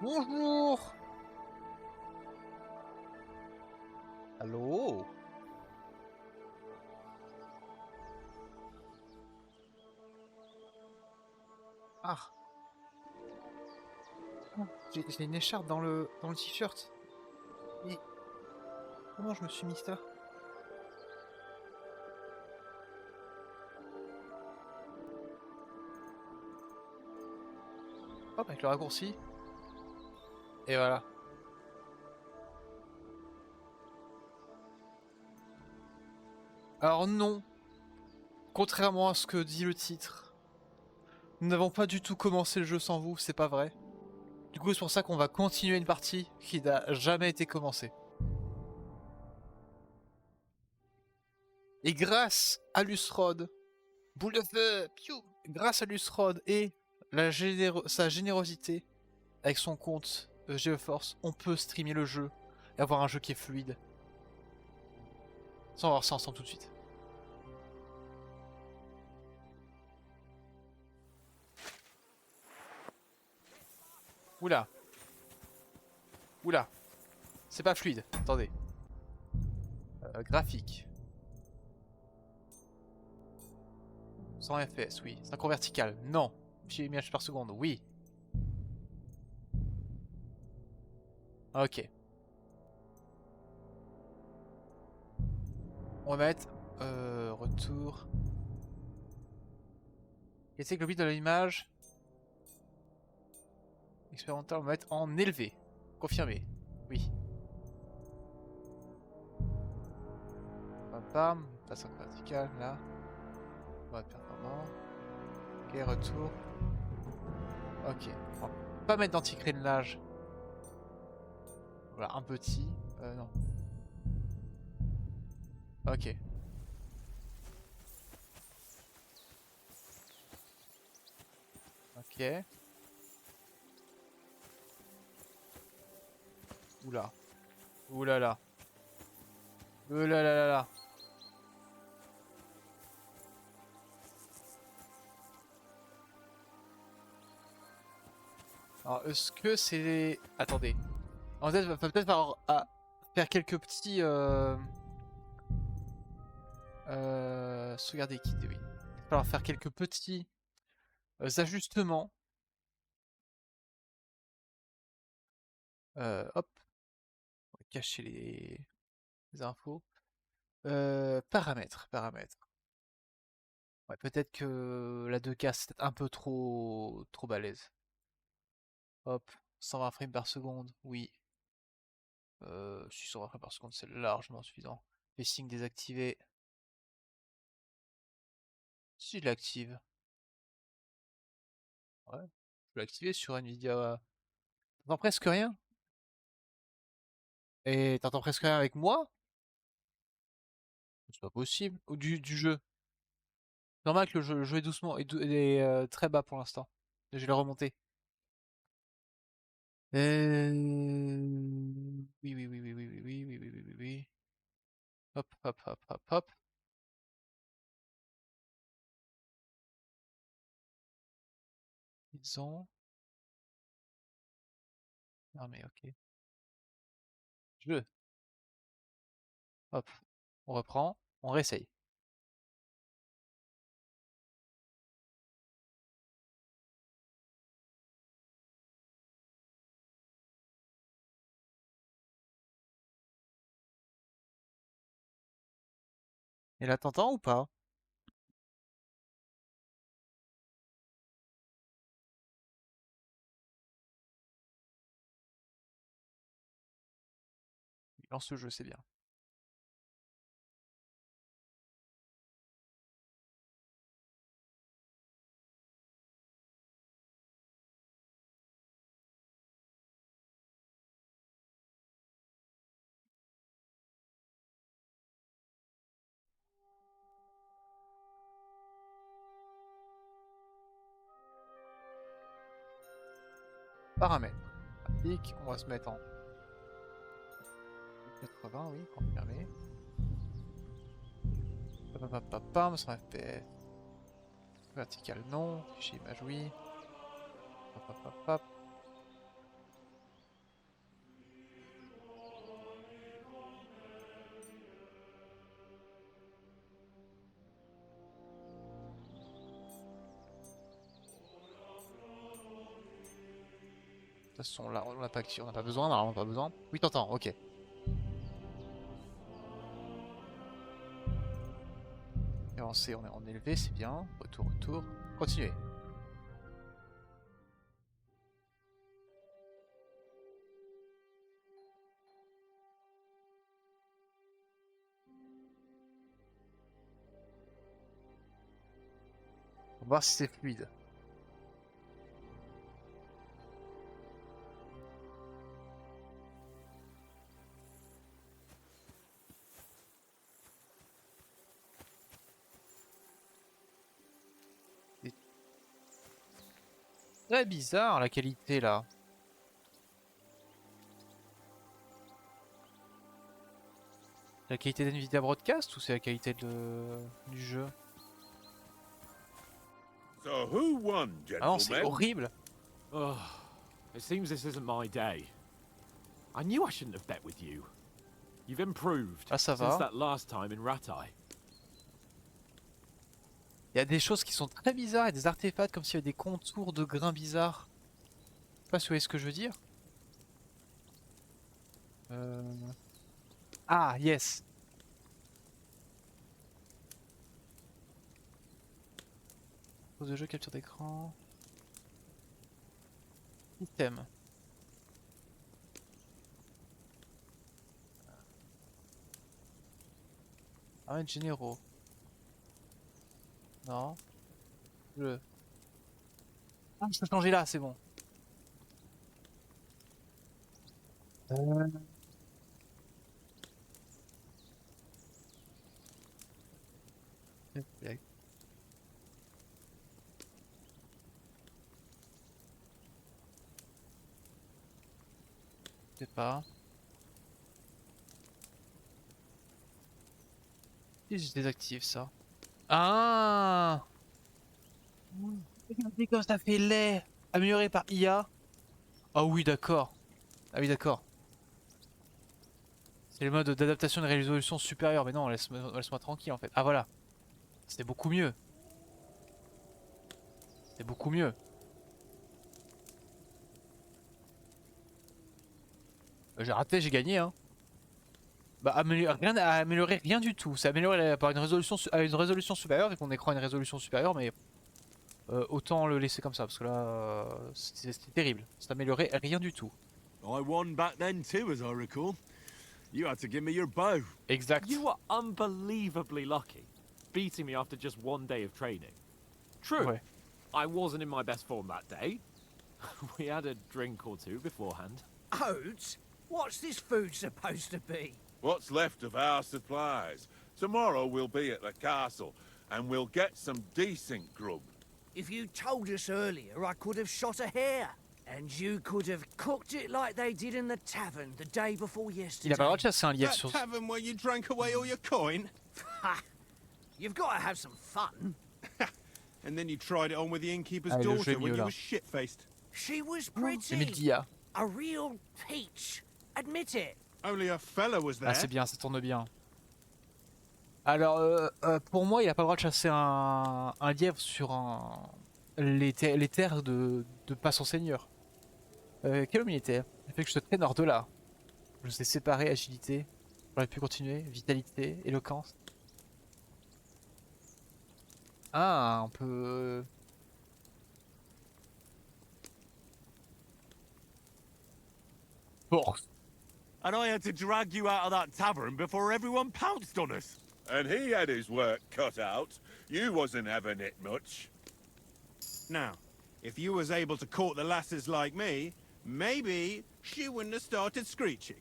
Bonjour. Allô? Ah, j'ai une écharpe dans le t-shirt. Mais comment je me suis mis ça? Hop, avec le raccourci. Et voilà. Alors non, contrairement à ce que dit le titre, nous n'avons pas du tout commencé le jeu sans vous, c'est pas vrai. Du coup, c'est pour ça qu'on va continuer une partie qui n'a jamais été commencée. Et grâce à Lusrod, boule de feu, piou, grâce à Lusrod et sa générosité avec son compte GeForce, on peut streamer le jeu et avoir un jeu qui est fluide. Sans voir ça ensemble tout de suite. Oula. Oula. C'est pas fluide. Attendez. Graphique. 100 FPS, oui. 5 en vertical, non. 1000 images par seconde, oui. Ok. On va mettre retour. Et c'est que le but de l'image expérimental, on va mettre en élevé. Confirmé. Oui. Pam pam. Passe en vertical, là. Mode performant. Ok, retour. Ok. On va pas mettre d'anti-crénelage. Voilà, un petit. Non. Ok. Ok. Oula. Oulala. Oulala. Alors, est-ce que c'est... Attendez. En fait, va peut-être falloir faire quelques petits... sauvegarder kit, oui. Il va falloir faire quelques petits ajustements. Hop. On va cacher les infos. Paramètres. Ouais, peut-être que la 2K c'est peut-être un peu trop balèze. Hop, 120 frames par seconde, oui. 620 frames par seconde, c'est largement suffisant. Pacing désactivé. Si je l'active. Ouais, je vais l'activer sur Nvidia. T'entends presque rien. Et t'entends presque rien avec moi? C'est pas possible. Ou du jeu. Normal que le jeu est doucement et très bas pour l'instant. Je vais le remonter. Oui. Hop. Ils ont... Non mais ok. Jeu. Hop. On reprend. On réessaye. Et là t'entends ou pas? Il lance le jeu, c'est bien. Paramètres. Graphique, on va se mettre en 80, oui, confirmé. Pam, 100 FPS. Vertical non. Fichier image oui. Hop. toute façon, là, on n'a pas, on n'a pas besoin, normalement, pas besoin. Oui, t'entends, ok. Avancé, on est en élevé, c'est bien. Retour, retour. Continuez. On va voir si c'est fluide. C'est très bizarre la qualité là. La qualité d'NVIDIA Broadcast ou c'est la qualité du jeu? So who won, Ah non, c'est gentlemen? horrible. Oh, it seems this isn't my day. I knew I shouldn't have bet with you. You've improved Ah, ça since va. that last time in Ratai. Il y a des choses qui sont très bizarres et des artefacts comme s'il y avait des contours de grains bizarres. Je sais pas si vous voyez ce que je veux dire. Ah, yes. Pause de jeu, capture d'écran. Système. Ah, généraux. Non. Je... Ah, je peux changer là, c'est bon. Tac. Je sais pas. Si je désactive ça. Ah! Regardez comme ça fait laid! Amélioré par IA. Ah oui, d'accord. Ah oui, d'accord. C'est le mode d'adaptation de résolution supérieure. Mais non, laisse-moi tranquille en fait. Ah voilà. C'est beaucoup mieux. C'est beaucoup mieux. J'ai raté, j'ai gagné hein. Bah rien à améliorer, rien du tout. C'est amélioré par une résolution, une résolution supérieure, vu qu'on écran a une résolution supérieure, mais autant le laisser comme ça, parce que là, c'est terrible. C'est amélioré, rien du tout. I won back then too, as I recall. You had to give me your bow. Exact. You were unbelievably lucky, beating me after just one day of training. True, Ouais. I wasn't in my best form that day. We had a drink or two beforehand. Oats? What's this food supposed to be? What's left of our supplies. Tomorrow we'll be at the castle, and we'll get some decent grub. If you told us earlier, I could have shot a hare. And you could have cooked it like they did in the tavern the day before Il yesterday. a pas le droit de chasser un lièvre That sur... tavern where you drank away all your coin? Ha! You've got to have some fun. And then you tried it on with the innkeeper's Ah, le jeu daughter est when mieux, you là. were shit-faced. She was J'ai mis pretty. d'IA. A real peach. Admit it. Only a fella was there. Ah c'est bien, ça tourne bien. Alors, pour moi, il a pas le droit de chasser un lièvre sur les terres de pas son seigneur. Quel homme il était? Il fait que je te traîne hors de là. Je sais séparer, agilité. J'aurais pu continuer. Vitalité, éloquence. Ah, on peut... Force. And I had to drag you out of that tavern before everyone pounced on us. And he had his work cut out. You wasn't having it much. Now, if you was able to court the lasses like me, maybe she wouldn't have started screeching.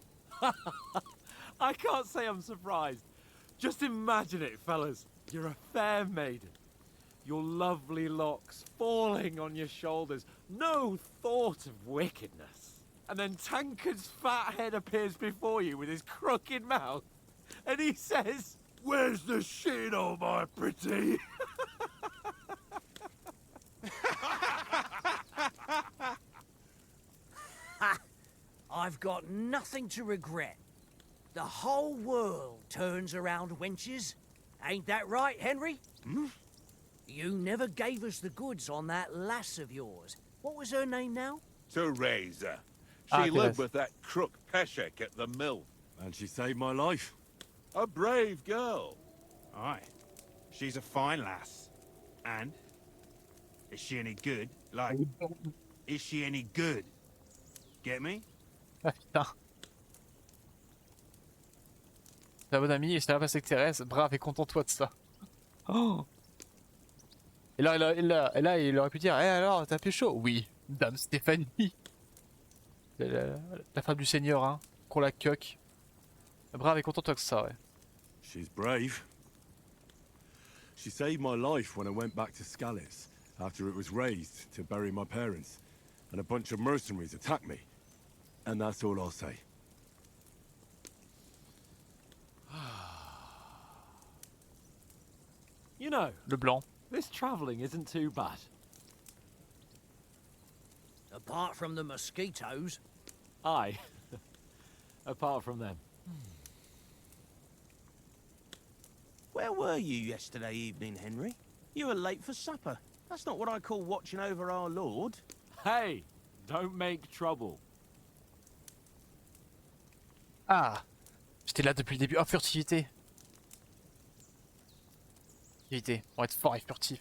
I can't say I'm surprised. Just imagine it, fellas. You're a fair maiden. Your lovely locks falling on your shoulders. No thought of wickedness. And then Tankard's fat head appears before you with his crooked mouth. And he says, Where's the shit, oh my pretty? I've got nothing to regret. The whole world turns around wenches. Ain't that right, Henry? Hmm? You never gave us the goods on that lass of yours. What was her name now? to raise her. Ah, She okay, lived that's- with that crook Peshek at the mill. And she saved my life. A brave girl. Aye. She's a fine lass. And? Is she any good? Like, is she any good? Get me? Ah putain. Ta bonne amie, je t'ai passé avec Thérèse. Brave et content-toi de ça. Oh. Et là, il aurait pu dire, eh alors, t'as pécho? Oui, Dame Stéphanie. La femme du Seigneur, hein. Qu'on la coque. Brave et content-toi que ça, ouais. She's brave. She saved my life when I went back to Scallis after it was raised to bury my parents, and a bunch of mercenaries attacked me. And that's all I'll say. You know, Le blanc. this travelling isn't too bad. Apart from the mosquitoes. Aye. Apart from them. Where were you yesterday evening, Henry? You were late for supper. That's not what I call watching over our Lord. Hey, don't make trouble. Ah, j'étais là depuis le début. Oh, furtivité. Furtivité. On va être fort et furtif.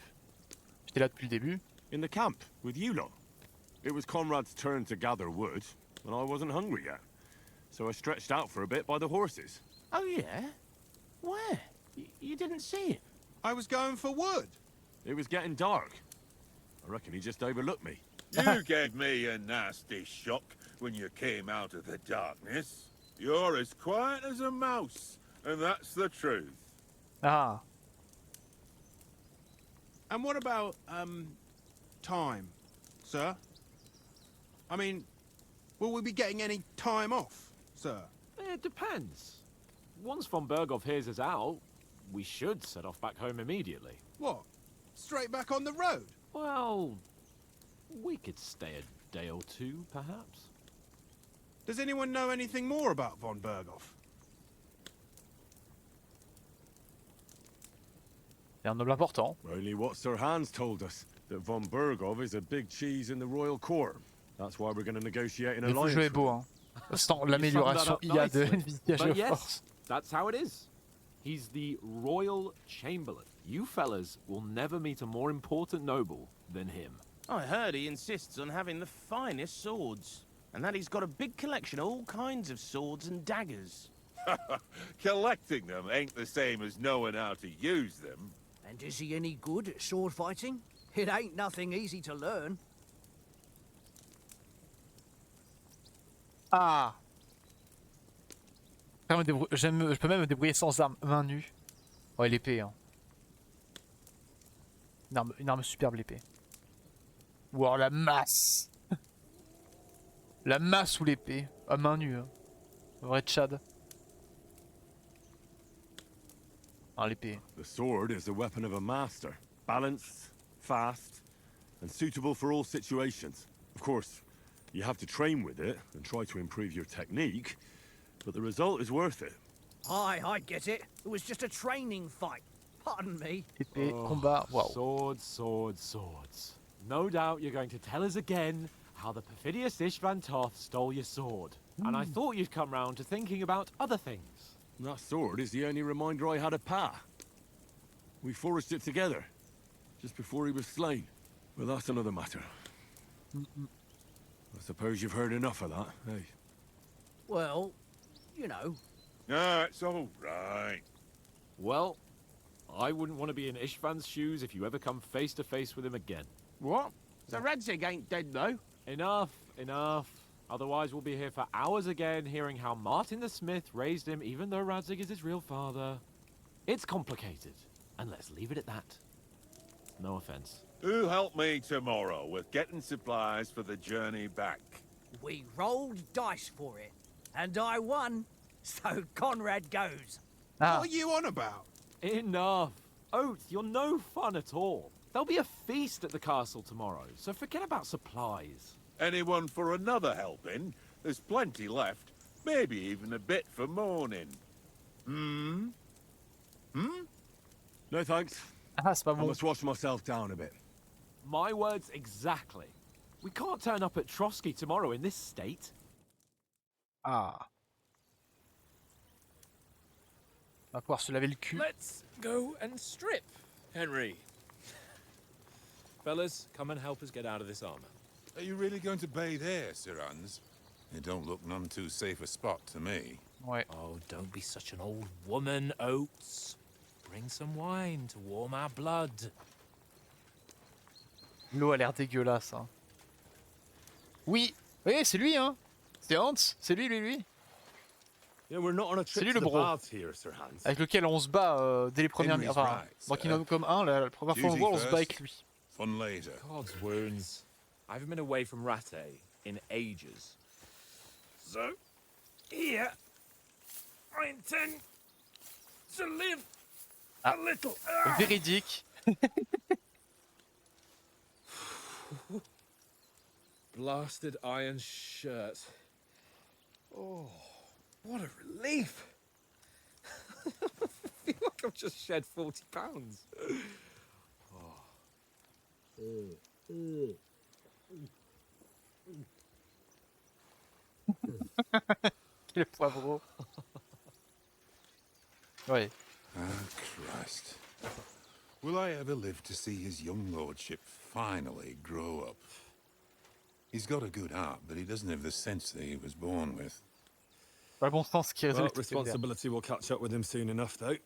J'étais là depuis le début. In the camp, with you lot. It was Conrad's turn to gather wood, and I wasn't hungry yet. So I stretched out for a bit by the horses. Oh, yeah? Where? You didn't see him? I was going for wood. It was getting dark. I reckon he just overlooked me. You gave me a nasty shock when you came out of the darkness. You're as quiet as a mouse, and that's the truth. Ah, And what about, time, sir? I mean, will we be getting any time off, sir? It depends. Once von Berghoff hears us out, we should set off back home immediately. What? Straight back on the road? Well, we could stay a day or two, perhaps. Does anyone know anything more about von Berghoff? c'est un noble important. Only what Sir Hans told us, that von Berghoff is a big cheese in the royal court. That's why we're going to negotiate an Mais faut alliance. jouer with beau, him. hein. Sans l'amélioration You summed that up IA de nicely. Nvidia But yes, GeForce. that's how it is. He's the Royal Chamberlain. You fellas will never meet a more important noble than him. I heard he insists on having the finest swords. And that he's got a big collection of all kinds of swords and daggers. Collecting them ain't the same as knowing how to use them. And is he any good at sword fighting? It ain't nothing easy to learn. Ah. Je peux même me débrouiller sans arme, main nue. Ouais, l'épée, hein. Une arme superbe, l'épée. Ou alors la masse. La masse ou l'épée. À main nue, hein. Vrai Tchad. Ah, l'épée. The sword is the weapon of a master. Balanced, fast, and suitable for all situations. Of course, you have to train with it and try to improve your technique, but the result is worth it. Aye, I get it. It was just a training fight. Pardon me. Épée, combat, waouh. Swords, swords, swords. No doubt you're going to tell us again how the perfidious Ishvan Toth stole your sword. And I thought you'd come round to thinking about other things. That sword is the only reminder I had of Pa. We forged it together, just before he was slain. But that's another matter. I suppose you've heard enough of that, eh? Well, you know. Ah, it's all right. Well, I wouldn't want to be in Ishvan's shoes if you ever come face to face with him again. What? So Radzig ain't dead, though? Enough, enough. Otherwise we'll be here for hours again hearing how Martin the Smith raised him even though Radzig is his real father. It's complicated, and let's leave it at that. No offense. Who help me tomorrow with getting supplies for the journey back? We rolled dice for it. And I won. So Conrad goes. Ah, What are you on about? Enough. Oath, you're no fun at all. There'll be a feast at the castle tomorrow, so forget about supplies. Anyone for another helping? There's plenty left. Maybe even a bit for morning. Hmm? No thanks. ah c'est pas I bon. must wash myself down a bit. My words exactly. We can't turn up at Trotsky tomorrow in this state. Ah. On va pouvoir se laver le cul. Let's go and strip, Henry. Fellas, come and help us get out of this armor. Are you really going to bathe here, Sir Hans? It don't look none too safe a spot to me. Ouais. Oh, don't be such an old woman, Oates. Bring some wine to warm our blood. L'eau a l'air dégueulasse. Hein. Oui, oui, c'est lui, hein. C'est Hans, c'est lui. Yeah, we're not on a C'est trip lui to le the bro. baths here, Sir Hans. Avec lequel on se bat dès les premières Henry's Enfin, right, dans sir. Kingdom Come 1, la première fois qu'on le voit, on se bat avec lui. Fun later. God's wounds. I haven't been away from Rattay in ages. So, here, I intend to live a little. Véridique. Blasted iron shirt. Oh, what a relief. I feel like I've just shed 40 pounds. Quel poivreau. Ouais. Ah, Christ. Will I ever live to see his young lordship finally grow up? He's got a good heart, but he doesn't have the sense that he was born with. Pas le bon sens qui Well, résulte. responsibility will catch up with him soon enough, though.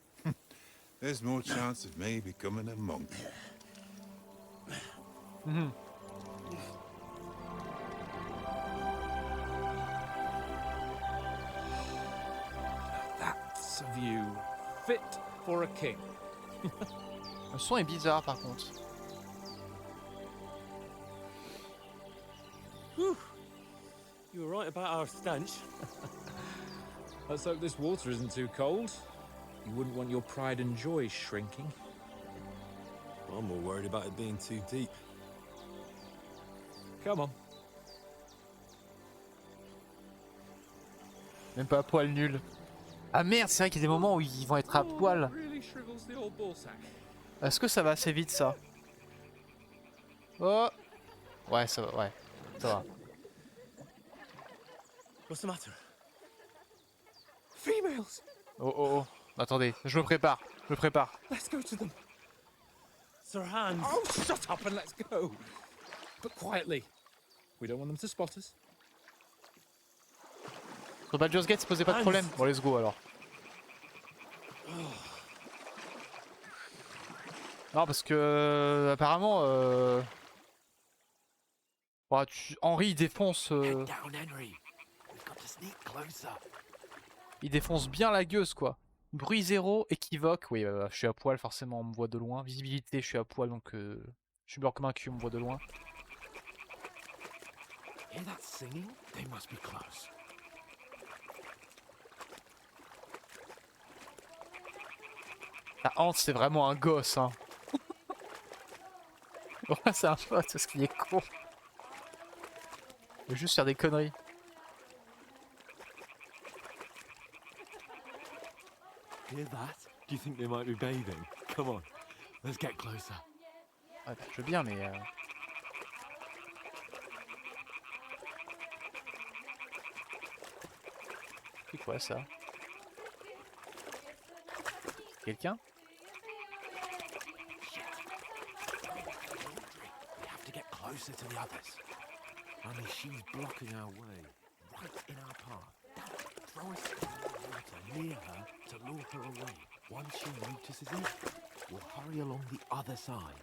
There's more chance of me becoming a monk. That's a view fit for a king. Le son est bizarre par contre. You were right about our stench. Let's hope this water isn't too cold. You wouldn't want your pride and joy shrinking. I'm more worried about it being too deep. Come on. Même pas à poil nul. Ah merde, c'est vrai qu'il y a des moments où ils vont être à poil. Really shrivels the old ballsack. Est-ce que ça va assez vite ça? Oh. Ouais, ça va, ouais. Ça va. What's the matter? Females! Oh. Attendez, je me prépare. Let's go to them. Sir Hans! Oh, shut up and let's go. But quietly. We don't want them to spot us. Sur Baldur's Gate, ça posait pas de problème. Bon, let's go alors. Non, parce que apparemment, ouais, Henry il défonce, Head down, Henry. We've got to sneak closer. il défonce bien la gueuse quoi. Bruit zéro, équivoque. Oui, je suis à poil, forcément, on me voit de loin. Visibilité, je suis à poil, donc je suis blanc comme un cul, on me voit de loin. Hear that singing? They must be close. La Hans, c'est vraiment un gosse, hein. Ouais, c'est un pote, parce qu'il est con. Il veut juste faire des conneries. Hear that? Do you think they might be bathing? Come on, let's get closer. Ouais, bah, je veux bien, mais... C'est quoi ça? Quelqu'un? We have to get closer to the others. Only she's blocking our way, right in our path. Damn, throw us in the water near her to lure her away. Once she notices it, we'll hurry along the other side.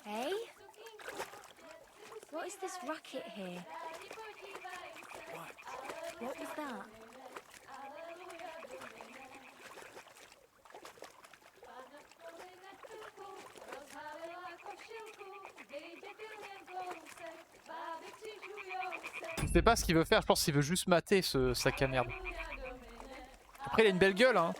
Hey? What is this racket here? What was that? Je sais pas ce qu'il veut faire, je pense qu'il veut juste mater ce sac à merde. Après il a une belle gueule hein.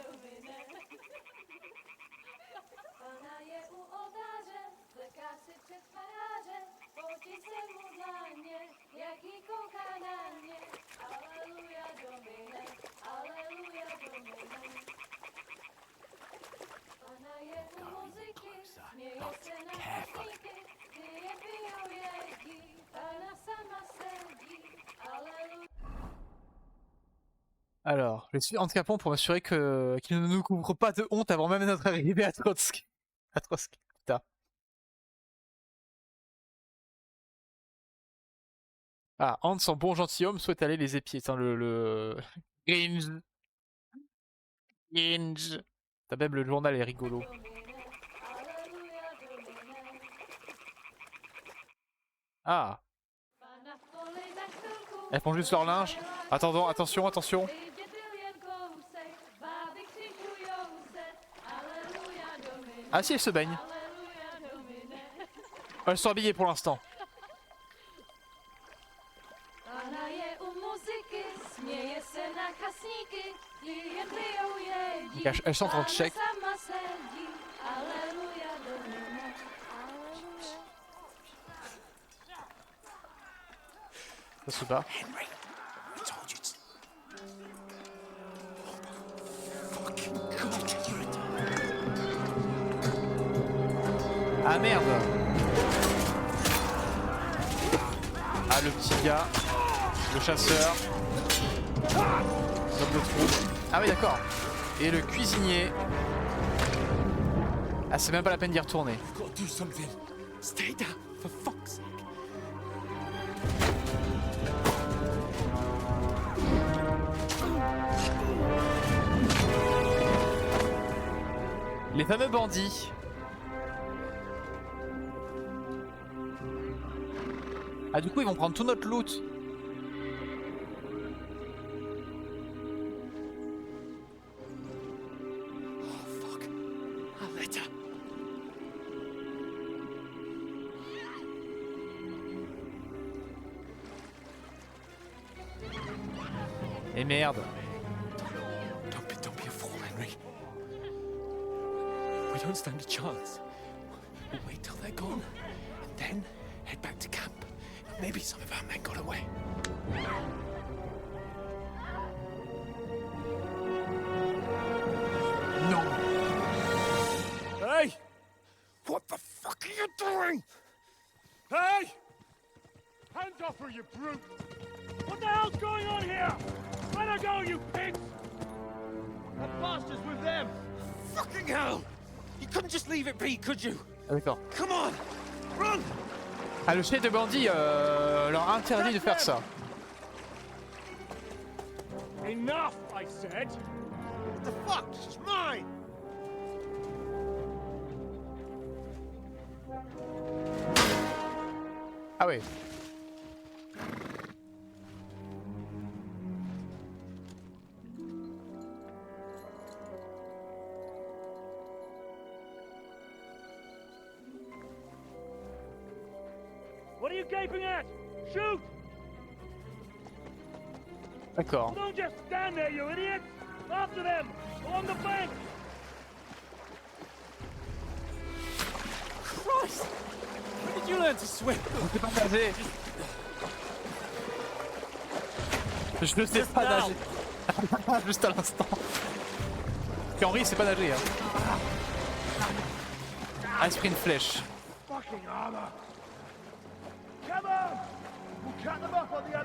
Alors, je suis handicapant pour m'assurer qu'il ne nous couvre pas de honte avant même notre arrivée à Trotsky. À Trotsky, putain. Ah, Hans en bon gentilhomme souhaite aller les épier. Tiens, le... Cringe. Cringe. T'as même le journal est rigolo. Ah. Elles font juste leur linge. Attendons, attention, attention. Ah si, elles se baignent. Elles sont habillées pour l'instant. Elles chantent en tchèque. Ça se bat. Ah merde. Ah le petit gars. Le chasseur. L'homme de trou. Ah oui d'accord. Et le cuisinier. Ah c'est même pas la peine d'y retourner. Les fameux bandits. Ah du coup ils vont prendre tout notre loot. Et merde. Don't be a fool, Henry. We don't stand a chance. We'll wait till they're gone, and then head back to camp. Maybe some of our men got away. Non. Hey! What the fuck are you doing? Hey! Hands off her, you brute! What the hell's going on here? Let her go, you pigs! That bastard's with them! Fucking hell! You couldn't just leave it be, could you? Ah d'accord. Come on! Run! Ah le chef de bandits leur interdit de faire ça. Enough, I said! What the fuck? She's mine! Ah ouais. What are you gaping at? Shoot! D'accord. Don't just stand there, you idiots! After them! Along the bank! Christ! When did you learn to swim? Je sais pas nager. Je ne sais pas nager. Juste à l'instant. Puis Henri sait pas nager. Hein. Ah, il se pris une flèche.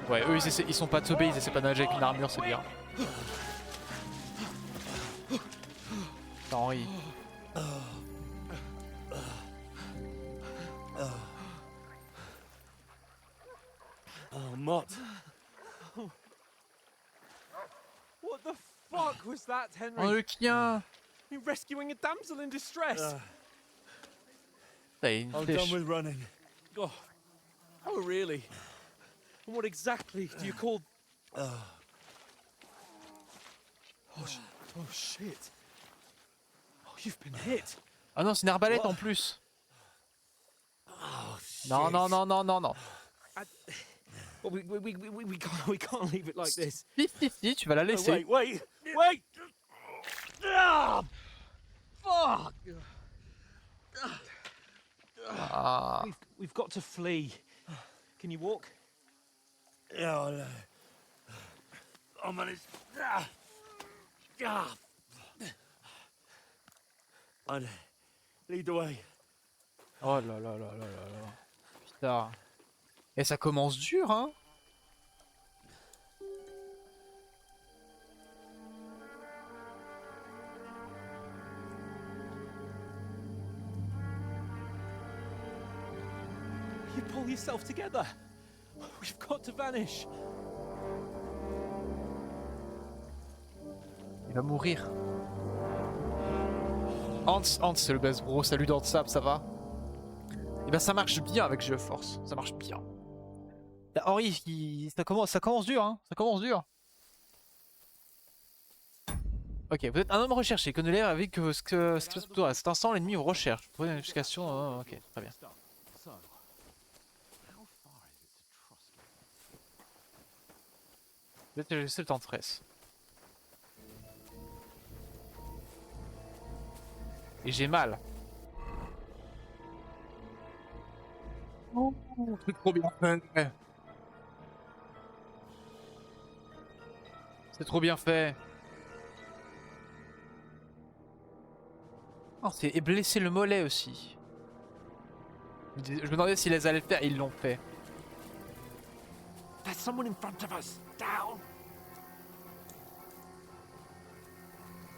Ouais, eux ils sont pas teubés, ils essaient pas de nager avec une armure, c'est bien. Henri. Oh, Mott. What the fuck was that, Henry? Oh le chien. You rescuing a damsel in distress. T'as une flèche. running. Oh, oh, really? And what exactly do you call... Oh, shit. Oh, you've been hit. Ah non, c'est une arbalète en plus. Non, non, non, non, non, non. Well, we can't leave it like this. Si, tu vas la laisser. Wait! Ah, fuck! Ah. We've got to flee. Can you walk? Yeah, I'm on his... I'd lead the way. Oh là là là là là là. Putain. Et ça commence dur, hein. Pull yourself together. We've got to vanish. Il va mourir. Hans, c'est le best bro. Salut dans le sable, ça va? Et ben ça marche bien avec GeForce. Ça marche bien. Là, Henri, ça commence dur, hein. Ça commence dur. Ok, vous êtes un homme recherché. Connaît avec ce que se passe autour. À cet instant, l'ennemi vous recherche. Vous trouvez une notification. Oh, ok, très bien. Vous êtes laissé le temps de stress. Et j'ai mal. Oh, c'est trop bien fait. C'est trop bien fait. Oh, et blesser le mollet aussi. Je me demandais s'ils allaient le faire, ils l'ont fait. There's someone in front of us. Down.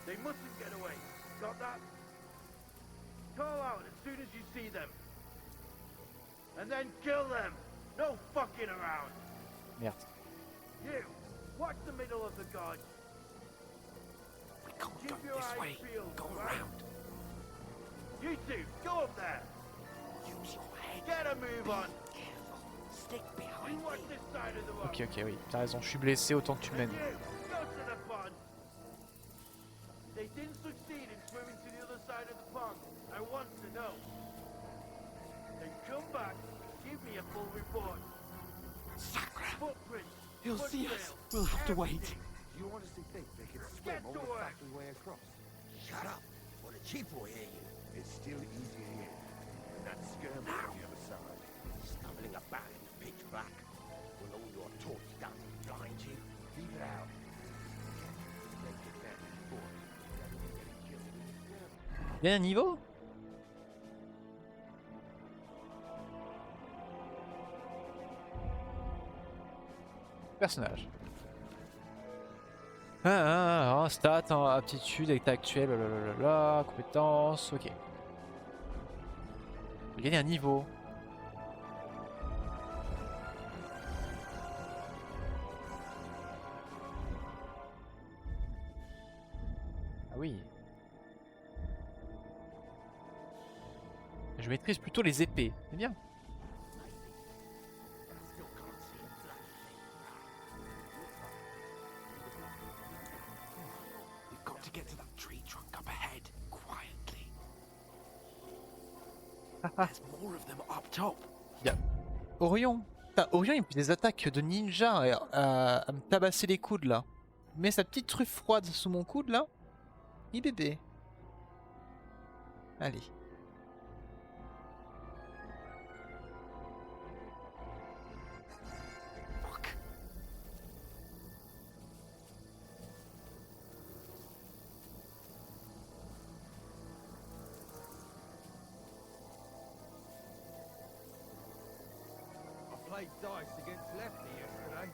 They mustn't get away. Got that? Call out as soon as you see them. And then kill them. No fucking around. Merde. You, watch the middle of the guard. We can't Keep go your this eyes way. peeled, Go right? around. You two, go up there. Use your head. Get a move on. Careful. Stick You behind watch me. this side of the road. Ok, oui, t'as raison, je suis blessé autant que tu And m'aides. you, go to the pond. They didn't succeed in swimming to the other side of the pond. I want to know. Then come back, give me a full report. Sacre. Footprints. He'll see us. foottrails, We'll have to wait. everything. You honestly think they can Get swim all to the work. factory way across? Shut up, or the chief will hear you. It's still easy here. And that skirmish on the other side. Stumbling about in the pitch black. Will all your torch guns blind you? Leave it out. They get that before. Getting killed in the skirmish. Il y a un niveau? Personnage. Stats, aptitude, état actuel, blablabla, compétences, ok. On va gagner un niveau. Ah oui. Je maîtrise plutôt les épées, c'est bien. We've got to get to that tree trunk up ahead, quietly. There's more of them up top. Bien. Orion. Putain, Orion il me fait des attaques de ninja à me tabasser les coudes là. Il met sa petite truffe froide sous mon coude là. Et bébé. Allez. Fuck. I played dice against Lefty yesterday.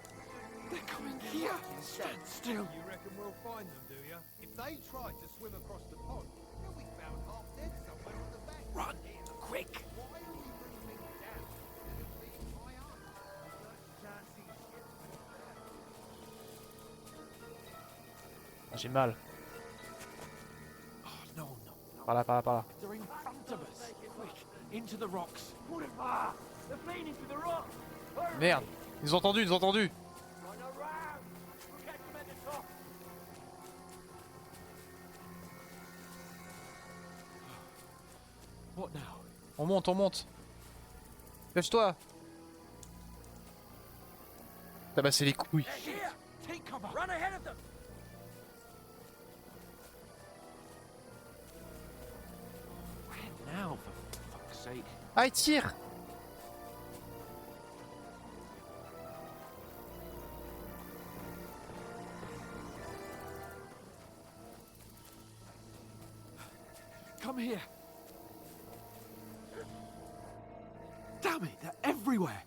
They're coming here. Stand still. You reckon we'll find them, do you? If they tried to swim across the pond, they'll be found half dead somewhere on the bank. Run, quick. Why are you bringing me down? It'll be my own. First chance he shits. J'ai mal. Oh, no, no, no. Par là, par là, par là. They're in front of us. Quick, into the rocks. They're bleeding through the rock. Hurry. Merde. Ils ont entendu, ils ont entendu. Run around. We'll catch them at the top. What now? On monte, on monte. Lève-toi. Tabasser les couilles. Shit! Take cover. Run ahead of them! Where now, for fuck's sake? Ah, il tire. Come here. Damn it, they're everywhere.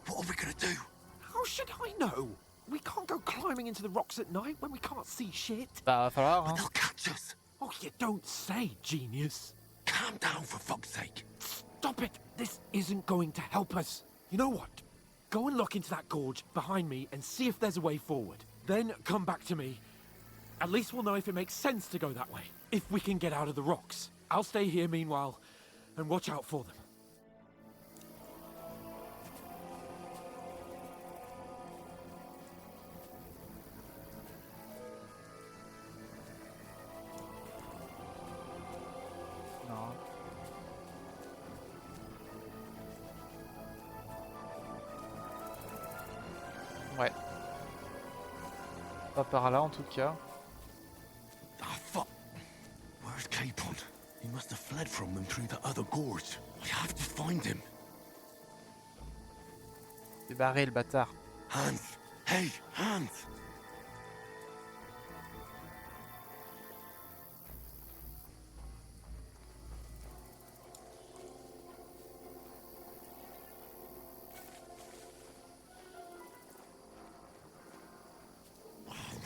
What are we gonna do? How should I know? We can't go climbing into the rocks at night when we can't see shit. Bah, va falloir, hein. They'll catch us. Oh, you don't say, genius. Calm down, for fuck's sake. Stop it. This isn't going to help us. You know what? Go and look into that gorge behind me and see if there's a way forward. Then come back to me. At least we'll know if it makes sense to go that way. If we can get out of the rocks. I'll stay here meanwhile and watch out for them. Non. Ouais. Pas par là en tout cas. Ah, fuck. Where's Capon? He must have fled from them through the other gorge. I have to find him. C'est barré le bâtard. Hans! Hey, Hans!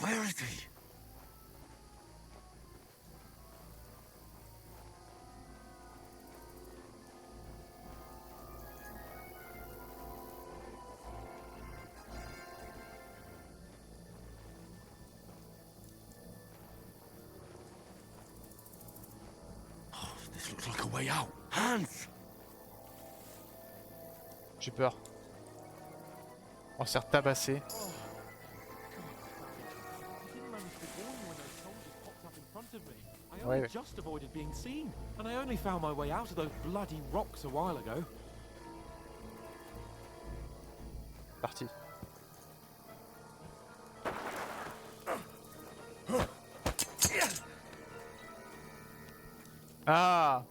Where is he? Oh, this looks like a way out. Hans! J'ai peur. On va se faire tabasser. I only just avoided being seen, and I only found my way out of those bloody rocks a while ago. Parti. Ah!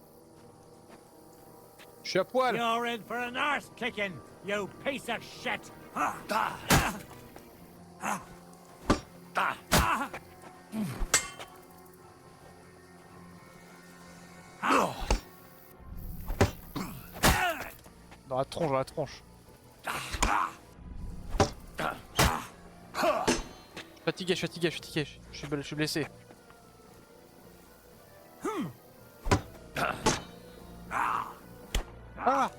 Je suis à poil! You're in for an arse kicking, you piece of shit! Dans la tronche, dans la tronche. Je suis fatigué, je suis blessé. Ah!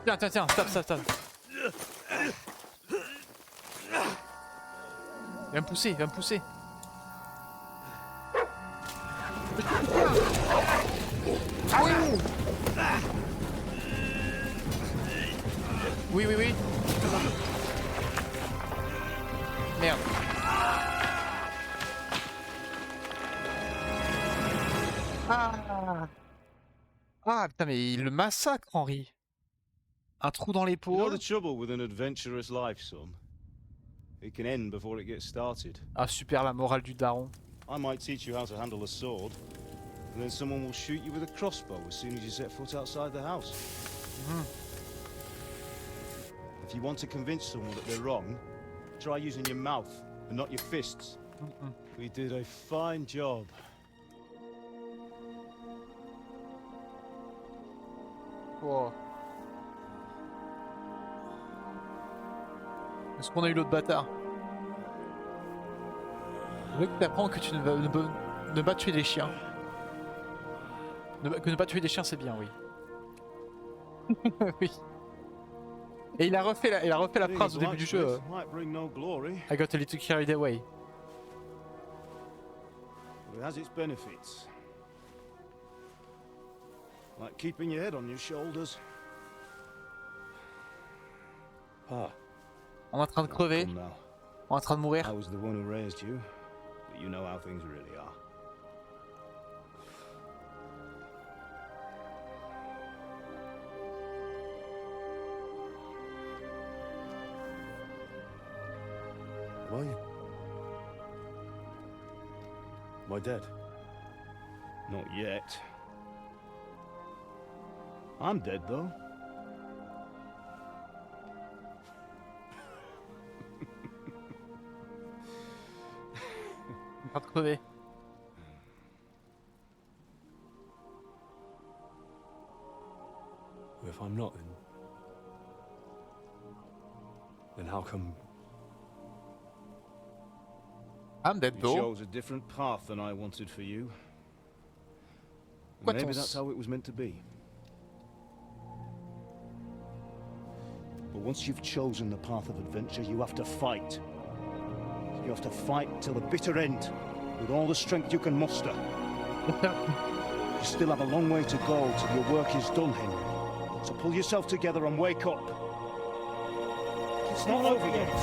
Tiens, stop. Il va me pousser. Oui. Merde. Ah putain, mais il le massacre, Henri. Un trou dans You know l'épaule. the trouble with an adventurous life, son? It can end before it gets started. Ah super, la morale du daron. I might teach you how to handle a sword, and then someone will shoot you with a crossbow as soon as you set foot outside the house. If you want to convince someone that they're wrong, try using your mouth and not your fists. We did a fine job. Oh. Est-ce qu'on a eu l'autre bâtard? Je veux que t'apprends que tu ne pas tuer les chiens. Que ne pas tuer les chiens, c'est bien, oui. Oui. Et il a refait la phrase au début du jeu. Might bring no glory, I got a little carried away. but it has its benefits. Like keeping your head on your shoulders. Pa, On est en train de crever, come now. on est en train de mourir. I was the one who raised you, but you know how things really are. Why? Am I dead? Not yet. I'm dead, though. On est en train de crever. If I'm not, then how come I'm dead You though. chose a different path than I wanted for you. And Quoi, maybe ton that's how it was meant to be. But once you've chosen the path of adventure, you have to fight. You have to fight till the bitter end, with all the strength you can muster. You still have a long way to go till your work is done, Henry. So pull yourself together and wake up. It's not over yet.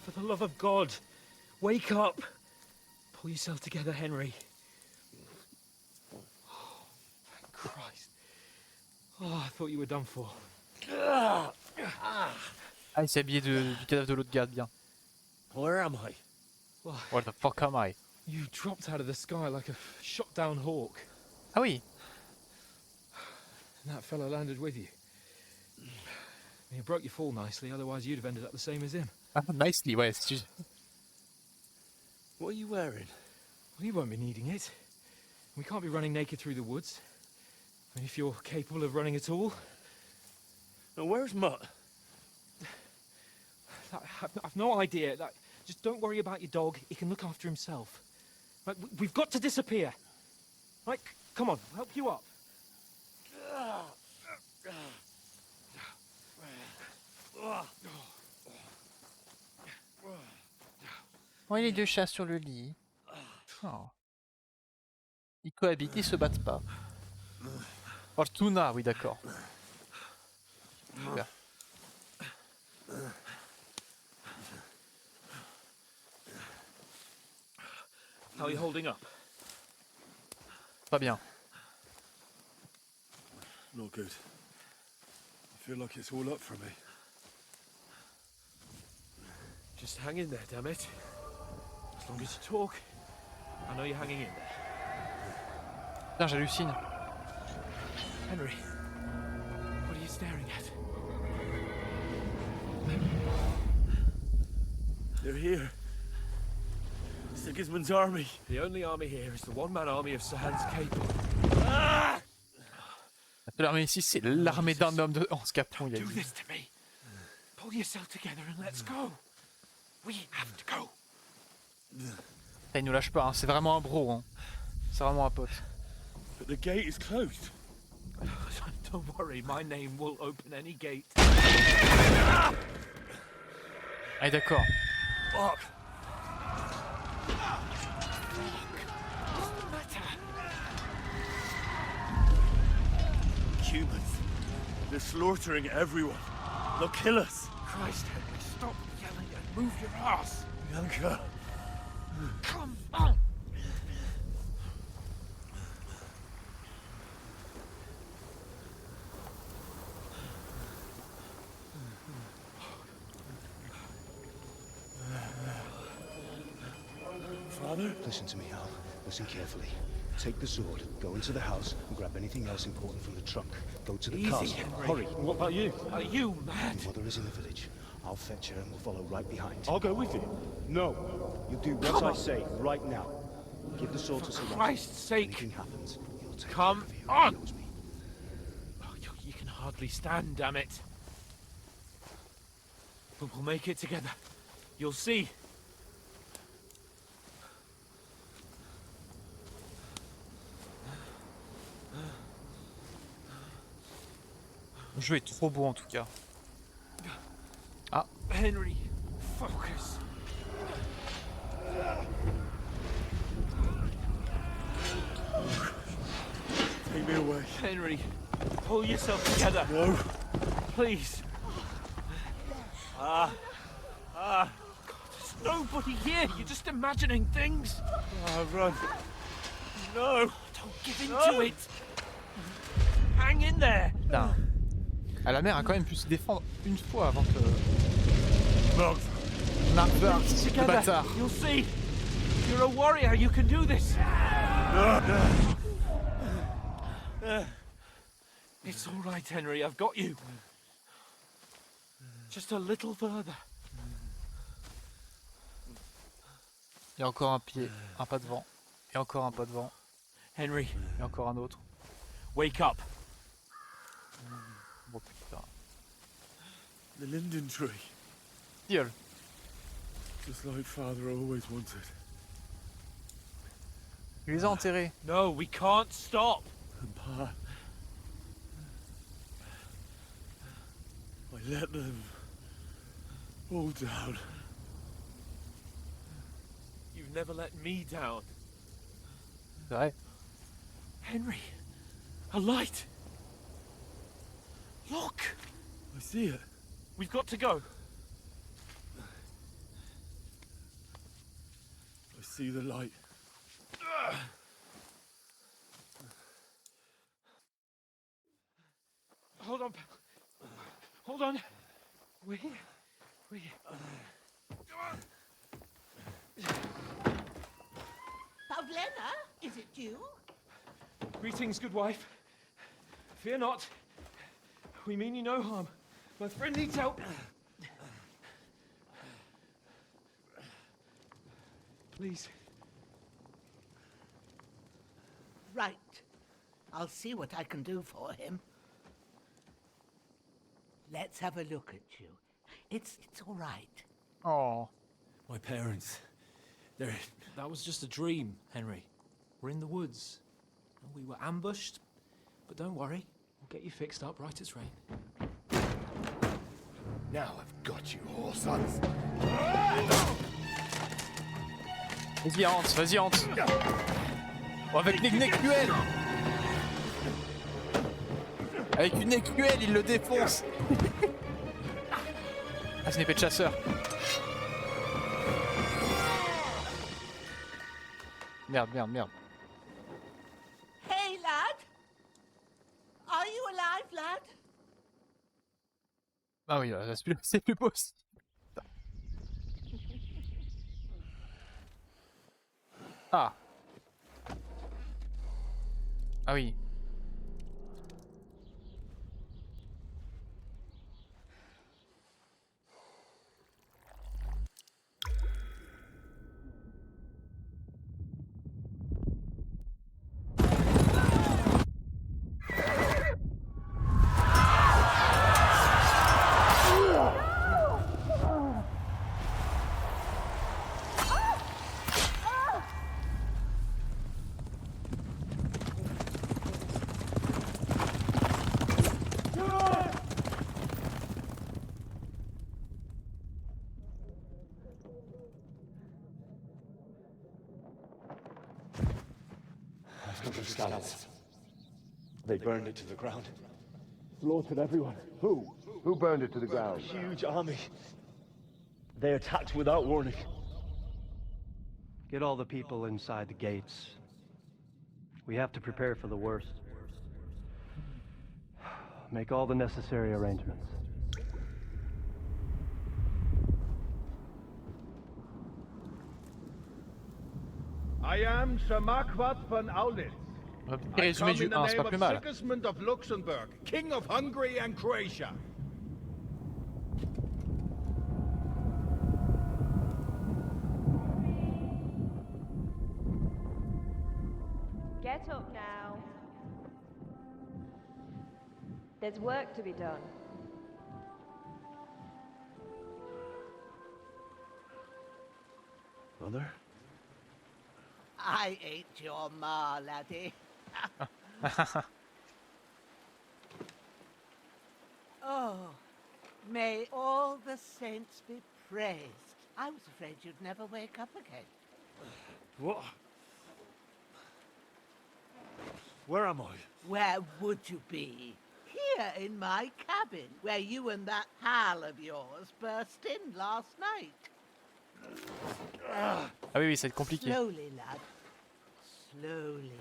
For the love of God, wake up. Pull yourself together, Henry. Oh, thank Christ. Oh, I thought you were done for. Ah, il s'est habillé du cadavre de l'autre gars, bien. Where am I? What the fuck am I? You dropped out of the sky like a shot down hawk. Ah oui. And that fella landed with you. You broke your fall nicely, otherwise you'd have ended up the same as him. Ah, nicely, ouais. Si tu... What are you wearing? Well, you won't be needing it. We can't be running naked through the woods. I mean, if you're capable of running at all. Now, where's Mutt? I've no idea. Just don't worry about your dog. He can look after himself. Right, we've got to disappear. Right, come on, I'll help you up. Oh, il y a les deux chats sur le lit. Oh. Ils cohabitent, ils se battent pas. Fortuna, oui d'accord. Super. How are you holding up? Pas bien. Not good. I feel like it's all up for me. Just hang in there, damn it. As long as you talk, I know you're hanging in there. Putain, j'hallucine. Henry, what are you staring at? They're here. Sigismund's army. The only army here is the one-man army of Sahan's Cape. L'armée ici, c'est l'armée d'un homme de Hans Capron, il a Do dit. this to me. Pull yourself together and let's go. We have to go. Il nous lâche pas, hein. C'est vraiment un bro. Hein. C'est vraiment un pote. But the gate is closed. Don't worry, my name will open any gate. Ah d'accord. Fuck. What's the matter? Humans. They're slaughtering everyone. They'll kill us. Christ, Henry, stop yelling and move your ass. Bianca. Come on. Father? Listen to me, Hal. Listen carefully. Take the sword, go into the house, and grab anything else important from the trunk. Go to the Easy, castle. Henry. Hurry. What about you? Are you mad? Your mother is in the village. I'll fetch her and we'll follow right behind. I'll go with you. No. You do what Come I on. say right now. Give the sword to someone. Christ's sake. Anything happens, you'll take Come care of you. on. He knows me. Oh, you can hardly stand, damn it. But we'll make it together. You'll see. Le jeu est trop beau en tout cas. Ah. Henry, focus. Take me away. Henry, pull yourself together. No. Please. God, there's nobody here. You're just imagining things. Run. No. Don't give in to it. Hang in there. Putain. Ah, la mère a quand même pu se défendre une fois avant que... Narver, le Together. bâtard. You'll see. You're a warrior. You can do this. It's all right, Henry. I've got you. Just a little further. Il y a encore un pied, un pas devant. Et encore un pas devant. Henry, Et encore un autre. wake up. Bon putain. The linden tree. Gueule. Just like Father always wanted. Il les a enterrés. No, we can't stop. And Pa... I let them... all down. You've never let me down. C'est vrai. Henry, a light. Look, I see it. we've got to go. I see the light. Hold on. Hold on. We. Pavlena, is it you? Greetings, good wife. Fear not. We mean you no harm. My friend needs help. Please. Right. I'll see what I can do for him. Let's have a look at you. It's all right. Oh. My parents. That was just a dream, Henry. We're in the woods. We were ambushed. But don't worry. We'll get you fixed up right as rain. Now I've got you all, sons. Vas-y, Hans, vas-y, Hans. Oh, avec une écuelle. Avec une écuelle, il le défonce. Ah, c'est une épée de chasseur. Merde. Hey, lad! Are you alive, lad? Ah oui, là, c'est plus possible. Ah. Ah oui. They burned it to the ground. Slaughtered everyone. Who? Who burned it to the ground? Huge army. They attacked without warning. Get all the people inside the gates. We have to prepare for the worst. Make all the necessary arrangements. I am Sir Marquardt von Aulitz. On va peut-être résumer du 1, c'est pas plus mal. Sigismund of Luxembourg, King of Hungary and Croatia. Get up now. There's work to be done. Mother? I ain't your ma, laddie. Oh, may all the saints be praised. I was afraid you'd never wake up again. What? Where am I? Where would you be? Here in my cabin, where you and that pal of yours burst in last night. Ah oui, ça va être compliqué. Slowly, lad. Slowly.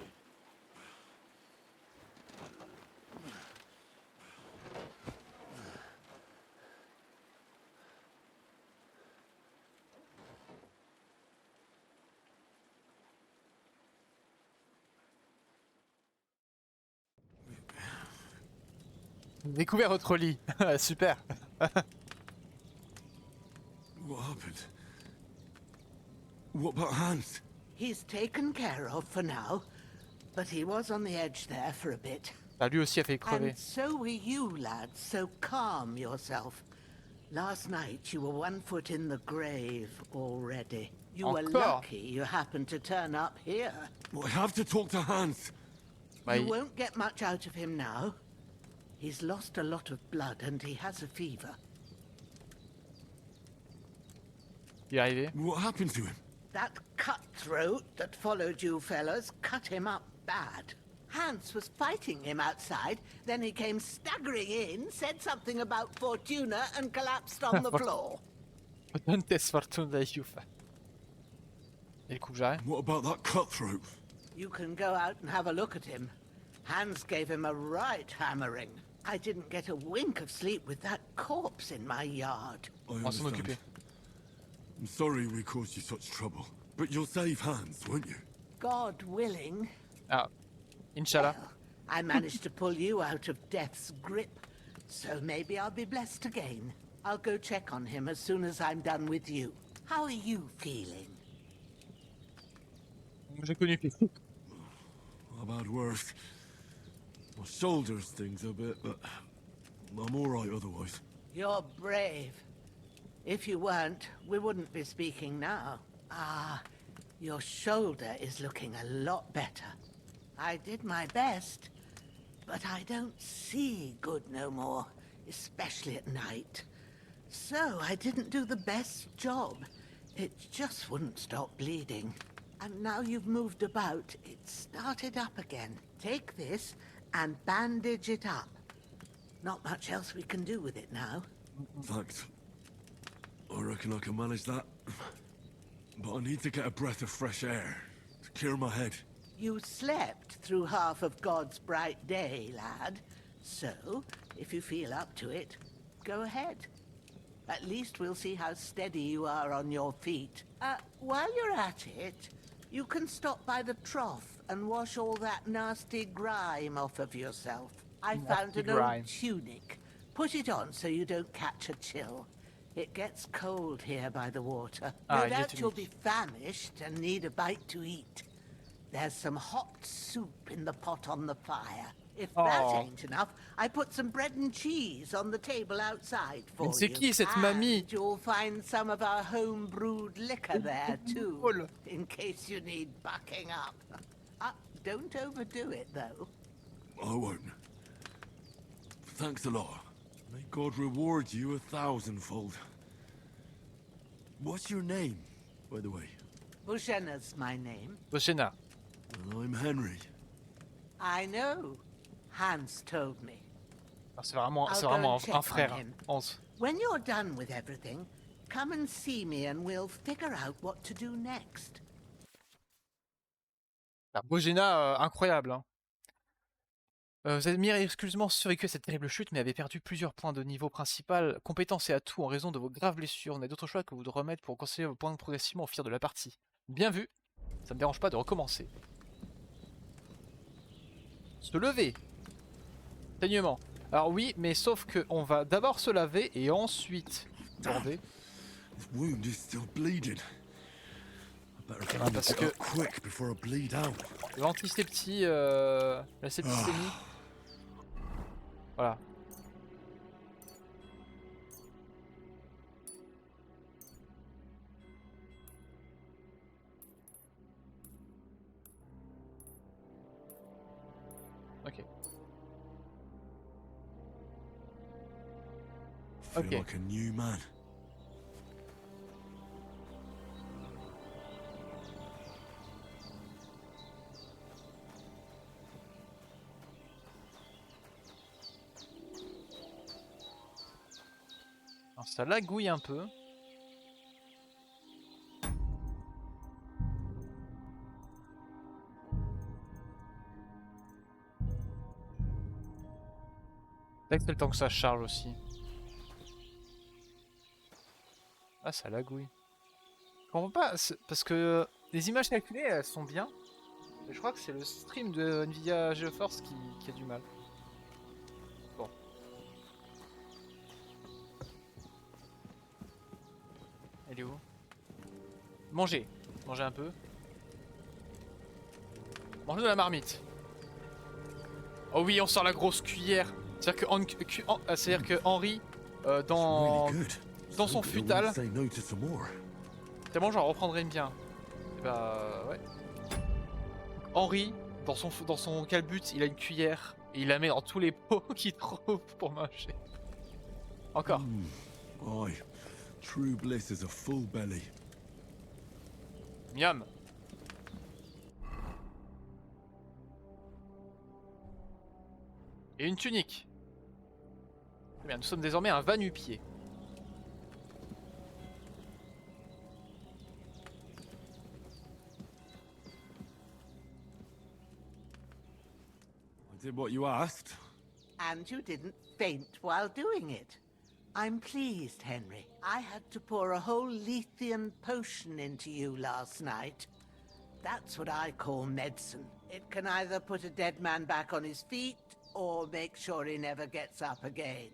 Découvert votre lit. Super. What happened? What about Hans? He's taken care of for now, but he was on the edge there for a bit. Ah, lui aussi a fait crever. And so were you, lad, so calm yourself. Last night you were 1 foot in the grave already. You were Encore? lucky you happened to turn up here. Well, I have to talk to Hans. You won't get much out of him now. He's lost a lot of blood and he has a fever. Il est arrivé. What happened to him? That cutthroat that followed you fellas cut him up bad. Hans was fighting him outside, then he came staggering in, said something about Fortuna and collapsed on the floor. Potente sfortuna aiuta. Et le coup que j'arrête. What about that cutthroat? You can go out and have a look at him. Hans gave him a right hammering. I didn't get a wink of sleep with that corpse in my yard. I understand. I'm sorry we caused you such trouble. But you'll save Hans, won't you? God willing. Ah, Inch'Allah. Well, I managed to pull you out of death's grip, so maybe I'll be blessed again. I'll go check on him as soon as I'm done with you. How are you feeling? J'ai connu pire. I've had worse. My shoulder stings a bit, but I'm alright otherwise. You're brave. If you weren't, we wouldn't be speaking now. Ah, your shoulder is looking a lot better. I did my best, but I don't see good no more, especially at night. So I didn't do the best job. It just wouldn't stop bleeding. And now you've moved about, it started up again. Take this and bandage it up. Not much else we can do with it now. Thanks. I reckon I can manage that. But I need to get a breath of fresh air to clear my head. You slept through half of God's bright day, lad. So, if you feel up to it, go ahead. At least we'll see how steady you are on your feet. While you're at it, you can stop by the trough and wash all that nasty grime off of yourself. I found an old tunic. Put it on so you don't catch a chill. It gets cold here by the water. No doubt you'll be famished and need a bite to eat. There's some hot soup in the pot on the fire. If that ain't enough, I put some bread and cheese on the table outside for you. C'est qui cette mamie? And you'll find some of our home-brewed liquor there too, in case you need bucking up. Don't overdo it though. I won't. Thanks a lot. May God reward you 1,000-fold. What's your name, by the way? Bushena's my name. Bushena. Well, I'm Henry. I know. Hans told me. C'est vraiment un frère. Hans. When you're done with everything, come and see me and we'll figure out what to do next. Bushena, incroyable. Hein. Vous avez miraculeusement survécu à cette terrible chute, mais avez perdu plusieurs points de niveau principal, compétences et atouts en raison de vos graves blessures. On n'a d'autre choix que vous de remettre pour conserver vos points progressivement au fil de la partie. Bien vu. Ça me dérange pas de recommencer. Se lever. Saignement. Alors oui, mais sauf que on va d'abord se laver et ensuite bander. Parce que l'antiseptie, la septicémie. Voilà. Ok. Feel like a new man. Alors ça lagouille un peu. Peut-être que c'est le temps que ça charge aussi. Ah, ça lagouille. Je comprends pas, parce que les images calculées elles sont bien. Mais je crois que c'est le stream de Nvidia GeForce qui a du mal. Bon. Elle est où? Manger. Manger un peu. Manger de la marmite. Oh oui, on sort la grosse cuillère. C'est-à-dire que, Henri dans So son good, I futal. wouldn't say no to some more. Tellement j'en reprendrai une bien. Et bah ouais. Henri, dans son calbut, il a une cuillère et il la met dans tous les pots qu'il trouve pour manger. Encore. Aye, true bliss is a full belly. Miam. Et une tunique. Très bien, nous sommes désormais un va-nu-pied. I did what you asked. And you didn't faint while doing it. I'm pleased, Henry. I had to pour a whole Lethean potion into you last night. That's what I call medicine. It can either put a dead man back on his feet or make sure he never gets up again.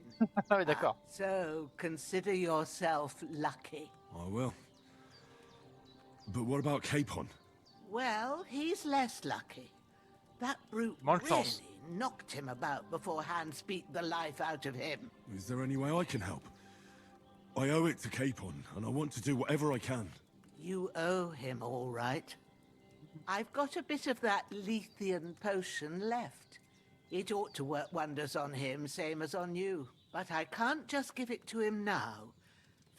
Ah oui, d'accord. So, consider yourself lucky. I will. But what about Capon? Well, he's less lucky. That brute really knocked him about before hands beat the life out of him. Is there any way I can help? I owe it to Capon, and I want to do whatever I can. You owe him, all right. I've got a bit of that Lethean potion left. It ought to work wonders on him, same as on you. But I can't just give it to him now.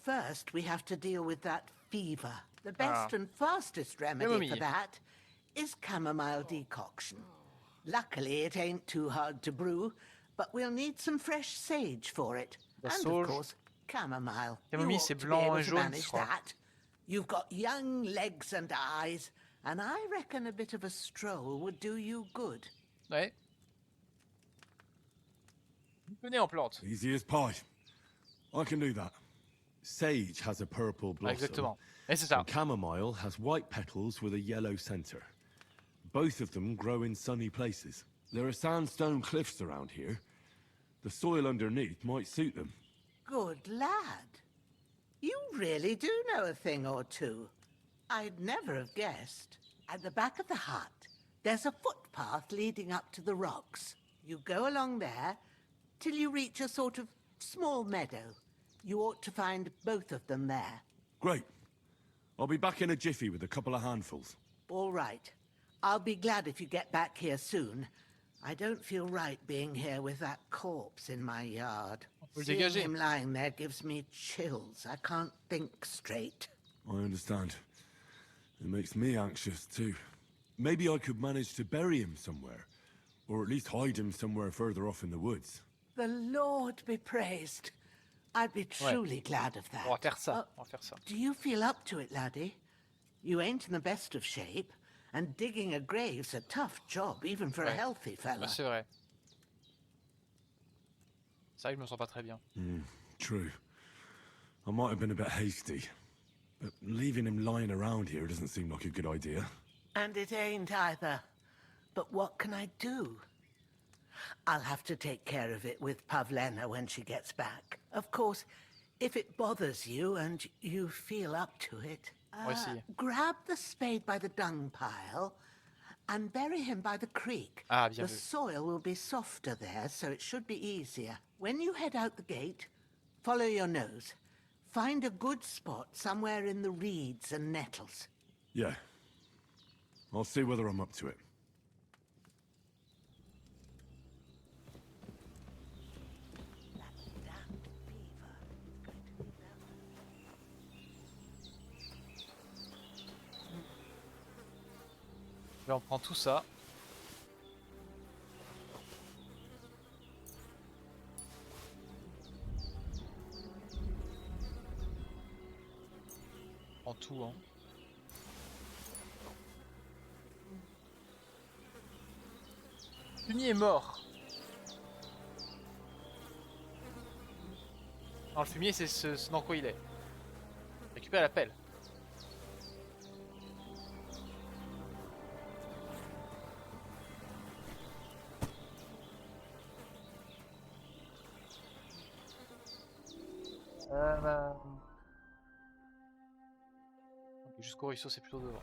First, we have to deal with that fever. The best and fastest remedy for that is chamomile decoction. Luckily, it ain't too hard to brew, but we'll need some fresh sage for it. And of course, chamomile. Camomille, c'est blanc et jaune, je manage crois. that. You've got young legs and eyes, and I reckon a bit of a stroll would do you good. Ouais. Venez en plante. Easy as pie. I can do that. Sage has a purple blossom. Exactement. Et c'est ça. And chamomile has white petals with a yellow center. Both of them grow in sunny places. There are sandstone cliffs around here. The soil underneath might suit them. Good lad. You really do know a thing or two. I'd never have guessed. At the back of the hut, there's a footpath leading up to the rocks. You go along there till you reach a sort of small meadow. You ought to find both of them there. Great. I'll be back in a jiffy with a couple of handfuls. All right. I'll be glad if you get back here soon. I don't feel right being here with that corpse in my yard. Seeing him lying there gives me chills. I can't think straight. I understand. It makes me anxious too. Maybe I could manage to bury him somewhere. Or at least hide him somewhere further off in the woods. The Lord be praised. I'd be truly glad of that. On va faire ça. On va faire ça. Do you feel up to it, laddie? You ain't in the best of shape, and digging a grave's a tough job, even for a healthy fella. C'est vrai. C'est vrai que je me sens pas très bien. True. I might have been a bit hasty. But leaving him lying around here doesn't seem like a good idea. And it ain't either. But what can I do? I'll have to take care of it with Pavlena when she gets back. Of course, if it bothers you and you feel up to it, grab the spade by the dung pile and bury him by the creek. Ah, bien the vu. soil will be softer there, so it should be easier. When you head out the gate, follow your nose. Find a good spot somewhere in the reeds and nettles. Yeah. I'll see whether I'm up to it. Là, on prend tout ça. On prend tout, hein. Fumier est mort. Non, le fumier, c'est ce dans quoi il est. Récupère la pelle. Ok, jusqu'au ruisseau, c'est plutôt devant.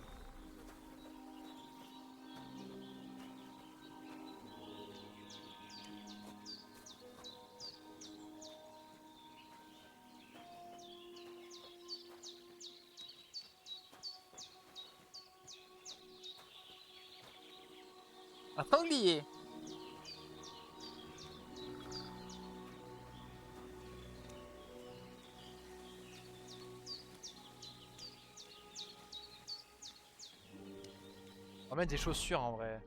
Un sanglier. On va mettre des chaussures en vrai.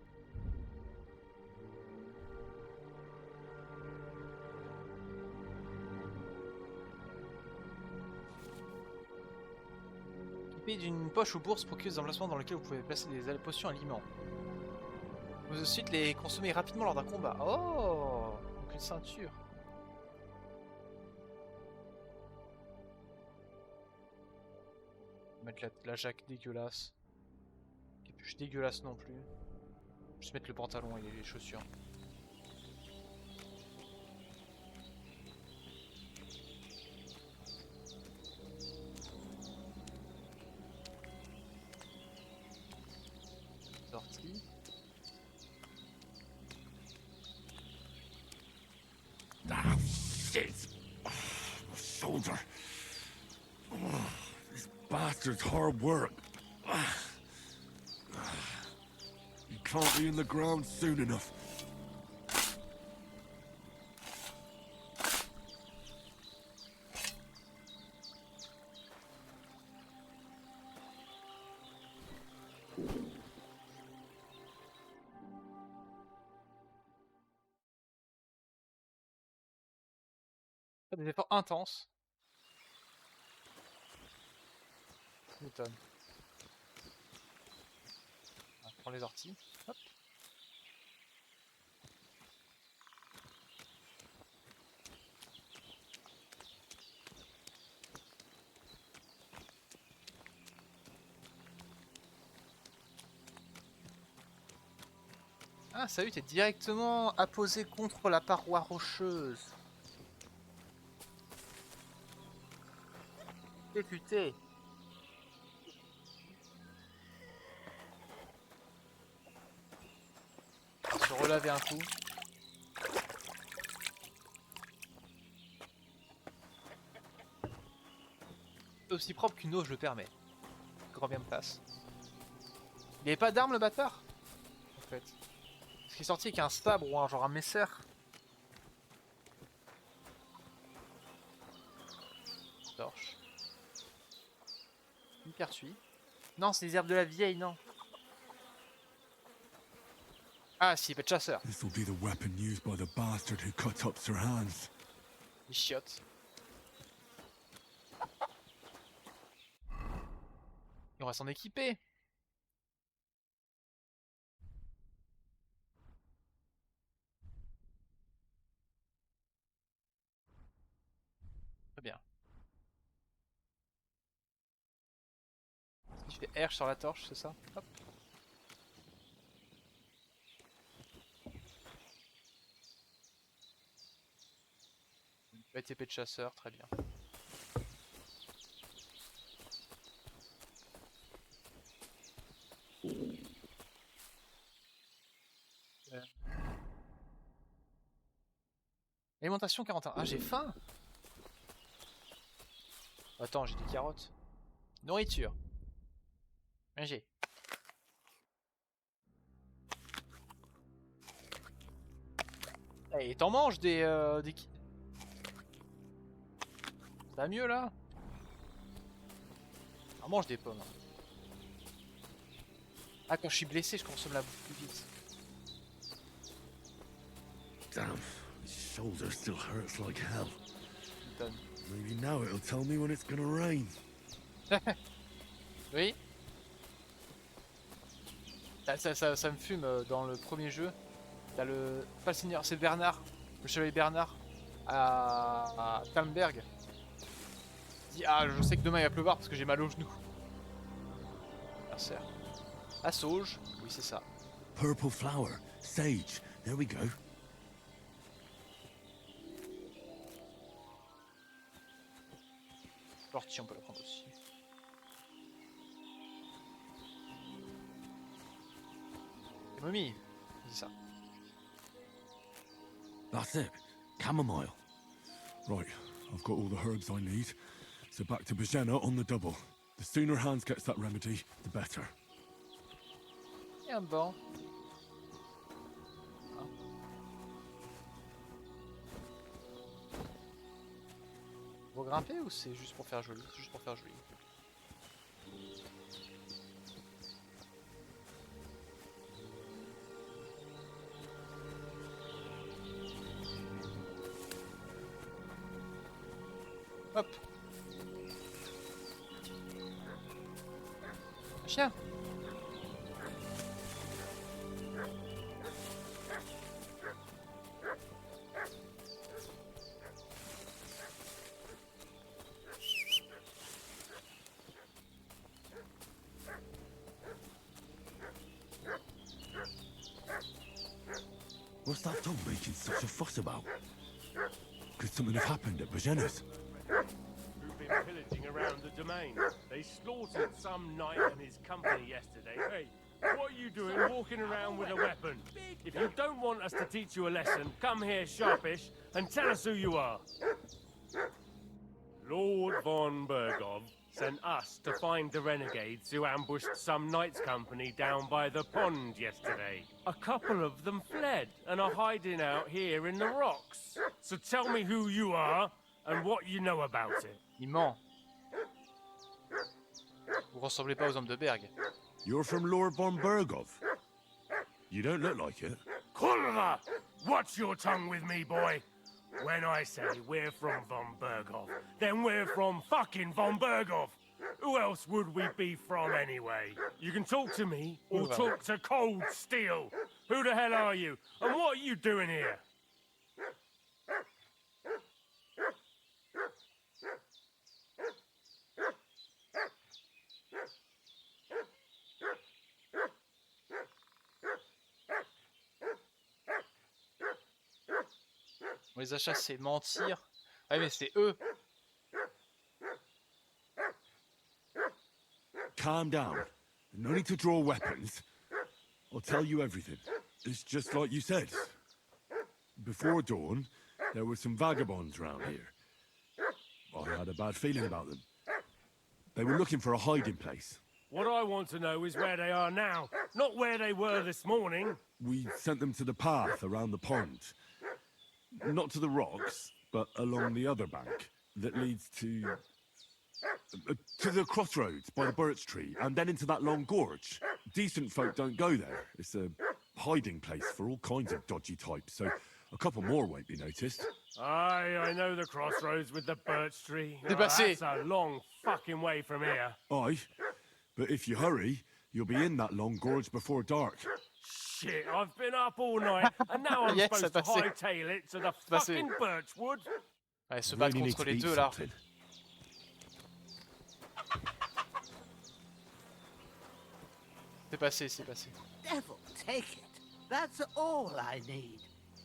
Équipé d'une poche ou bourse procure des emplacements dans lesquels vous pouvez placer des potions aliments. Vous ensuite les consommer rapidement lors d'un combat. Oh, donc une ceinture. On va mettre la jaque dégueulasse. Capuche dégueulasse non plus. Juste mettre le pantalon et les chaussures. Sortie. Ah, shit! Oh, my shoulder. Oh, this bastard's hard work. You can't be in the ground soon enough. Des efforts intenses. Je m'étonne. On prend les orties. Hop. Ah, ça y est, t'es directement apposé contre la paroi rocheuse. Député. Se relaver un coup. Aussi propre qu'une eau, je le permets. Grand bien me passe. Il avait pas d'arme le bâtard en fait. Parce qu'il est sorti avec un sabre ou un genre un messer. Torche. Une pertuis. Non, c'est les herbes de la vieille, non. Ah si, pet chasseur. This will be the weapon used by the bastard who cut up Sir Hans. Les chiottes. Et on va s'en équiper. Très bien. Je fais R sur la torche, c'est ça? Hop. Une épée de chasseur, très bien. Alimentation 41. Ah, j'ai faim. Attends, j'ai des carottes. Nourriture. Manger. Et t'en manges des... Ça va mieux là? On mange des pommes. Ah, quand je suis blessé, je consomme la bouffe plus vite. Damn, my shoulder still hurts like hell. Done. Maybe now it'll tell me when it's gonna rain. Oui. Ça me fume dans le premier jeu. T'as le... Pas le seigneur, c'est Bernard. Le chevalier Bernard. À Talmberg. Il dit, ah, je sais que demain il va pleuvoir parce que j'ai mal au genou. Merci. La sauge. Oui, c'est ça. Purple flower, sage. There we go. L'ortie, on peut la prendre aussi. Les momies, c'est ça. That's it. Chamomile. Right, I've got all the herbs I need. So back to Bajena on the double. The sooner Hans gets that remedy, the better. Et un banc. Vous grimper ou c'est juste pour faire joli? C'est juste pour faire joli. Hop. Un chien. What's that dog making such a fuss about? Could something have happened at Bajena's? Who've been pillaging around the domain. They slaughtered some knight and his company yesterday. Hey, what are you doing walking around with a weapon? If you don't want us to teach you a lesson, come here sharpish and tell us who you are. Lord von Bergov sent us to find the renegades who ambushed some knight's company down by the pond yesterday. A couple of them fled and are hiding out here in the rocks. So tell me who you are and what you know about it. Il ment. Vous ressemblez pas aux hommes de Berg. You're from Lord von Bergov. You don't look like it. Kulva! Watch your tongue with me, boy. When I say we're from von Bergov, then we're from fucking von Bergov. Who else would we be from anyway? You can talk to me or talk to cold steel. Who the hell are you? And what are you doing here? On les a chassés, mentir. Ouais, mais c'est eux. Calm down. No need to draw weapons. I'll tell you everything. It's just like you said. Before dawn, there were some vagabonds round here. I had a bad feeling about them. They were looking for a hiding place. What I want to know is where they are now, not where they were this morning. We sent them to the path around the pond. Not to the rocks, but along the other bank that leads to the crossroads by the birch tree, and then into that long gorge. Decent folk don't go there. It's a hiding place for all kinds of dodgy types, so a couple more won't be noticed. Aye, I know the crossroads with the birch tree. Oh, Dépassé. that's a long fucking way from here. Aye, but if you hurry, you'll be in that long gorge before dark. Shit, I've been up all night, and now I'm Yes, supposed ça to passait. hightail it to the passé. fucking birchwood? Allez, se battre Really need contre to les eat deux là. something. C'est passé, c'est passé. Devil take it. That's all I need.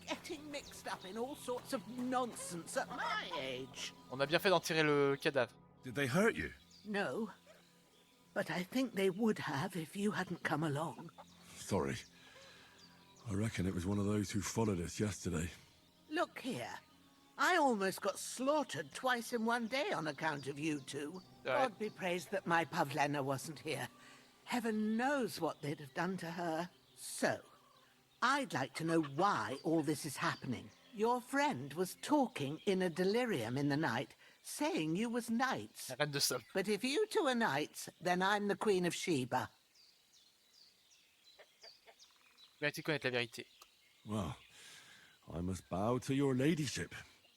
Getting mixed up in all sorts of nonsense at my age. On a bien fait d'en tirer le cadavre. Did they hurt you? No, but I think they would have if you hadn't come along. Sorry. I reckon it was one of those who followed us yesterday. Look here. I almost got slaughtered twice in one day on account of you two. God be praised that my Pavlena wasn't here. Heaven knows what they'd have done to her. So, I'd like to know why all this is happening. Your friend was talking in a delirium in the night, saying you was knights. Reine de Somme. But if you two are knights, then I'm the Queen of Sheba. Vérité connaître la vérité. Well, I must bow to your ladyship.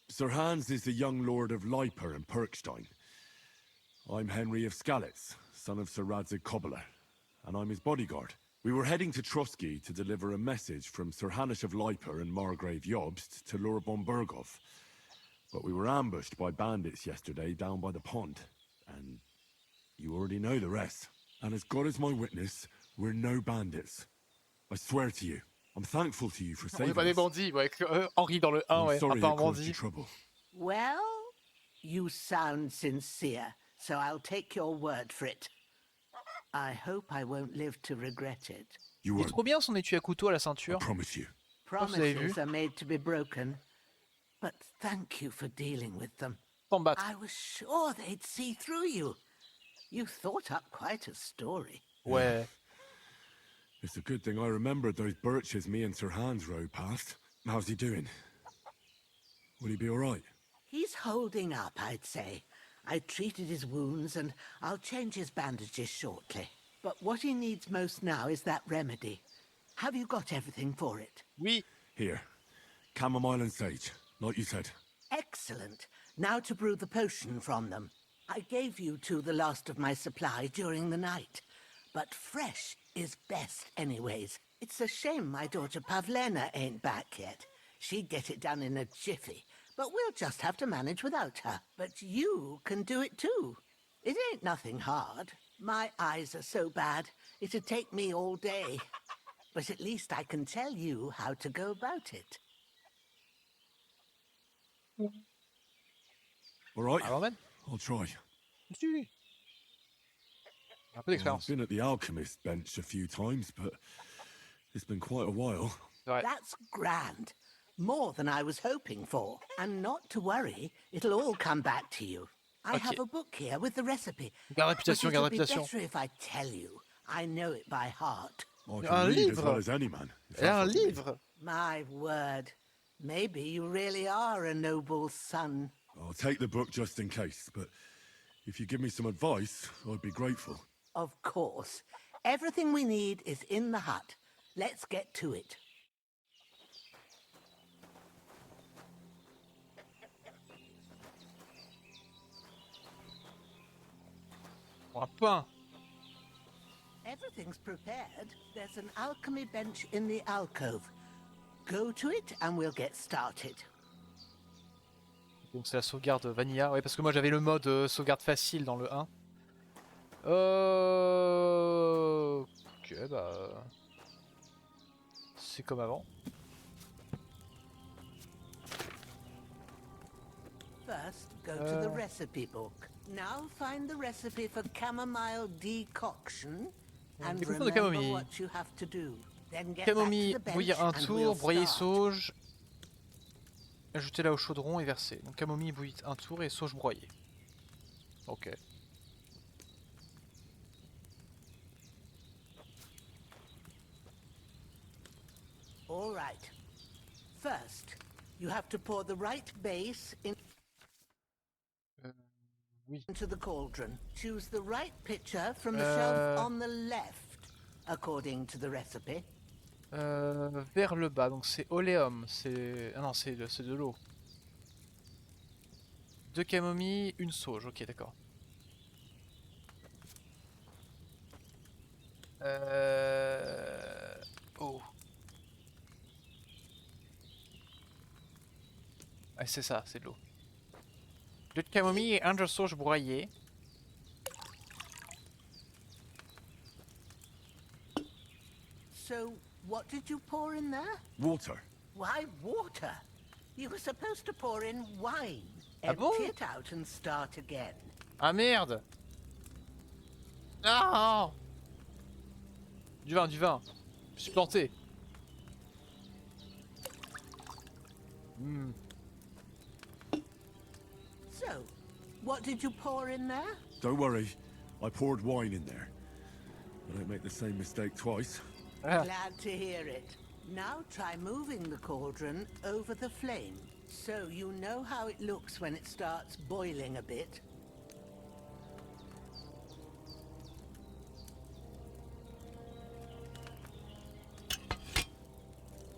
Sir Hans is the young lord of Leiper and Perkstein. I'm Henry of Skalitz, son of Sir Radzig Cobbler, and I'm his bodyguard. We were heading to Trusky to deliver a message from Sir Hanish of Leiper and Margrave Jobst to Lord von Bergov. But we were ambushed by bandits yesterday down by the pond, and you already know the rest. And as God is my witness, we're no bandits. I swear to you. I'm thankful to you for On n'est saving pas des us. bandits, ouais, Henri dans le 1, I'm ouais, sorry it apparemment caused you dit. trouble. Well, you sound sincere, so I'll take your word for it. I hope I won't live to regret it. You Il est won't. trop bien son étui à couteau à la ceinture. I promise you. vous avez vu. Promises are made to be broken, but thank you for dealing with them. Sans me battre. I was sure they'd see through you. You thought up quite a story. Ouais. It's a good thing I remembered those birches me and Sir Hans rode past. How's he doing? Will he be all right? He's holding up, I'd say. I treated his wounds and I'll change his bandages shortly. But what he needs most now is that remedy. Have you got everything for it? Oui. Here. Chamomile and sage, like you said. Excellent. Now to brew the potion from them. I gave you two the last of my supply during the night. But fresh is best anyways. It's a shame my daughter Pavlena ain't back yet. She'd get it done in a jiffy. But we'll just have to manage without her. But you can do it too. It ain't nothing hard. My eyes are so bad, it'd take me all day. But at least I can tell you how to go about it. All right. Alors, man. I'll try. Un peu d'expérience. I've been at the alchemist bench a few times, but it's been quite a while. That's grand. More than I was hoping for. And not to worry, it'll all come back to you. I have a book here with the recipe. Garde réputation, but garde it'll réputation. be better if I tell you. I know it by heart. I can read as well as any man. if Et un that's what you mean. livre. My word. Maybe you really are a noble son. I'll take the book just in case, but if you give me some advice, I'd be grateful. Of course. Everything we need is in the hut. Let's get to it. Un pain. Everything's prepared. There's an alchemy bench in the alcove. Go to it and we'll get started. Donc c'est la sauvegarde vanilla. Ouais, parce que moi j'avais le mode sauvegarde facile dans le 1. Ok, bah... C'est comme avant. First, go to the recipe book. Now find the recipe for chamomile decoction and Découvre de remember camomille. what you have to do. Then get Camomille, back to the bouillir un bench and tour, we'll broyer start. sauge, ajouter-la au chaudron et verser. Donc camomille bouillie un tour et sauge broyée. Ok. All right. First, you have to pour the right base into the cauldron. Choose the right pitcher from the shelf on the left, according to the recipe. Vers le bas, donc c'est oléum, c'est... Ah non, c'est de l'eau. 2 camomilles, une sauge, ok d'accord. Oh. Ouais, c'est ça, c'est de l'eau. 2 de camomille et 1 de sauge broyée. So, what did you pour in there? Water. Why water? You were supposed to pour in wine. Ah bon? Empty it out and start again. Ah merde! Non! Du vin, du vin. Je suis planté. So, what did you pour in there? Don't worry, I poured wine in there. I don't make the same mistake twice. Glad to hear it. Now try moving the cauldron over the flame, so you know how it looks when it starts boiling a bit.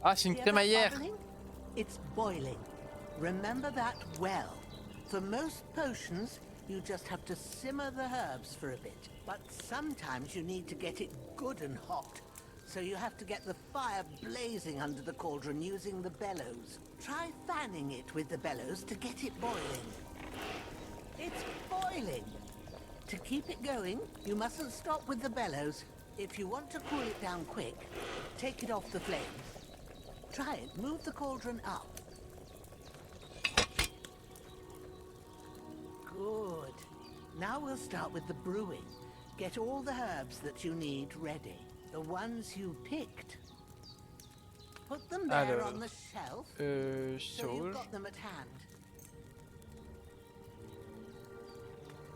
Ah, c'est une Hear that crémaillère. bubbling? It's boiling. Remember that well. For most potions, you just have to simmer the herbs for a bit. But sometimes you need to get it good and hot. So you have to get the fire blazing under the cauldron using the bellows. Try fanning it with the bellows to get it boiling. It's boiling! To keep it going, you mustn't stop with the bellows. If you want to cool it down quick, take it off the flames. Try it. Move the cauldron up. Good. Now we'll start with the brewing. Get all the herbs that you need ready. The ones you picked. Put them there Alors, on the shelf, so you've sauge. got them at hand.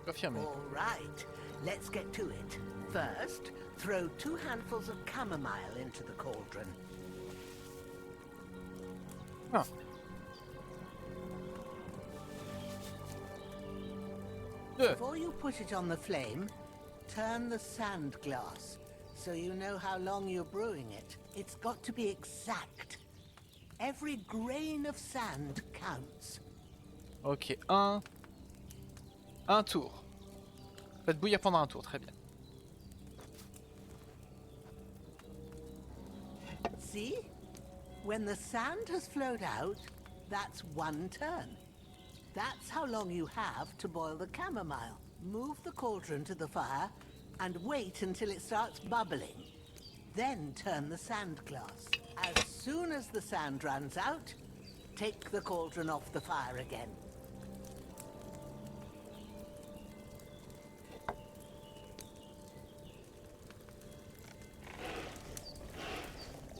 Confirmé. All right, let's get to it. First, throw 2 handfuls of chamomile into the cauldron. Ah. Before you put it on the flame, turn the sand glass so you know how long you're brewing it. It's got to be exact. Every grain of sand counts. Ok, un tour. Faites bouillir pendant un tour, très bien. See? When the sand has flowed out, that's one turn. That's how long you have to boil the chamomile. Move the cauldron to the fire and wait until it starts bubbling. Then turn the sand glass. As soon as the sand runs out, take the cauldron off the fire again.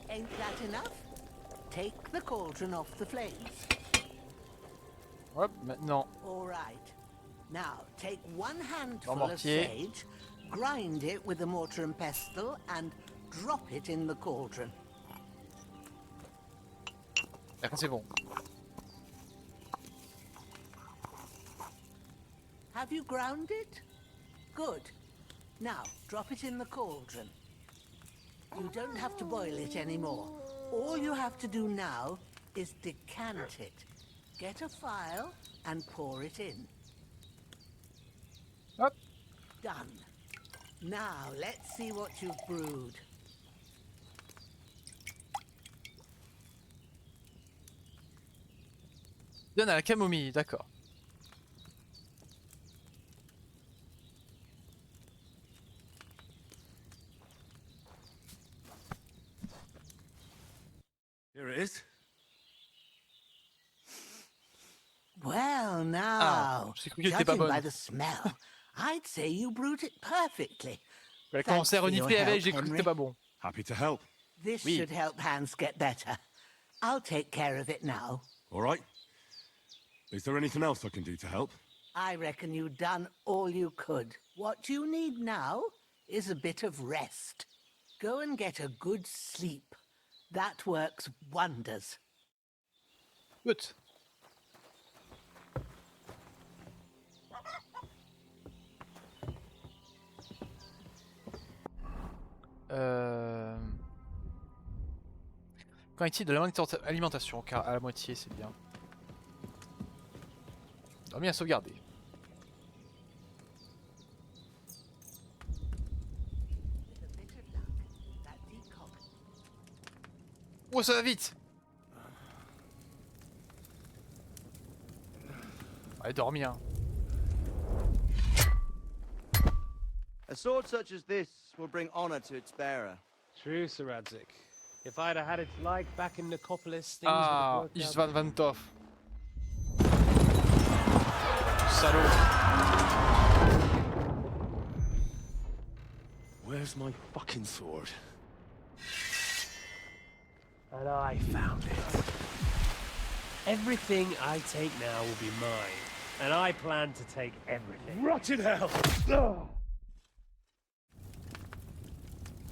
Ain't that enough? Take the cauldron off the flames. Hop, maintenant. All right. Now, take one handful Mortier. of sage, grind it with a mortar and pestle, and drop it in the cauldron. Après c'est bon. Have you ground it? Good. Now, drop it in the cauldron. You don't have to boil it anymore. All you have to do now is decant it. Get a phial and pour it in. Hop. Done. Now, let's see what you've brewed. Donne à la camomille, d'accord. Here it is. Well, Ah, now, j'ai cru qu'elle était pas judging by bonne. the smell, I'd say you brewed it perfectly. Elle a commencé à Thanks for your renifler avec, help, j'ai cru que Henry. c'était pas bon. Happy to help. This Oui. should help Hans get better. I'll take care of it now. All right. Is there anything else I can do to help? I reckon you've done all you could. What you need now is a bit of rest. Go and get a good sleep. That works wonders. Good. Quand est-il de l'alimentation? Car à la moitié, c'est bien. On va bien sauvegarder. Oh, ça va vite! Allez, dormir. A sword such as this will bring honor to its bearer. True, Sir Radzik. If I'd have had its like back in Nicopolis, things Ah, would have worked Istvan out. van Toff. Salaud. Where's my fucking sword? And I found it. Everything I take now will be mine, and I plan to take everything. Rotted hell!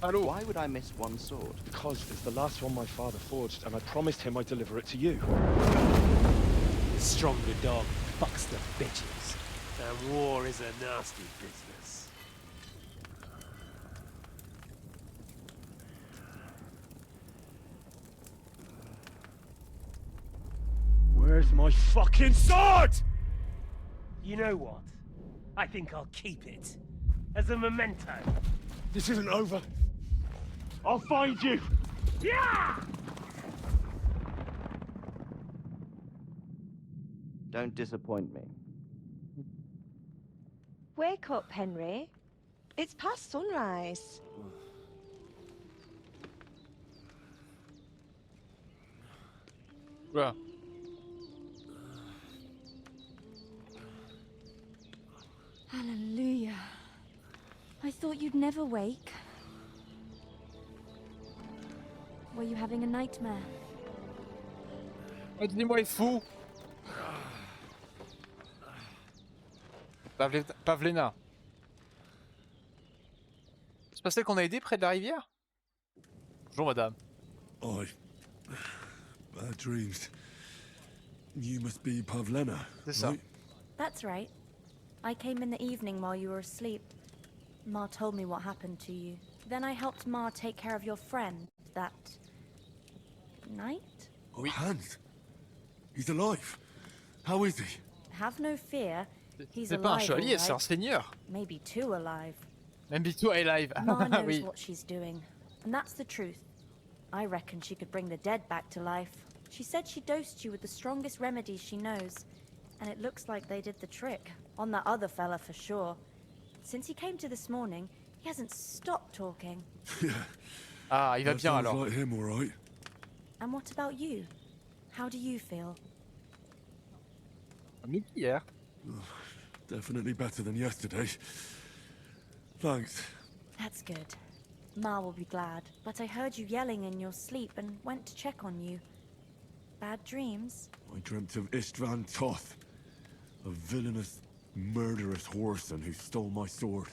Allô? Why would I miss one sword? Because it's the last one my father forged, and I promised him I'd deliver it to you. The stronger dog fucks the bitches, and war is a nasty business. Where's my fucking sword? You know what? I think I'll keep it as a memento. This isn't over. I'll find you! Yeah! Don't disappoint me. Wake up, Henry. It's past sunrise. Voilà. Hallelujah. I thought you'd never wake. Were you having a nightmare? Oh, dis-moi, il est fou. Pavlena. C'est pas celle qu'on a aidée près de la rivière? Bonjour madame. Bad dreams. You must be Pavlena, C'est ça. That's right. I came in the evening while you were asleep. Ma told me what happened to you. Then I helped Ma take care of your friend that night? Oh, Hans! He's alive! How is he? Have no fear. He's C'est pas un alive, chevalier, all c'est un right. seigneur. Maybe two alive. Même toi est live. Ma knows Oui. what she's doing, and that's the truth. I reckon she could bring the dead back to life. She said she dosed you with the strongest remedies she knows, and it looks like they did the trick. On that other fella for sure. Since he came to this morning, he hasn't stopped talking. Ah, il va That bien sounds alors. like him, all right. And what about you? How do you feel? Mieux qu'hier. Definitely better than yesterday. Thanks. That's good. Ma will be glad, but I heard you yelling in your sleep and went to check on you. Bad dreams? I dreamt of Istvan Toth, a villainous, murderous whoreson who stole my sword.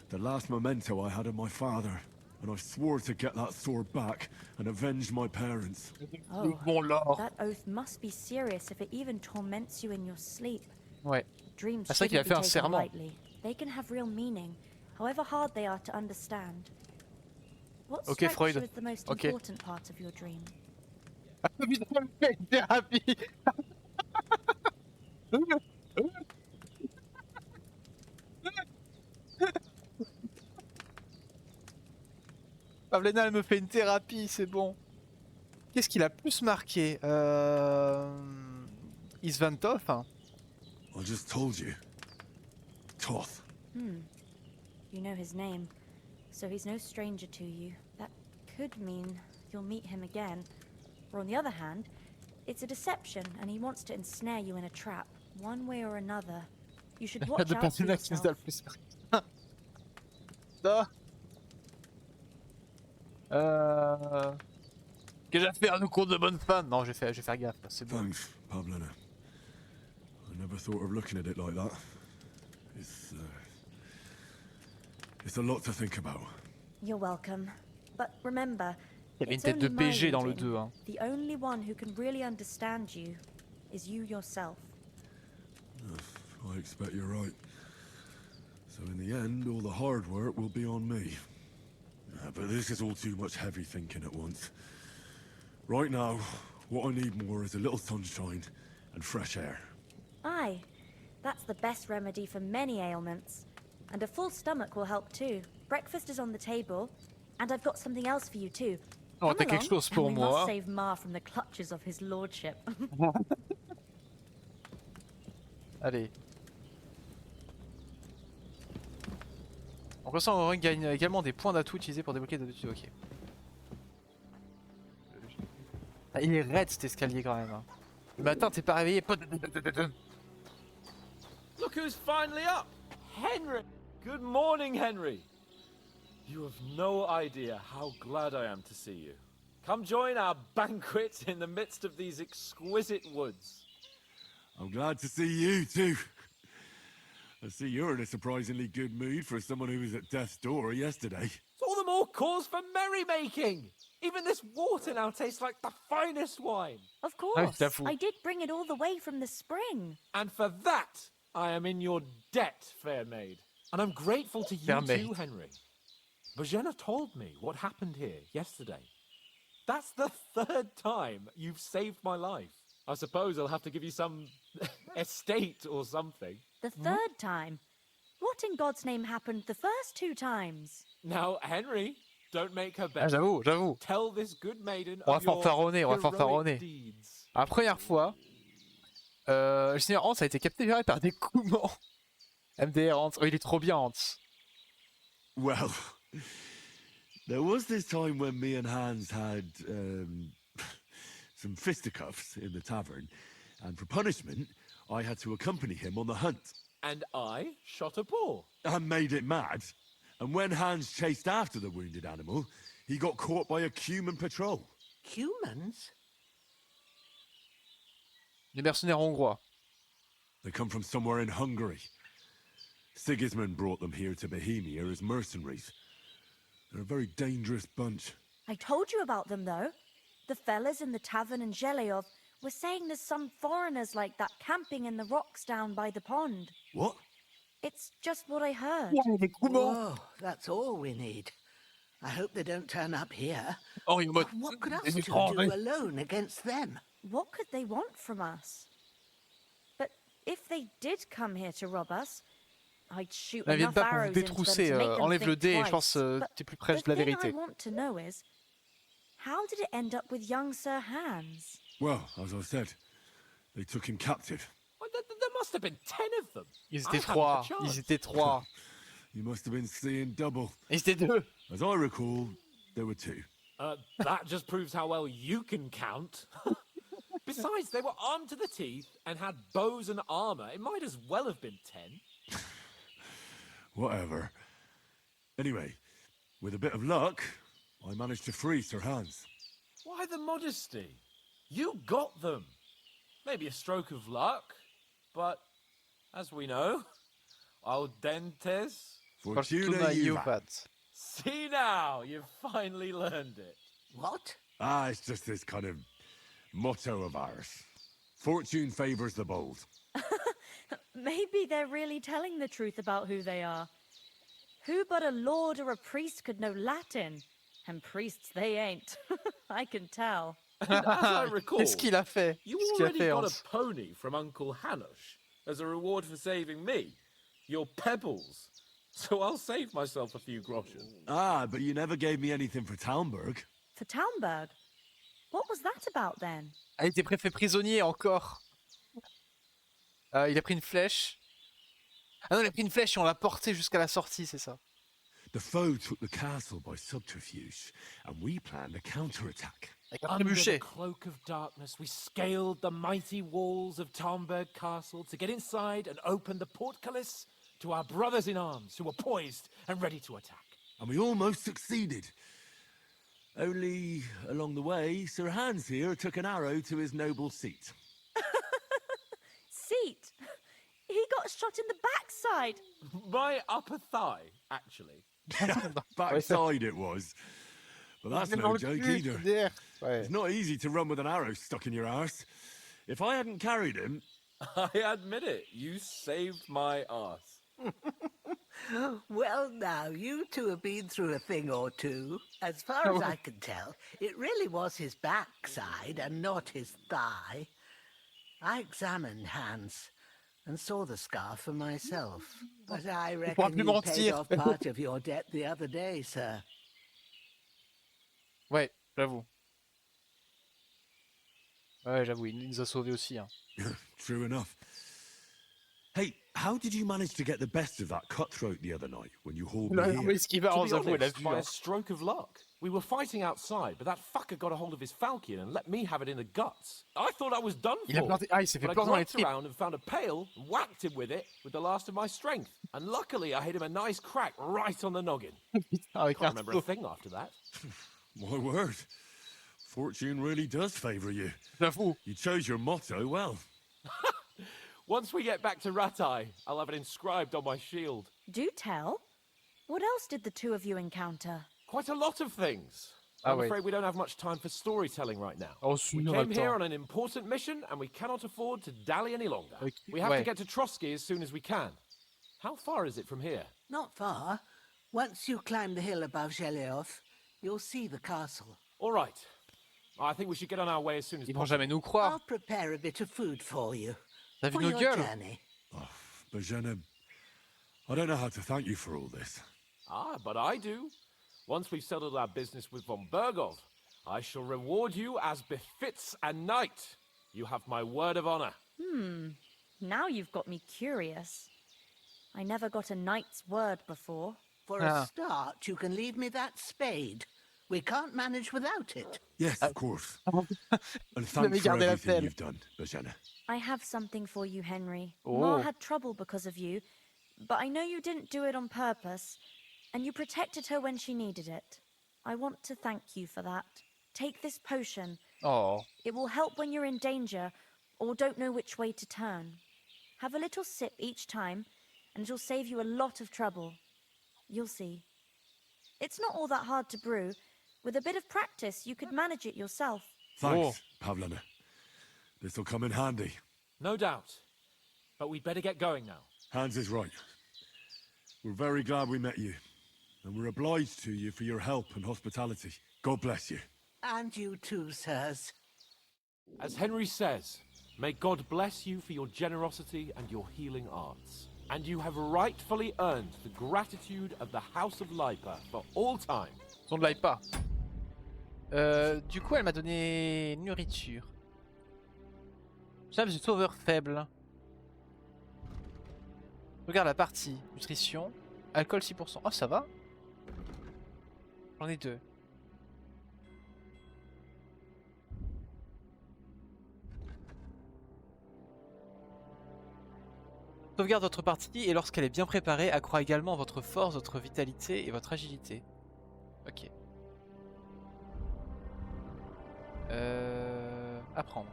The last memento I had of my father, and I swore to get that sword back and avenge my parents. Oh, that oath must be serious if it even torments you in your sleep. Ouais. Dreams Ah, c'est vrai qu'il a shouldn't fait be un taken serment. lightly. They can have real meaning, however hard they are to understand. What Ok, strikes Freud. you as the most Ok. important part of your dream? Putain, mais une thérapie. Pavlena, elle me fait une thérapie, c'est bon. Qu'est-ce qui l'a plus marqué Isvantov, hein. I just told you. Toth. You know his name, so he's no stranger to you. That could mean you'll meet him again. Or on the other hand, it's a deception and he wants to ensnare you in a trap, one way or another. You should watch De out for Pavlena qui nous a le yourself. plus marqué. Ça. Que j'ai fait un cours de bonne femme. Non, je vais faire gaffe, c'est bon. Thanks, Pavlina. I never thought of looking at it like that. It's a lot to think about. You're welcome. But remember, Il y avait une it's tête de only my BG dans le reading. 2, hein. The only one who can really understand you is you yourself. I expect you're right. So in the end, all the hard work will be on me. But this is all too much heavy thinking at once. Right now, what I need more is a little sunshine and fresh air. Aye, that's the best remedy for many ailments. And a full stomach will help too. Breakfast is on the table, and I've got something else for you too. Oh, Come t'as quelque along, chose pour and we moi. must save Ma from the clutches of his lordship. Allez. Donc ça, on gagne également des points d'atout utilisés pour débloquer des outils. Ok. Ah, il est raide cet escalier quand même. Hein. Le matin, t'es pas réveillé. Look who's finally up! Henry! Good morning, Henry! You have no idea how glad I am to see you. Come join our banquet in the midst of these exquisite woods. I'm glad to see you too. I see you're in a surprisingly good mood for someone who was at death's door yesterday. It's all the more cause for merrymaking! Even this water now tastes like the finest wine. Of course, I did bring it all the way from the spring. And for that, I am in your debt, fair maid. And I'm grateful to you Fair maid. too, Henry. Bojena told me what happened here yesterday. That's the third time you've saved my life. I suppose I'll have to give you some estate or something. The third time? What in God's name happened the first two times? Now, Henry, don't make her Ah, bet. j'avoue. Tell this good maiden On va of your fanfaronner, on va heroic fanfaronner. deeds. La première fois, le seigneur Hans a été capturé par des Coumans. MDR Hans. Oh, il est trop bien, Hans. Well, there was this time when me and Hans had some fisticuffs in the tavern, and for punishment, I had to accompany him on the hunt. And I shot a boar. And made it mad. And when Hans chased after the wounded animal, he got caught by a Cuman patrol. Humans? Les mercenaires hongrois. They come from somewhere in Hungary. Sigismund brought them here to Bohemia as mercenaries. They're a very dangerous bunch. I told you about them though. The fellas in the tavern in Zheleyov were saying there's some foreigners like that camping in the rocks down by the pond. What? It's just what I heard. Whoa, that's all we need. I hope they don't turn up here. Oh, il est en mode. But what could us des two étrangers. do alone against them? What could they want from us? But if they did come here to rob us, I'd shoot Elle vient enough pas pour vous arrows into them détrousser. to make them Enlève think le dé et je twice. pense que But t'es plus près the de la thing vérité. I want to know is, how did it end up with young Sir Hans? Well, as I said, they took him captive. Well, there must have been 10 of them. Ils I étaient haven't a 3. chance. Ils étaient 3. You must have been seeing double. Ils étaient 2. As I recall, there were 2. That just proves how well you can count. Besides, they were armed to the teeth and had bows and armor. It might as well have been 10. Whatever. Anyway, with a bit of luck, I managed to free Sir Hans. Why the modesty? You got them. Maybe a stroke of luck, but as we know, al dentes. Fortuna iuvat. See now, you've finally learned it. What? Ah, it's just this kind of motto of ours. Fortune favors the bold. Maybe they're really telling the truth about who they are. Who but a lord or a priest could know Latin? And priests they ain't. I can tell. As I recall, Qu'est-ce qu'il a fait? you Qu'est-ce qu'il a already fait, got Hans? a pony from Uncle Hanosh as a reward for saving me. Your pebbles. So I'll save myself a few groschen. Ah, but you never gave me anything for Talmberg. For Talmberg? What was that about then? Ah, il était fait prisonnier encore. Il a pris une flèche. Ah non, il a pris une flèche et on l'a porté jusqu'à la sortie, c'est ça. The foe took the castle by subterfuge, and we planned a counterattack. Avec un Under the trébuchet. cloak of darkness, we scaled the mighty walls of Talmberg Castle to get inside and open the portcullis to our brothers in arms who were poised and ready to attack. And we almost succeeded. Only, along the way, Sir Hans here took an arrow to his noble seat. Seat? He got shot in the backside. My upper thigh, actually. Backside it was. But that's no joke either. Ouais. It's not easy to run with an arrow stuck in your arse. If I hadn't carried him... I admit it, you saved my arse. Well, now, you two have been through a thing or two. As far as I can tell, it really was his backside and not his thigh. I examined Hans and saw the scar for myself. But I reckon you paid off part of your debt the other day, sir. Ouais, j'avoue. Ouais, j'avoue, il nous a sauvés aussi. Hein. True enough. Hey, how did you manage to get the best of that cutthroat the other night when you hauled me Non, here? mais ce qu'il va, To on be avoue, il a honest, vu. by Hein. a stroke of luck. We were fighting outside, but that fucker got a hold of his falcon and let me have it in the guts. I thought I was done Il a for. planté. Ah, il s'est fait But I planter dans les groped tripes. around and found a pail and whacked him with it with the last of my strength. And luckily, I hit him a nice crack right on the noggin. Avec Can't un remember seau. a thing after that. My word. Fortune really does favour you. J'avoue. You chose your motto well. Once we get back to Ratai, I'll have it inscribed on my shield. Do tell. What else did the two of you encounter? Quite a lot of things. Ah, I'm wait. afraid we don't have much time for storytelling right now. Oh, si, We on a came le here temps. on an important mission, and we cannot afford to dally any longer. Ok, We have ouais. to get to Trotsky as soon as we can. How far is it from here? Not far. Once you climb the hill above Geleoth, you'll see the castle. All right. I think we should get on our way as soon as Ils vont possible. jamais nous croire. I'll prepare a bit of food for you. T'as vu For nos your gueules? journey. But Jenna, I don't know how to thank you for all this. Ah, but I do. Once we've settled our business with von Bergov, I shall reward you as befits a knight. You have my word of honor. Now you've got me curious. I never got a knight's word before. For a start, you can leave me that spade. We can't manage without it. Yes, of course. And m'avais thanks for gardé la everything pelle. you've done, Bajana. I have something for you, Henry. Oh. Ma had trouble because of you, but I know you didn't do it on purpose, and you protected her when she needed it. I want to thank you for that. Take this potion. Oh. It will help when you're in danger or don't know which way to turn. Have a little sip each time, and it'll save you a lot of trouble. You'll see. It's not all that hard to brew. With a bit of practice, you could manage it yourself. Thanks, Pavlana. This'll come in handy. No doubt. But we'd better get going now. Hans is right. We're very glad we met you. And we're obliged to you for your help and hospitality. God bless you. And you too, sirs. As Henry says, may God bless you for your generosity and your healing arts. And you have rightfully earned the gratitude of the House of Lipa for all time. Son de l'Aipa. Du coup, elle m'a donné nourriture. J'aime du sauveur faible. Regarde la partie. Nutrition. Alcool 6%. Oh, ça va. J'en ai 2. Sauvegarde votre partie et lorsqu'elle est bien préparée, accroît également votre force, votre vitalité et votre agilité. Ok. Apprendre.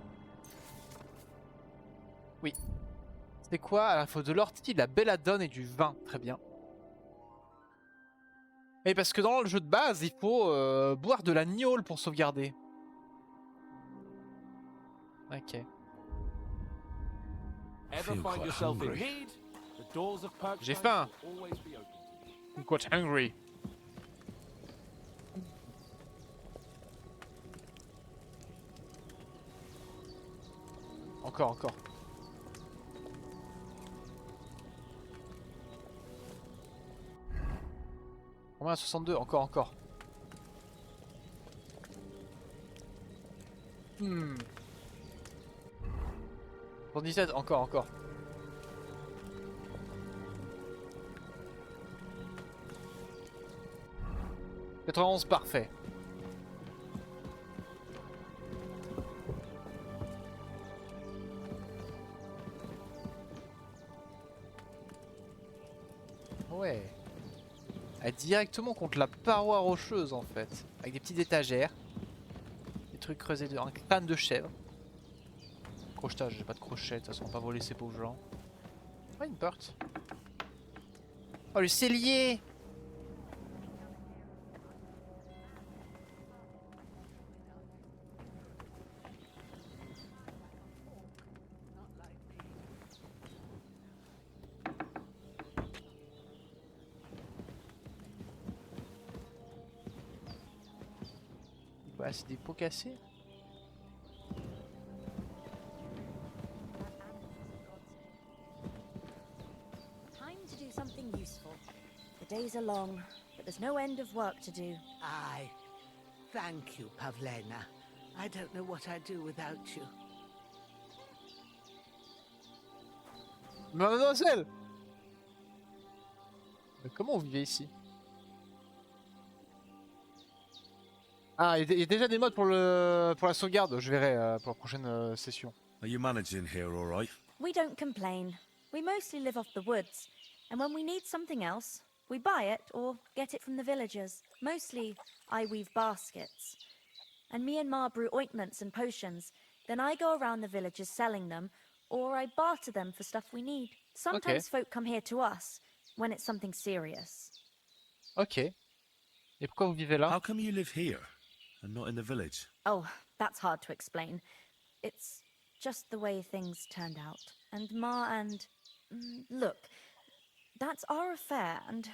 Oui. C'est quoi? Alors, il faut de l'ortie, de la belladone et du vin. Très bien. Et parce que dans le jeu de base, il faut boire de la gnôle pour sauvegarder. Ok. J'ai faim. I'm quite hungry. Encore. Combien? 62, encore. 77, encore. « 91, parfait. Ouais. Directement contre la paroi rocheuse en fait. Avec des petites étagères. Des trucs creusés de... Un crâne de chèvre. Crochetage, j'ai pas de crochet, de toute façon on va pas voler ces pauvres gens. Oh, une porte. Oh, le cellier! Bah, c'est des pots cassés. Time to do something useful. The days are long, but there's no end of work to do. Aye. Thank you, Pavlena. I don't know what I'd do without you. Mademoiselle! Mais comment on vivait ici? Ah, il y a déjà des modes pour la sauvegarde, je verrai pour la prochaine session. Are you managing here all right? We don't complain. We mostly live off the woods, and when we need something else, we buy it or get it from the villagers. Mostly, I weave baskets. And me and Ma brew ointments and potions. Then I go around the villages selling them, or I barter them for stuff we need. Sometimes folk come here to us, when it's something serious. Ok. Et pourquoi vous vivez là? How come you live here and not in the village? Oh, that's hard to explain. It's just the way things turned out. And Ma and... look, that's our affair, and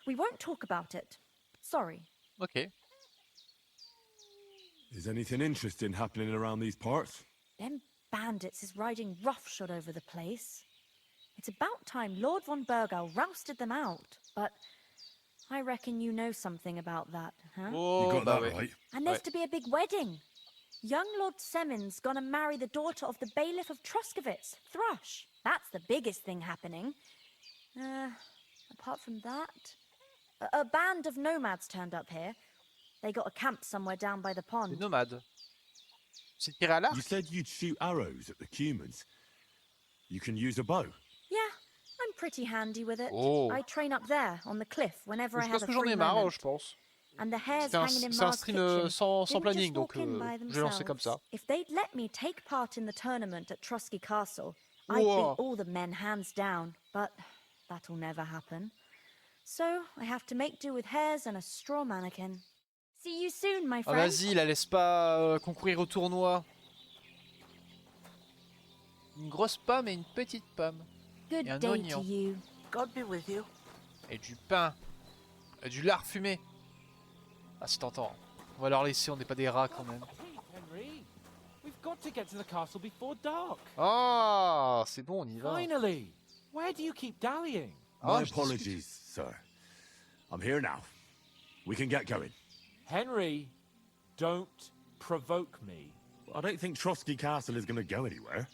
we won't talk about it. Sorry. Ok. Is anything interesting happening around these parts? Them bandits is riding roughshod over the place. It's about time Lord von Burgau rousted them out, but I reckon you know something about that, huh? You got that right. And there's to be a big wedding. Young Lord Semon's gonna marry the daughter of the bailiff of Truskowitz, Thrush. That's the biggest thing happening. Apart from that, a band of nomads turned up here. They got a camp somewhere down by the pond. Des nomades. C'est tiré à l'arc? You said you'd shoot arrows at the humans. You can use a bow. Yeah, I'm pretty handy with it. Oh. I train up there on the cliff whenever I Je have pense a que j'en free ai marre, moment. je pense. And the hares C'est hanging in un Ma's stream kitchen sans didn't planning, just donc walk in by je vais lancer comme ça. themselves. If they'd let me take part in the tournament at Trusky Castle, I'd Whoa. beat all the men hands down, but that'll never happen. So I have to make do with hares and a straw mannequin. See you soon, my Ah, friend. vas-y, la laisse pas concourir au tournoi. Une grosse pomme et une petite pomme. Good et un day oignon. to you. God be with you. Et du pain. Et du lard fumé. Ah, c'est tentant. On va leur laisser, on n'est pas des rats quand même. Henry, we've got to get to the castle before dark. Oh, c'est bon, on y va. Finally! Where do you keep dallying? My apologies, sir. I'm here now. We can get going. Henry, don't provoke me. I don't think Trotsky Castle is going to go anywhere.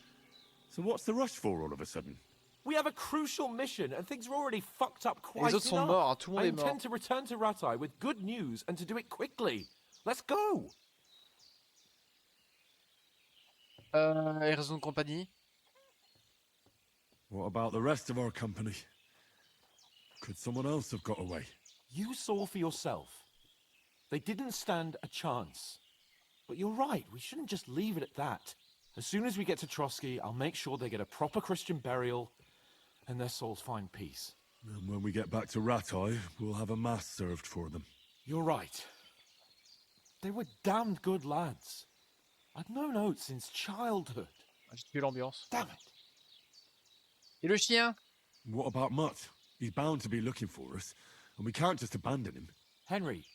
So what's the rush for all of a sudden? We have a crucial mission, and things are already fucked up quite Les autres sont enough. morts, hein, tout le monde I est mort. intend to return to Rattay with good news, and to do it quickly. Let's go! Et raison de compagnie. What about the rest of our company? Could someone else have got away? You saw for yourself. They didn't stand a chance. But you're right, we shouldn't just leave it at that. As soon as we get to Trotsky, I'll make sure they get a proper Christian burial, and their souls find peace. And when we get back to Rattay, we'll have a mass served for them. You're right. They were damned good lads. I'd known Oates since childhood. J'ai tué l'ambiance. Damn it. Et le chien? What about Mutt? He's bound to be looking for us, and we can't just abandon him. Henry,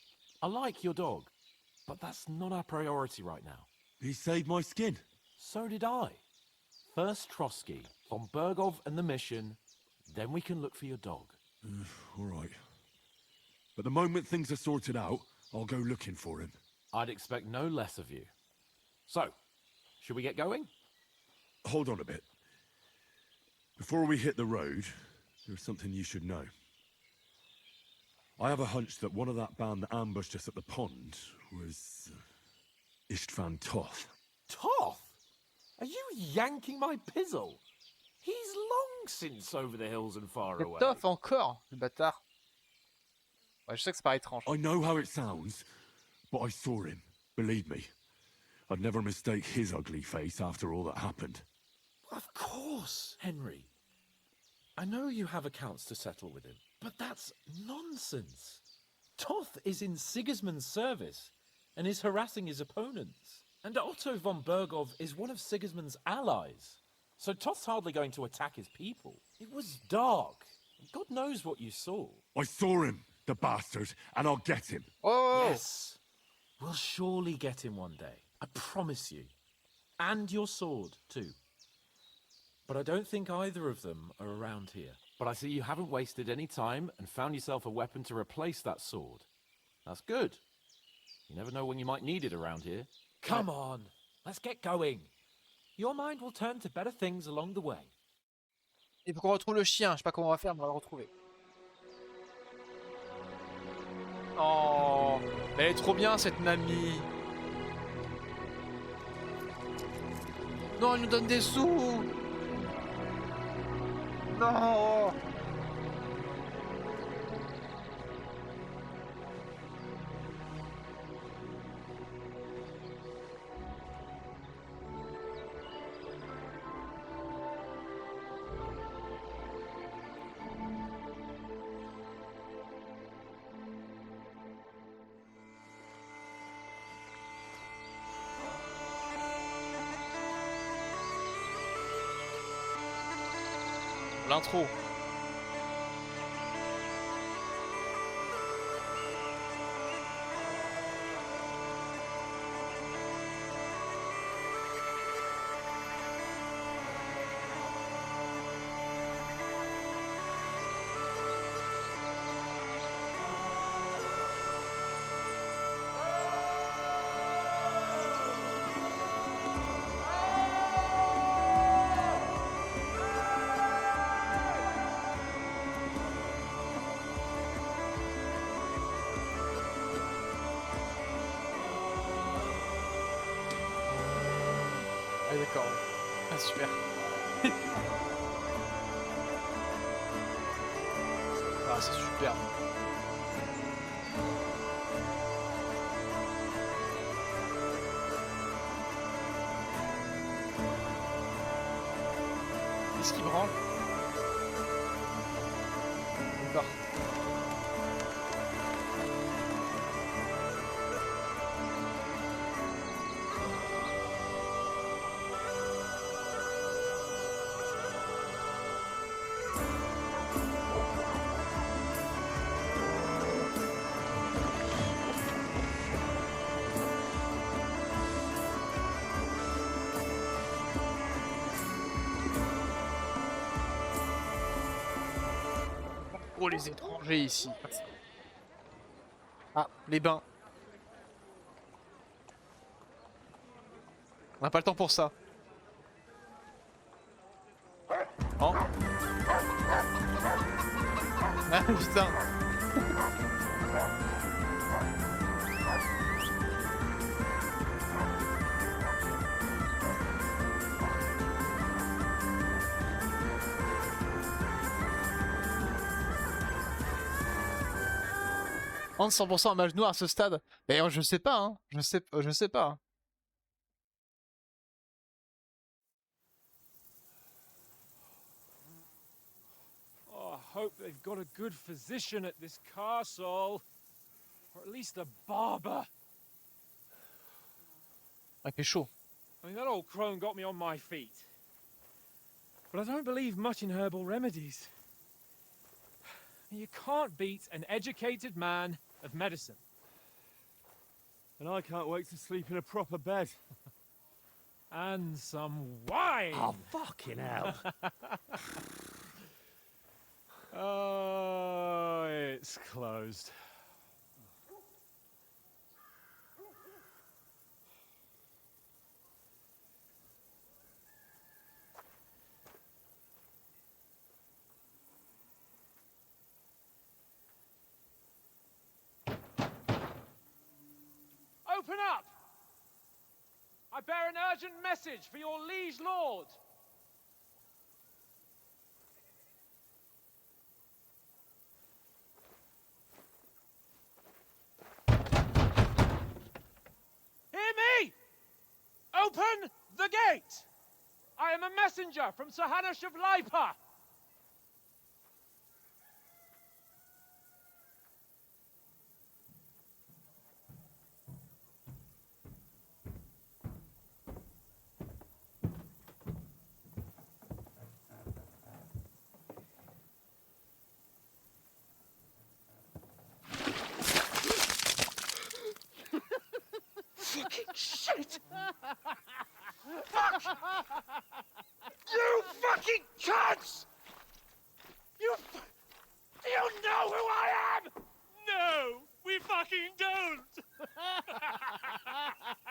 I like your dog, but that's not our priority right now. He saved my skin. So did I. First Trotsky, von Bergov and the mission, then we can look for your dog. All right. But the moment things are sorted out, I'll go looking for him. I'd expect no less of you. So, should we get going? Hold on a bit. Before we hit the road, there's something you should know. I have a hunch that one of that band that ambushed us at the pond was Istvan Toth. Toth? Are you yanking my pizzle? He's long since over the hills and far away. Toth encore, le bâtard. Ouais, je sais que ça paraît étrange. I know how it sounds, but I saw him. Believe me. I'd never mistake his ugly face after all that happened. Of course, Henry. I know you have accounts to settle with him, but that's nonsense. Toth is in Sigismund's service and is harassing his opponents. And Otto von Bergov is one of Sigismund's allies. So Toth's hardly going to attack his people. It was dark. God knows what you saw. I saw him, the bastard, and I'll get him. Oh! Yes. We'll surely get him one day. I promise you. And your sword, too. But I don't think either of them are around here. But I see you haven't wasted any time and found yourself a weapon to replace that sword. That's good. You never know when you might need it around here. Come on, let's get going. Your mind will turn to better things along the way. Il faut qu'on retrouve le chien, je sais pas comment on va faire, mais on va le retrouver. Oh, elle est trop bien cette mamie. Non, elle nous donne des sous. Non. L'intro. Ah d'accord. Ah super. Ah c'est superbe. Qu'est-ce qui branle? D'accord. Oh, les étrangers ici. Ah, les bains. On n'a pas le temps pour ça. Oh. Ah putain. En 100% un mage noir à ce stade. D'ailleurs, je sais pas, hein. Je sais pas. Oh, I hope they've got a good physician at this castle. Or at least a barber. Il fait chaud. I mean, that old crone got me on my feet. But I don't believe much in herbal remedies. You can't beat an educated man of medicine. And I can't wait to sleep in a proper bed. And some wine! Oh, fucking hell. Oh, it's closed. Open up! I bear an urgent message for your liege lord. Hear me! Open the gate! I am a messenger from Sir Hanush of Lipa. Fucking shit! Fuck! You fucking cunts! Do you know who I am? No, we fucking don't!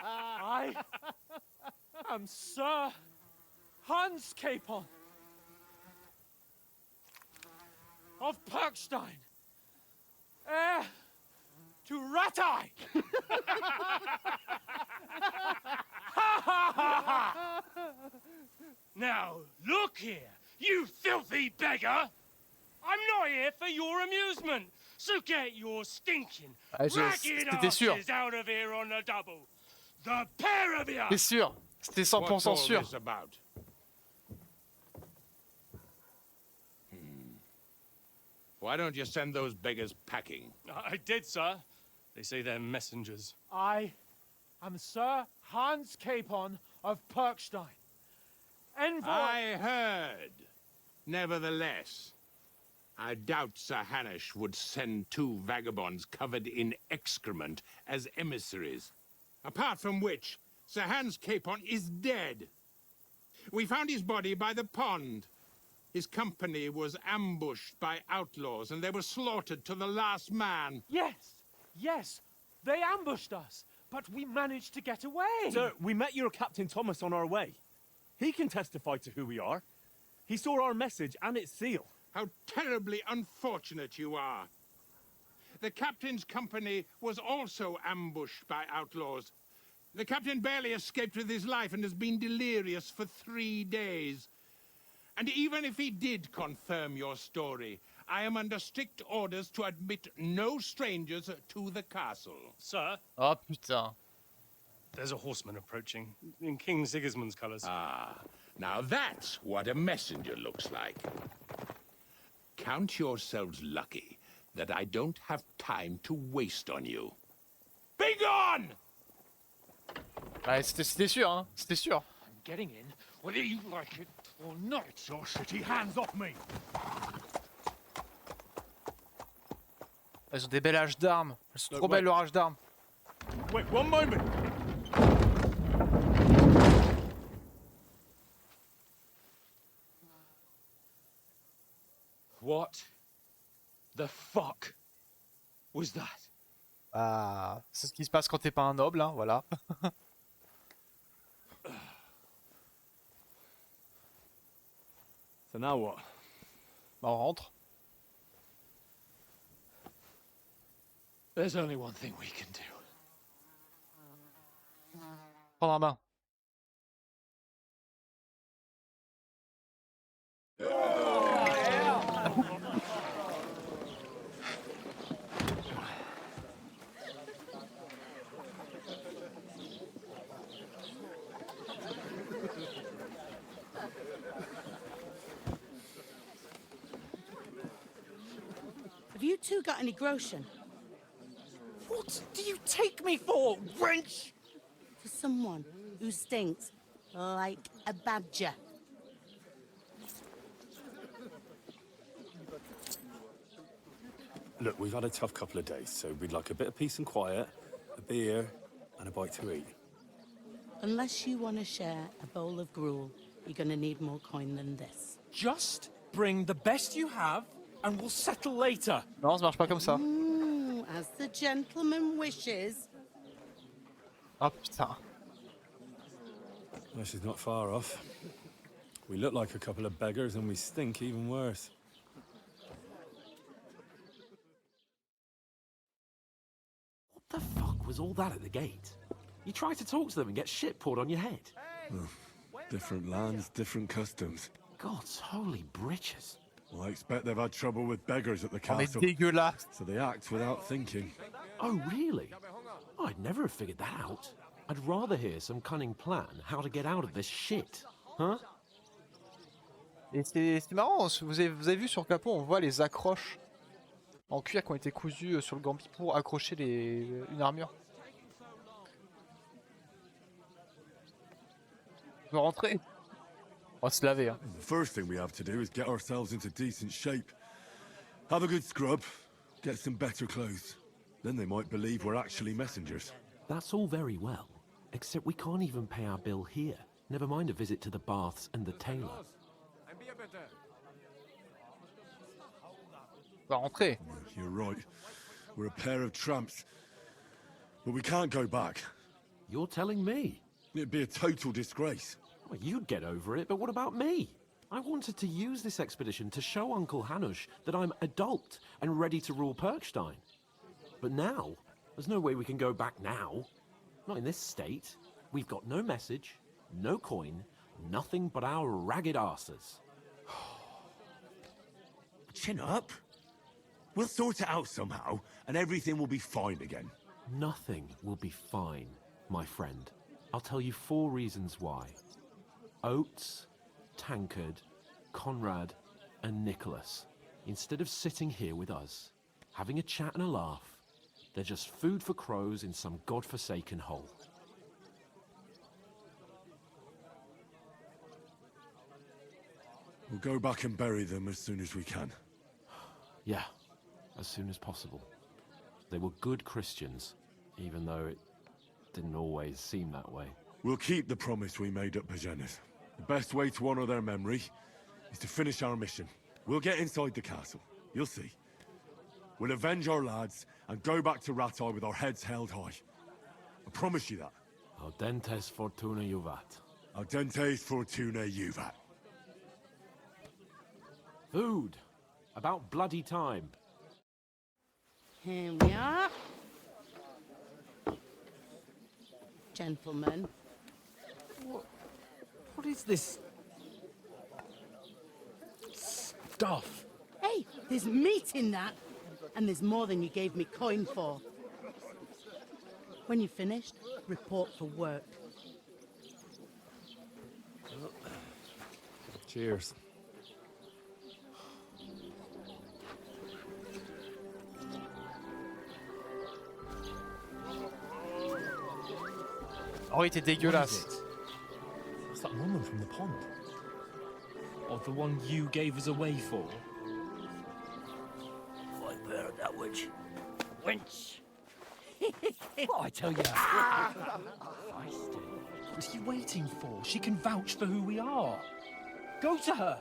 I am Sir Hans Capon of Perkstein, heir to Ratai! Now, look here, you filthy beggar! I'm not here for your amusement, so get your stinking, ragged asses out of here on the double. The pair of you! T'es sûr? C'était 100% sûr. Why don't you send those beggars packing? I did, sir. They say they're messengers. I am Sir Hans Capon of Perkstein, envoy... I heard. Nevertheless, I doubt Sir Hanush would send two vagabonds covered in excrement as emissaries. Apart from which, Sir Hans Capon is dead. We found his body by the pond. His company was ambushed by outlaws, and they were slaughtered to the last man. Yes, they ambushed us, but we managed to get away. Sir, we met your Captain Thomas on our way. He can testify to who we are. He saw our message and its seal. How terribly unfortunate you are. The captain's company was also ambushed by outlaws. The captain barely escaped with his life and has been delirious for 3 days. And even if he did confirm your story, I am under strict orders to admit no strangers to the castle. Sir? Oh, putain. There's a horseman approaching, in King Sigismund's colours. Ah, now that's what a messenger looks like. Count yourselves lucky that I don't have time to waste on you. Be gone! Ouais, c'était sûr, hein. C'était sûr. I'm getting in, whether you like it or not. Your shitty hands off me! Elles ont des belles haches d'armes. Elles sont trop belles leurs haches d'armes. Wait, one moment! What The fuck was that? Ah, c'est ce qui se passe quand t'es pas un noble, hein, voilà. So now what? Bah, on rentre. There's only one thing we can do. Prendre un bain. Have you two got any groschen? What do you take me for, wench? For someone who stinks like a badger. Look, we've had a tough couple of days, so we'd like a bit of peace and quiet, a beer, and a bite to eat. Unless you want to share a bowl of gruel, you're going to need more coin than this. Just bring the best you have, and we'll settle later. Non, ça marche pas comme ça. As the gentleman wishes. Ah putain. Well, she's not far off. We look like a couple of beggars, and we stink even worse. What the fuck was all that at the gate? You try to talk to them and get shit poured on your head. Different lands, different customs. God's holy britches. Well, I expect they've had trouble with beggars at the On est castle. dégueulasse. So they act without thinking. Oh, really? I'd never have figured that out. I'd rather hear some cunning plan how to get out of this shit. Huh? Et c'est marrant, vous avez vu sur le capot, on voit les accroches en cuir qui ont été cousues sur le gambi pour accrocher une armure. On peut rentrer. On va se laver. Hein. The first thing we have to do is get ourselves into decent shape. Have a good scrub, get some better clothes. Then they might believe we're actually messengers. That's all very well, except we can't even pay our bill here. Never mind a visit to the baths and the tailor. On va rentrer. You're right. We're a pair of tramps. But we can't go back. You're telling me? It'd be a total disgrace. Well, you'd get over it, but what about me? I wanted to use this expedition to show Uncle Hanush that I'm adult and ready to rule Perkstein. But now, there's no way we can go back now. Not in this state. We've got no message, no coin, nothing but our ragged arses. Chin up. We'll sort it out somehow, and everything will be fine again. Nothing will be fine, my friend. I'll tell you 4 reasons why. Oates, Tankard, Conrad, and Nicholas, instead of sitting here with us, having a chat and a laugh, they're just food for crows in some godforsaken hole. We'll go back and bury them as soon as we can. Yeah, as soon as possible. They were good Christians, even though it didn't always seem that way. We'll keep the promise we made at Pagenes. The best way to honor their memory is to finish our mission. We'll get inside the castle. You'll see. We'll avenge our lads and go back to Ratai with our heads held high. I promise you that. Audentes fortuna juvat. Audentes fortuna juvat. Food. About bloody time. Here we are. Gentlemen. What is this stuff? Hey, there's meat in that. And there's more than you gave me coin for. When you're finished, report for work. Cheers. Oh, il était dégueulasse. It's that woman from the pond. Or the one you gave us away for. I've heard that witch. Wench. What I tell you? What are you waiting for? She can vouch for who we are. Go to her.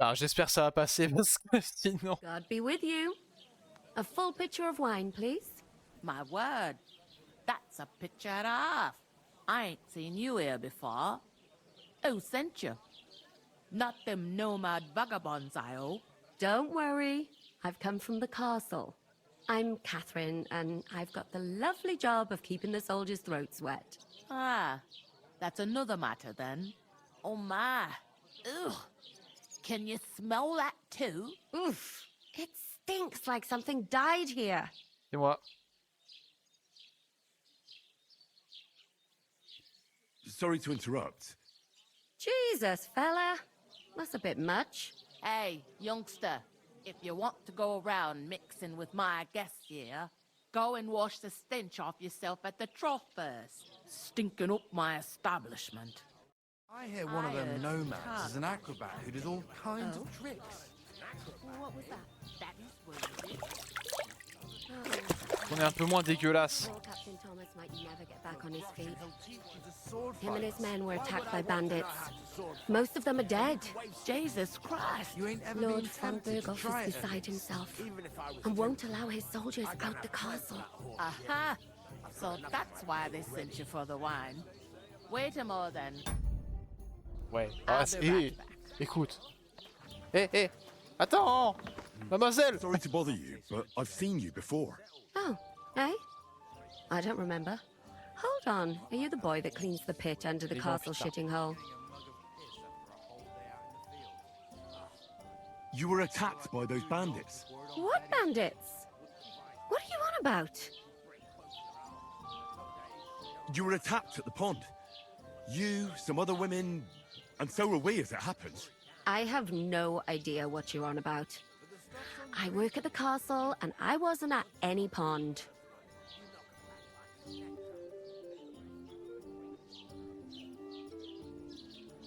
Alors j'espère que ça va passer parce que sinon... God be with you. A full pitcher of wine, please. My word, that's a picture and a half. I ain't seen you here before. Who sent you? Not them nomad vagabonds, I hope. Don't worry. I've come from the castle. I'm Catherine, and I've got the lovely job of keeping the soldiers' throats wet. Ah, that's another matter then. Oh my. Ugh. Can you smell that too? Oof. It stinks like something died here. C'est moi. Sorry to interrupt. Jesus, fella. That's a bit much. Hey, youngster, if you want to go around mixing with my guests here, go and wash the stench off yourself at the trough first. Stinking up my establishment. I hear one of them nomads is an acrobat who does all kinds of tricks. What was that? That is worthy. On est un peu moins dégueulasse. Poor Captain Thomas might never get back on his feet. Him and his men were attacked by bandits. Most of them are dead. Jesus Christ! Lord Van Berghoff is beside himself and won't allow his soldiers out the castle. Aha! So that's why they sent you for the wine. Wait a more then. Ouais. Ah, écoute. Hé, attends, mademoiselle. Sorry to bother you, but I've seen you before. Oh, eh? I don't remember. Hold on, are you the boy that cleans the pit under the castle shitting hole? You were attacked by those bandits. What bandits? What are you on about? You were attacked at the pond. You, some other women, and so were we, as it happens. I have no idea what you're on about. I work at the castle, and I wasn't at any pond.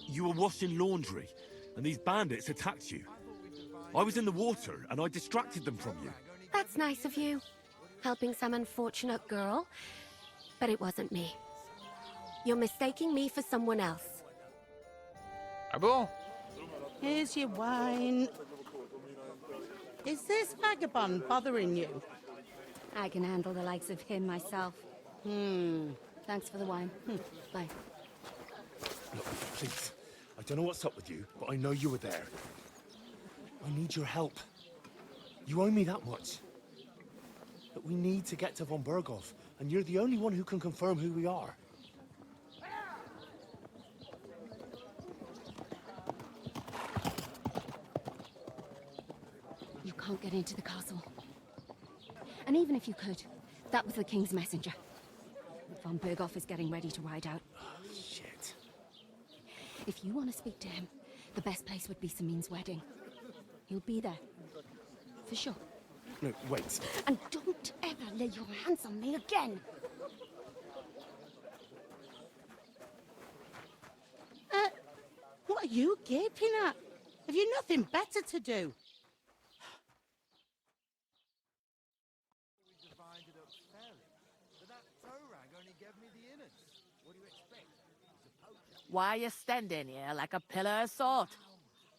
You were washing laundry, and these bandits attacked you. I was in the water, and I distracted them from you. That's nice of you, helping some unfortunate girl, but it wasn't me. You're mistaking me for someone else. Ah bon? Here's your wine. Is this vagabond bothering you? I can handle the likes of him myself. Thanks for the wine. Bye. Look, please. I don't know what's up with you, but I know you were there. I need your help. You owe me that much. But we need to get to von Berghoff, and you're the only one who can confirm who we are. You can't get into the castle. And even if you could, that was the king's messenger. Von Berghoff is getting ready to ride out. Shit. If you want to speak to him, the best place would be Samin's wedding. He'll be there. For sure. No, wait. And don't ever lay your hands on me again! What are you gaping at? Have you nothing better to do? Why are you standing here like a pillar of salt?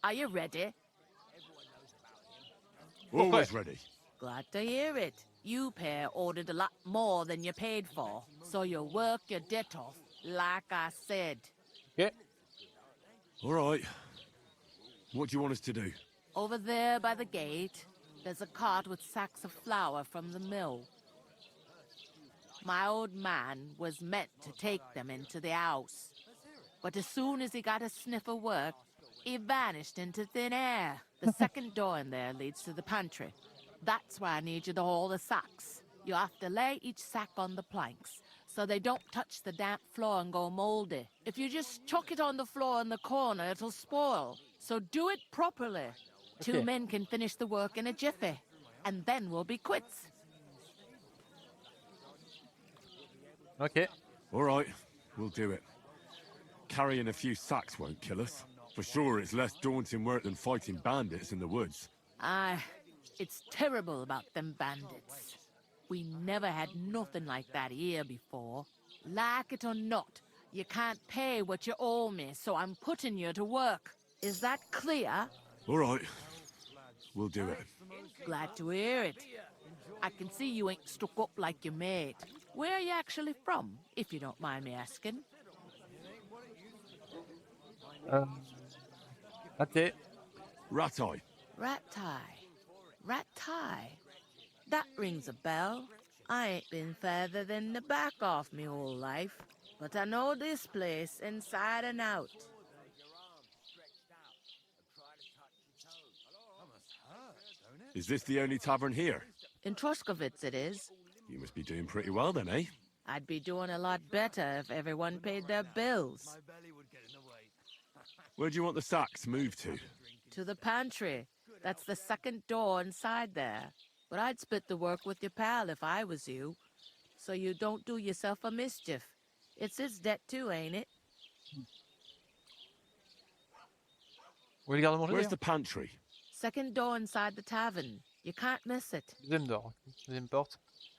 Are you ready? Always ready. Glad to hear it. You pair ordered a lot more than you paid for, so you work your debt off, like I said. Yeah. All right. What do you want us to do? Over there by the gate, there's a cart with sacks of flour from the mill. My old man was meant to take them into the house. But as soon as he got a sniff of work, he vanished into thin air. The second door in there leads to the pantry. That's why I need you to haul the sacks. You have to lay each sack on the planks, so they don't touch the damp floor and go moldy. If you just chuck it on the floor in the corner, it'll spoil. So do it properly. Okay. 2 men can finish the work in a jiffy, and then we'll be quits. Okay. All right, we'll do it. Carrying a few sacks won't kill us. For sure, it's less daunting work than fighting bandits in the woods. Aye, it's terrible about them bandits. We never had nothing like that here before. Like it or not, you can't pay what you owe me, so I'm putting you to work. Is that clear? All right. We'll do it. Glad to hear it. I can see you ain't stuck up like your mate. Where are you actually from, if you don't mind me asking? Raté. Ratai. Ratai. That rings a bell. I ain't been further than the back off me whole life, but I know this place inside and out. Is this the only tavern here? In Troskovitz it is. You must be doing pretty well then, eh? I'd be doing a lot better if everyone paid their bills. Where do you want the sacks moved to? To the pantry. That's the second door inside there. But I'd split the work with your pal if I was you. So you don't do yourself a mischief. It's his debt too, ain't it? Where's the pantry? Second door inside the tavern. You can't miss it. Deuxième door. Deuxième porte.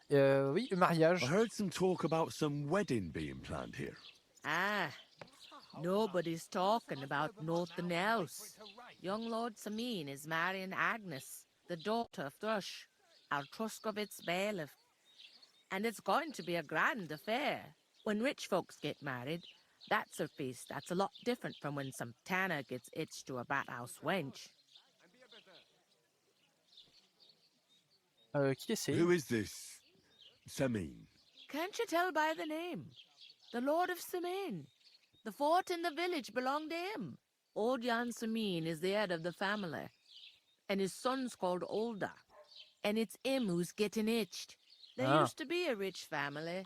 Oui, mariage. I heard some talk about some wedding being planned here. Ah, nobody's talking about nothing else. Young Lord Samin is marrying Agnes, the daughter of Thrush, our Truskovitz bailiff. And it's going to be a grand affair. When rich folks get married, that's a feast that's a lot different from when some tanner gets hitched to a bat-house wench. Qui est-ce? Who is this Samin? Can't you tell by the name? The Lord of Samin. The fort and the village belong to him. Old Jan Samin is the head of the family, and his son's called Olda. And it's him who's getting hitched. They used to be a rich family.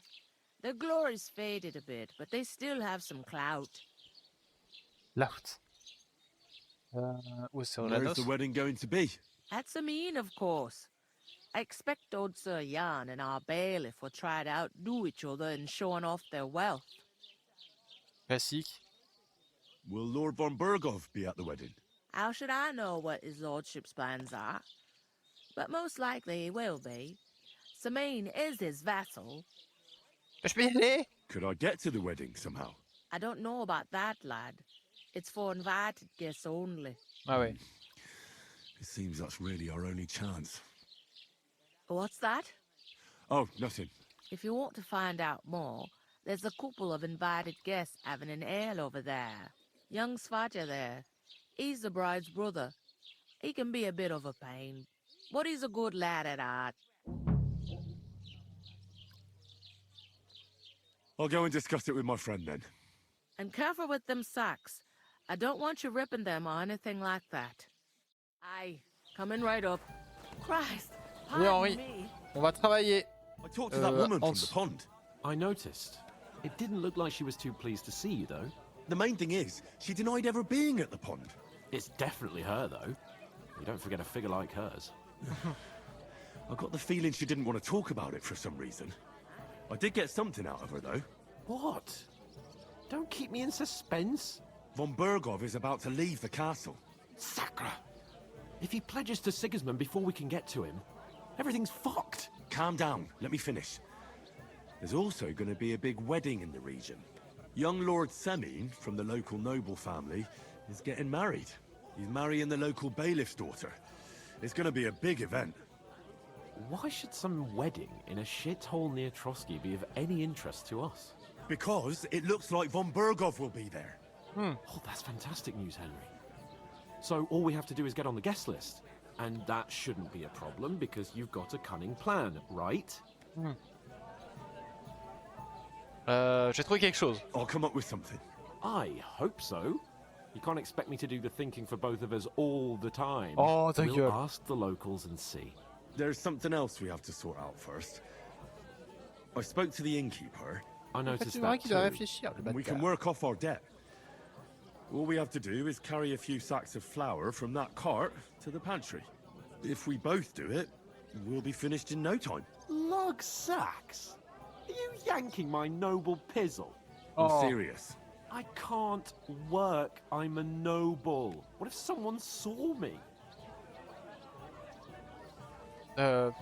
Their glory's faded a bit, but they still have some clout. Clout. Where's the wedding going to be? At Samin, of course. I expect old Sir Jan and our bailiff will try to outdo each other in showing off their wealth. Classique. Will Lord von Berghoff be at the wedding? How should I know what his lordship's plans are? But most likely he will be. Samin is his vassal. Could I get to the wedding somehow? I don't know about that, lad. It's for invited guests only. Ah ouais. It seems that's really our only chance. What's that? Oh, nothing. If you want to find out more, there's a couple of invited guests having an ale over there. Young Svaja there. He's the bride's brother. He can be a bit of a pain, but he's a good lad at heart. I'll go and discuss it with my friend then. And careful with them sacks. I don't want you ripping them or anything like that. Aye, coming right up. Christ, pardon me. On va travailler. I talked to that woman from the pond. I noticed. It didn't look like she was too pleased to see you, though. The main thing is, she denied ever being at the pond. It's definitely her, though. You don't forget a figure like hers. I got the feeling she didn't want to talk about it for some reason. I did get something out of her, though. What? Don't keep me in suspense. Von Berghoff is about to leave the castle. Sacra! If he pledges to Sigismund before we can get to him, everything's fucked. Calm down. Let me finish. There's also going to be a big wedding in the region. Young Lord Samin, from the local noble family, is getting married. He's marrying the local bailiff's daughter. It's going to be a big event. Why should some wedding in a shithole near Trotsky be of any interest to us? Because it looks like von Berghoff will be there. Oh, that's fantastic news, Henry. So all we have to do is get on the guest list. And that shouldn't be a problem because you've got a cunning plan, right? J'ai trouvé quelque chose. I'll come up with something. I hope so. You can't expect me to do the thinking for both of us all the time. Oh, thank you. We'll ask the locals and see. There's something else we have to sort out first. I spoke to the innkeeper. I noticed that too. We can work off our debt. All we have to do is carry a few sacks of flour from that cart to the pantry. If we both do it, we'll be finished in no time. Lug sacks? Are you yanking my noble pizzle? I'm serious. I can't work. I'm a noble. What if someone saw me? Do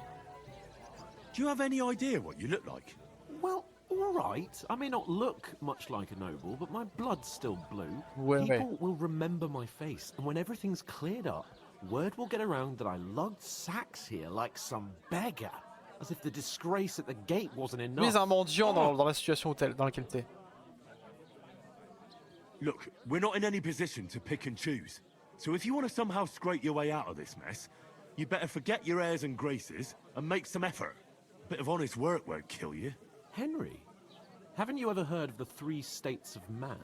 you have any idea what you look like? Well, All right, I may not look much like a noble, but my blood's still blue. Ouais, ouais. People will remember my face, and when everything's cleared up, word will get around that I lugged sacks here like some beggar, as if the disgrace at the gate wasn't enough. Mais un mendiant dans la situation dans laquelle t'es. Look, we're not in any position to pick and choose. So if you want to somehow scrape your way out of this mess, you better forget your airs and graces and make some effort. A bit of honest work won't kill you. Henry, haven't you ever heard of the 3 states of man?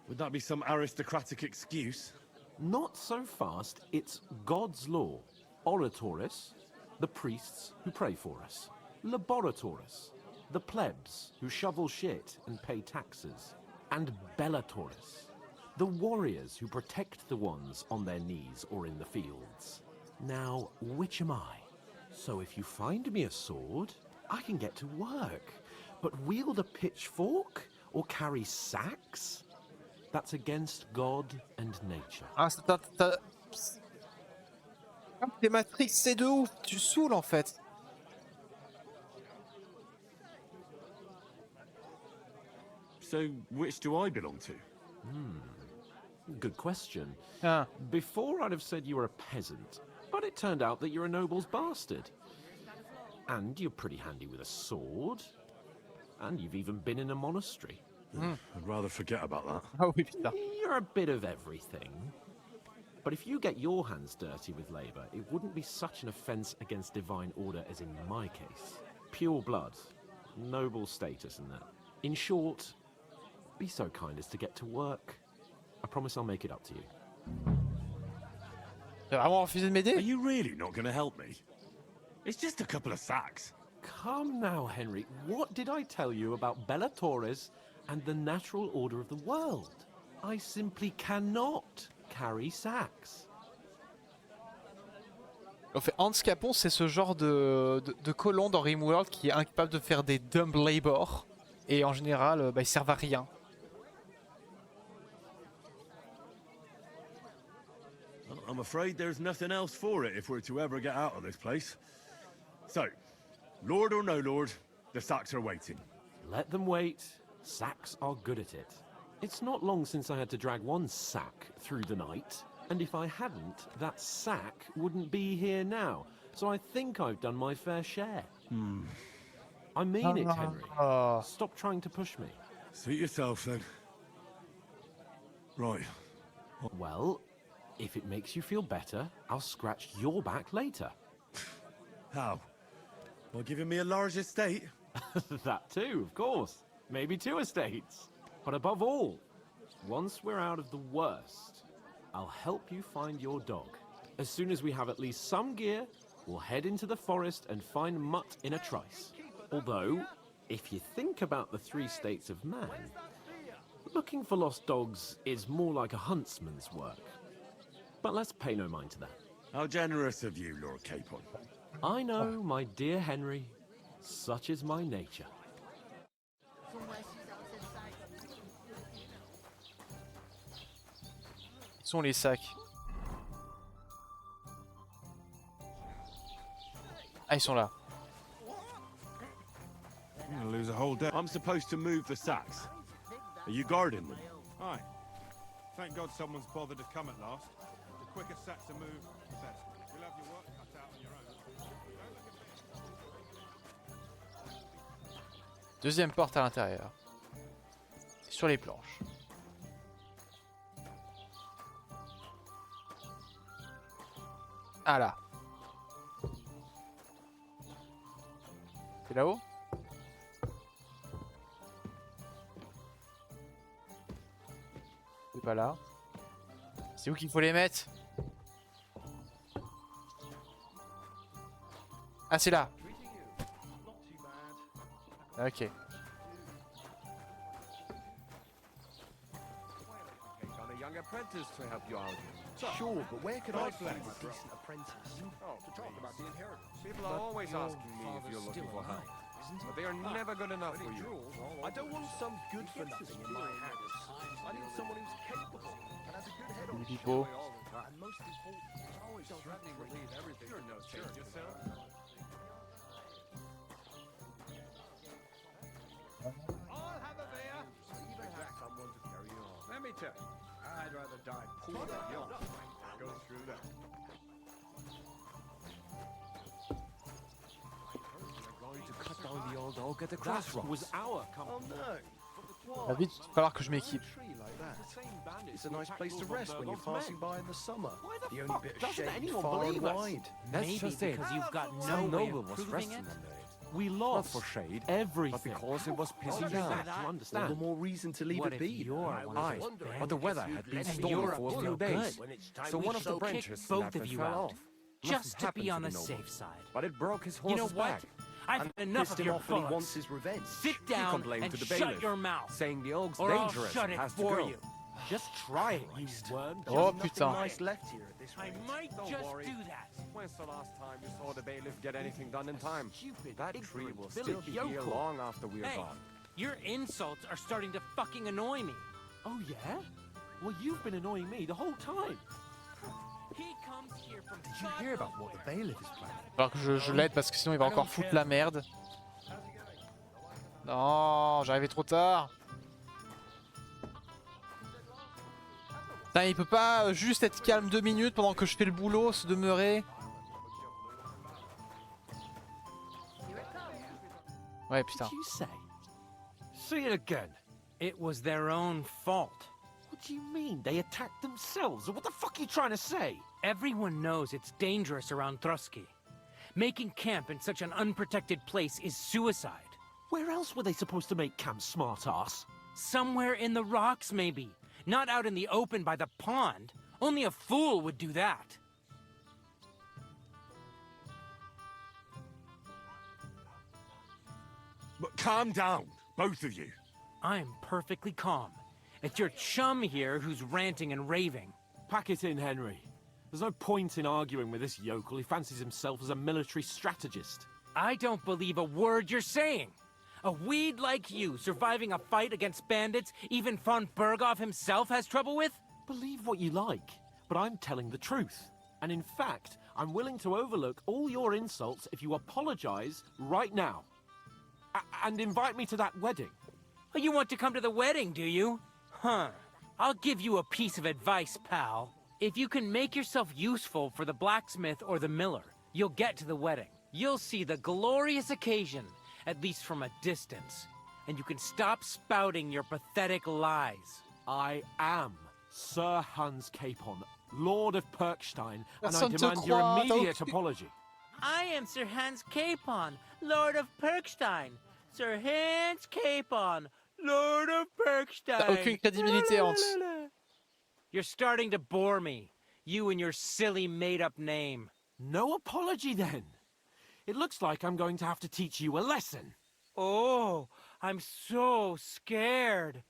Would that be some aristocratic excuse? Not so fast. It's God's law. Oratoris, the priests who pray for us. Laboratoris, the plebs who shovel shit and pay taxes. And Bellatoris, the warriors who protect the ones on their knees or in the fields. Now, which am I? So if you find me a sword, I can get to work. But wield a pitchfork or carry sacks? That's against God and nature. Ah, t'es Matrix, c'est de ouf, tu saoules en fait. So, which do I belong to? Good question. Ah. Before I'd have said you were a peasant, but it turned out that you're a noble's bastard. And you're pretty handy with a sword. And you've even been in a monastery. I'd rather forget about that. Ah oui, putain. You're a bit of everything. But if you get your hands dirty with labor, it wouldn't be such an offense against divine order as in my case. Pure blood, noble status and that. In short, be so kind as to get to work. I promise I'll make it up to you. T'as vraiment refusé de m'aider? Are you really not going to help me? It's just a couple of sacks. Come now, Henry. What did I tell you about Bellatoris and the natural order of the world? I simply cannot carry sacks. En fait, Hans Capon, c'est ce genre de colon dans RimWorld qui est incapable de faire des dumb labor. Et en général, ils servent à rien. I'm afraid there's nothing else for it if we're to ever get out of this place. So, Lord or no Lord, the sacks are waiting. Let them wait. Sacks are good at it. It's not long since I had to drag one sack through the night, and if I hadn't, that sack wouldn't be here now. So I think I've done my fair share. I mean it, Henry. Stop trying to push me. Suit yourself, then. Right. Well, if it makes you feel better, I'll scratch your back later. How? By giving me a large estate? That too, of course. Maybe 2 estates. But above all, once we're out of the worst, I'll help you find your dog. As soon as we have at least some gear, we'll head into the forest and find Mutt in a trice. Although, if you think about the 3 states of man, looking for lost dogs is more like a huntsman's work. But let's pay no mind to that. How generous of you, Lord Capon. I know, my dear Henry. Such is my nature. Où sont les sacs? Ah, ils sont là. I'm gonna lose a whole day. I'm supposed to move the sacks. Are you guarding them? Aye. Thank God someone's bothered to come at last. The quicker sacks are moved, the better. You'll have your work cut out on your own. Deuxième porte à l'intérieur. Sur les planches. Ah là. C'est là-haut? C'est pas là. C'est où qu'il faut les mettre? Ah, c'est là. Ok. Young apprentice to help you out. Sure, but where could I find a decent apprentice? Oh, to talk about the inheritance. People are always asking me if you're looking for help, but they are never good enough for you. I don't want some good for nothing in my hands. I need someone who's capable and has a good head on his People. shoulders. And most important, always threatening to leave everything. You're no church yourself. Let me tell you, I'd rather die poor than young. Go through that. We're going to cut down the old oak at the crossroads. Was our company. Oh no. Va vite falloir que je m'équipe. It's a nice place to rest when you're passing by in the summer. The only bit of doesn't shade anyone far and believe us? wide. Maybe because you've got no way of proving it. We lost Not for shade, everything. but because it was Oh, pissing you down. have to understand. All the more reason to leave What it if be. you're one of Aye, those but the weather bandits had been and stormy you're for a up few to days, good? so one of the Kick branches both of you fell out, off. just Nothing to be on happened the to the safe side. But it broke his You know horse's what? back. I've And had enough pissed of him your off when he bollocks. wants his revenge. Sit He down complained and to the shut bailiff, your mouth, saying the oak's or I'll dangerous shut and it has to for go. you. Just try it, you worm. Oh Nothing putain. nice left here at this I rate. might Don't just worry. do that. When's the last time you saw the bailiff get anything done in time? Stupid, That tree ignorant will still village be here yokel. long after we are Hey, gone. your insults are starting to fucking annoy me. Oh yeah? Well, you've been annoying me the whole time. He comes here from Did you hear about what the bailiff is planning? Alors que je l'aide parce que sinon il va encore foutre la merde. Non, j'arrivais trop tard. Putain, il peut pas juste être calme 2 minutes pendant que je fais le boulot, se demeurer. Ouais, putain. What did you say? Say it again. It was their own fault. What do you mean? They attacked themselves? What the fuck are you trying to say? Everyone knows it's dangerous around Trotsky. Making camp in such an unprotected place is suicide. Where else were they supposed to make camp, smart-ass? Somewhere in the rocks, maybe. Not out in the open by the pond. Only a fool would do that. But calm down, both of you. I'm perfectly calm. It's your chum here who's ranting and raving. Pack it in, Henry. There's no point in arguing with this yokel. He fancies himself as a military strategist. I don't believe a word you're saying. A weed like you surviving a fight against bandits even von Berghoff himself has trouble with? Believe what you like, but I'm telling the truth. And in fact, I'm willing to overlook all your insults if you apologize right now. And invite me to that wedding. Oh, you want to come to the wedding, do you? Huh. I'll give you a piece of advice, pal. If you can make yourself useful for the blacksmith or the miller, you'll get to the wedding. You'll see the glorious occasion, at least from a distance. And you can stop spouting your pathetic lies. I am Sir Hans Capon, Lord of Perkstein, and I Personne te demand your croit, immediate donc- apology. I am Sir Hans Capon, Lord of Perkstein. Sir Hans Capon, Lord of Perkstein. T'as aucune crédibilité, Hans. You're starting to bore me. You and your silly made-up name. No apology, then. It looks like I'm going to have to teach you a lesson. Oh, I'm so scared.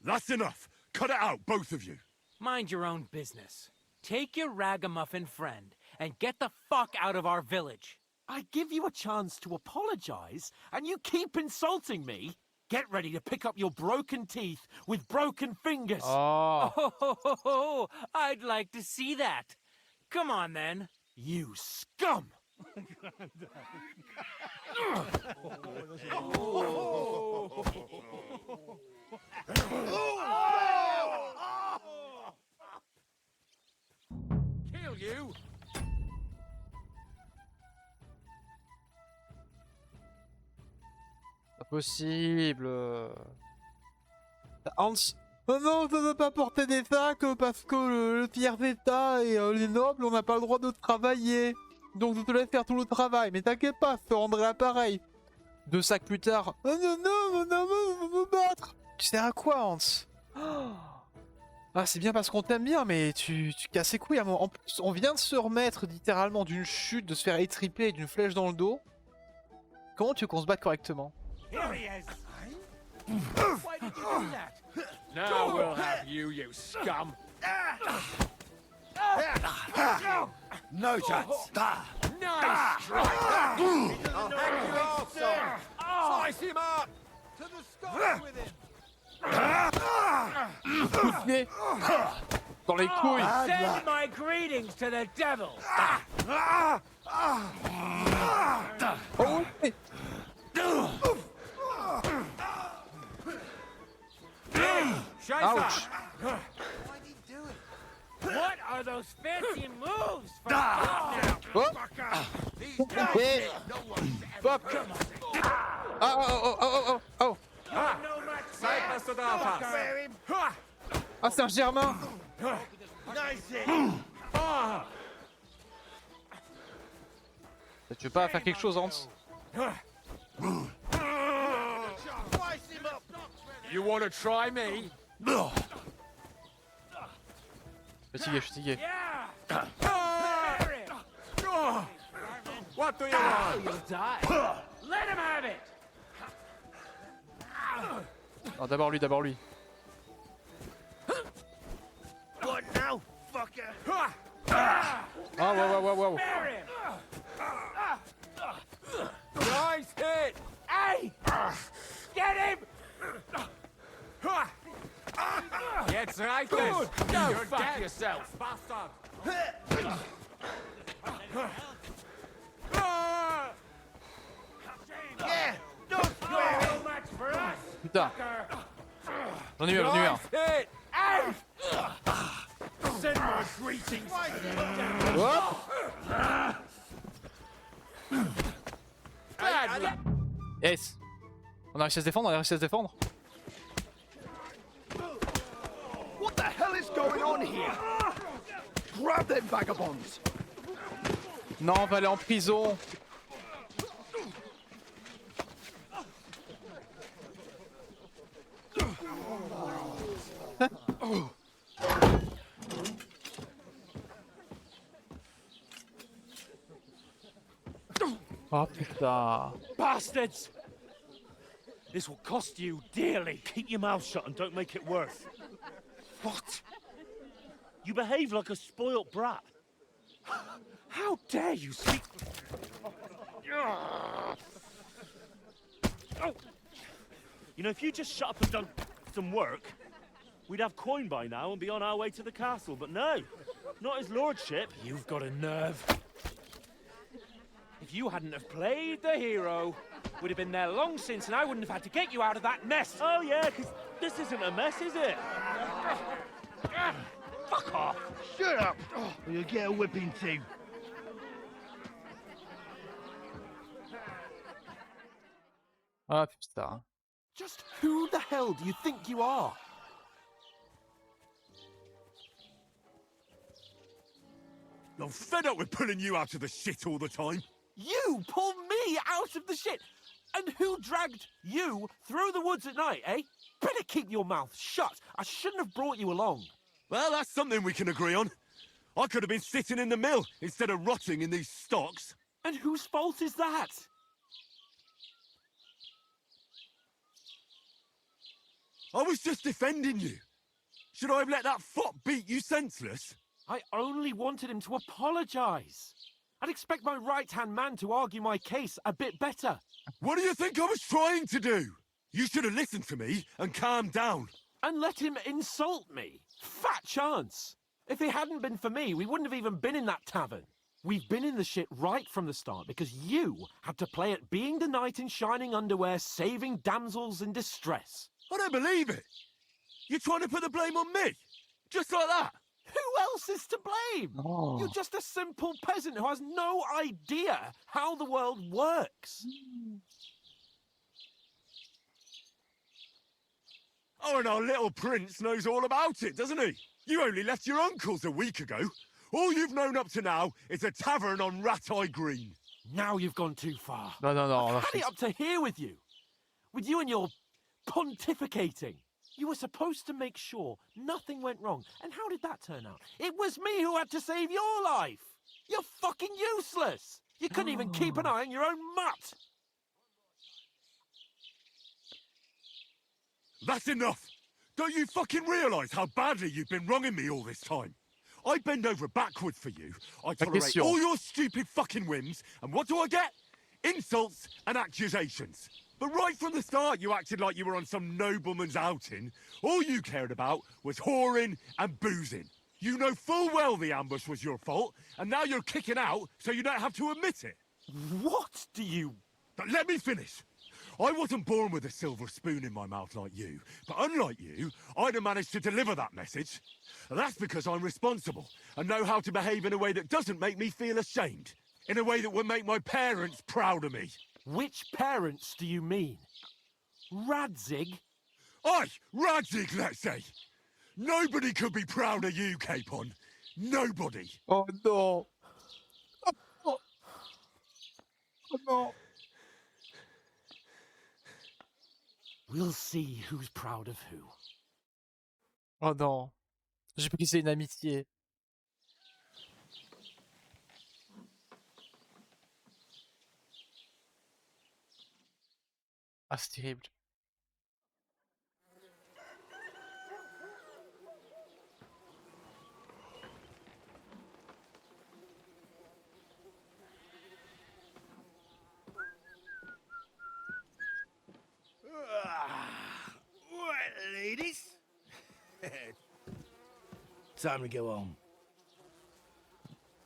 That's enough. Cut it out, both of you. Mind your own business. Take your ragamuffin friend and get the fuck out of our village. I give you a chance to apologize, and you keep insulting me. Get ready to pick up your broken teeth with broken fingers. Oh, I'd like to see that. Come on, then. You scum! Kill you! Pas possible. Hans. Oh non, ça ne pas porter des sacs parce que le tiers d'état et les nobles, on n'a pas le droit de travailler. Donc je te laisse faire tout le travail. Mais t'inquiète pas, je te rendrai l'appareil. 2 sacs plus tard. Oh non, non, non, on va me battre. Tu sers à quoi, Hans? Ah, c'est bien parce qu'on t'aime bien, mais tu casses les couilles à moi. En plus, on vient de se remettre littéralement d'une chute, de se faire étriper et d'une flèche dans le dos. Comment tu veux qu'on se batte correctement? Here he is! Why did you do that? Now we'll have you, you scum! No chance. Nice strike! Slice him up! To the stars with him! Coup de pied. Dans les couilles. Send my greetings to the devil. Oh oui. Ouch. What are those fancy moves? For Oh. Et... Hop. Oh. Ah, c'est un Germain. Tu veux pas faire quelque chose, Hans? You want to try me? Fatigué. What do you want? You'll die. Let him have it. Non, d'abord lui. What now, fucker? Wow. Nice hit! Hey! Get him! Get right, Good. Go You're fuck dead. yourself. Bastard! Yeah, don't You're no match for us. Putain. J'en ai eu un. Nice hit! Send my greetings. Hop. Yes. On a réussi à se défendre, What the hell is going on here? Grab them vagabonds. Non, on va aller en prison. Oh putain. Bastards! This will cost you dearly. Keep your mouth shut and don't make it worse. What? You behave like a spoilt brat. How dare you speak? You know, if you just shut up and done some work, we'd have coin by now and be on our way to the castle. But no, not his lordship. You've got a nerve. If you hadn't have played the hero, we'd have been there long since, and I wouldn't have had to get you out of that mess. Oh yeah, because this isn't a mess, is it? Fuck off! Shut up, or you'll get a whipping too. Ah putain. Just who the hell do you think you are? I'm fed up with pulling you out of the shit all the time. You pull me out of the shit! And who dragged you through the woods at night, eh? Better keep your mouth shut. I shouldn't have brought you along. Well, that's something we can agree on. I could have been sitting in the mill instead of rotting in these stocks. And whose fault is that? I was just defending you. Should I have let that fop beat you senseless? I only wanted him to apologise. I'd expect my right-hand man to argue my case a bit better. What do you think I was trying to do? You should have listened to me and calmed down. And let him insult me. Fat chance. If it hadn't been for me, we wouldn't have even been in that tavern. We've been in the shit right from the start because you had to play at being the knight in shining underwear, saving damsels in distress. I don't believe it. You're trying to put the blame on me? Just like that? Who else is to blame? Oh. You're just a simple peasant who has no idea how the world works. Oh, and our little prince knows all about it, doesn't he? You only left your uncle's a week ago. All you've known up to now is a tavern on Rat-Eye Green. Now you've gone too far. No. I've had it up to here with you. With you and your pontificating. You were supposed to make sure nothing went wrong. And how did that turn out? It was me who had to save your life. You're fucking useless. You couldn't even keep an eye on your own mutt. That's enough. Don't you fucking realise how badly you've been wronging me all this time? I bend over backwards for you. I tolerate question. all your stupid fucking whims. And what do I get? Insults and accusations. But right from the start, you acted like you were on some nobleman's outing. All you cared about was whoring and boozing. You know full well the ambush was your fault, and now you're kicking out so you don't have to admit it. What do you... But let me finish. I wasn't born with a silver spoon in my mouth like you, but unlike you, I'd have managed to deliver that message. And that's because I'm responsible and know how to behave in a way that doesn't make me feel ashamed. In a way that would make my parents proud of me. Which parents do you mean? Radzig? Aye, Radzig, let's say. Nobody could be proud of you, Capon. Nobody. Oh no. Oh, oh no. We'll see who's proud of who. Oh non. J'ai brisé une amitié. Ah, c'est terrible. Right, ladies. Time to go home.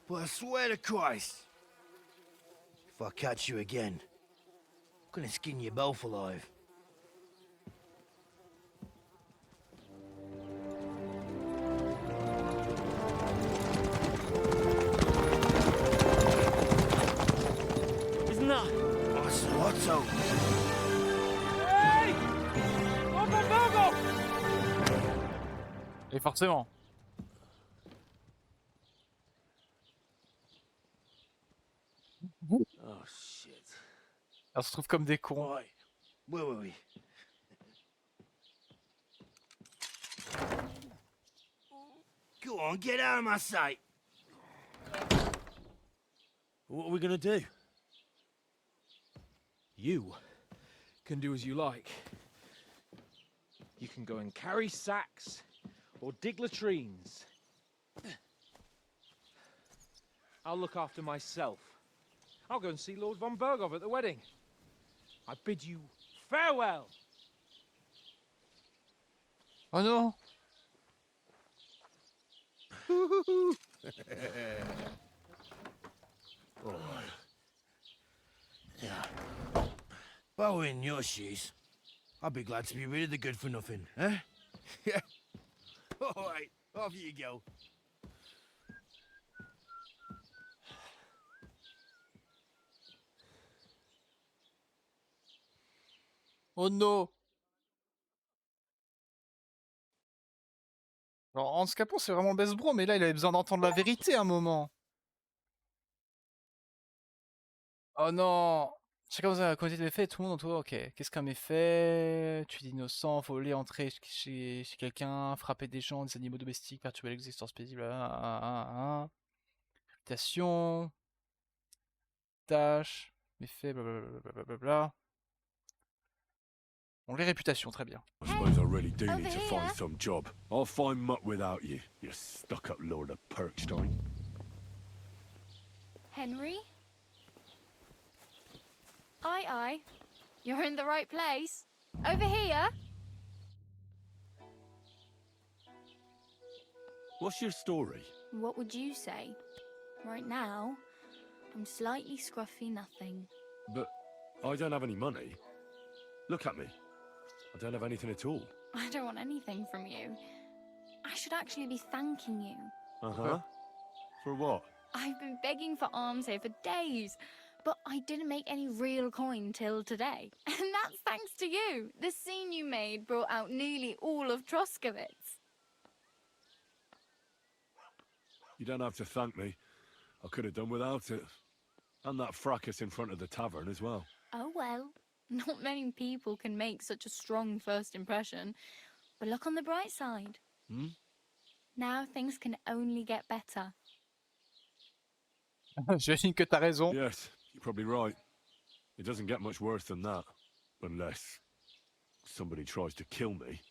But I swear to Christ, if I catch you again, I'm gonna skin you both alive. Isn't that... What's the lotto? Hey! Go! Et forcément. Oh shit. On se trouve comme des cons. Ouais. Oui. Go on, get out of my sight. What are we gonna do? You can do as you like. You can go and carry sacks or dig latrines. I'll look after myself. I'll go and see Lord von Bergov at the wedding. I bid you farewell. Oh non. Yeah. If I were in your shoes, I'd be glad to be rid of the good for nothing, eh? Yeah. All right, off you go. Oh no. Alors, Hans Capon, c'est vraiment le best bro, mais là, il avait besoin d'entendre la vérité à un moment. Oh non. Chacun vous a commetté des méfaits, tout le monde en toi, ok. Qu'est-ce qu'un méfait? Tuer d'innocents, voler, entrer chez quelqu'un, frapper des gens, des animaux domestiques, perturber l'existence paisible, réputation, tâche, méfait, blablabla. Bon, les réputations, très bien. I suppose I really do need to find some job. I'll find muck without you, you stuck-up lord of Perkstein. Henry? Aye. You're in the right place. Over here? What's your story? What would you say? Right now, I'm slightly scruffy nothing. But I don't have any money. Look at me. I don't have anything at all. I don't want anything from you. I should actually be thanking you. Uh-huh. For what? I've been begging for alms here for days, but I didn't make any real coin till today. And that's thanks to you. The scene you made brought out nearly all of Troskowitz. You don't have to thank me. I could have done without it. And that fracas in front of the tavern as well. Oh well, not many people can make such a strong first impression. But look on the bright side. Now things can only get better. J'imagine que t'as raison. Yes, you're probably right. It doesn't get much worse than that. Unless somebody tries to kill me.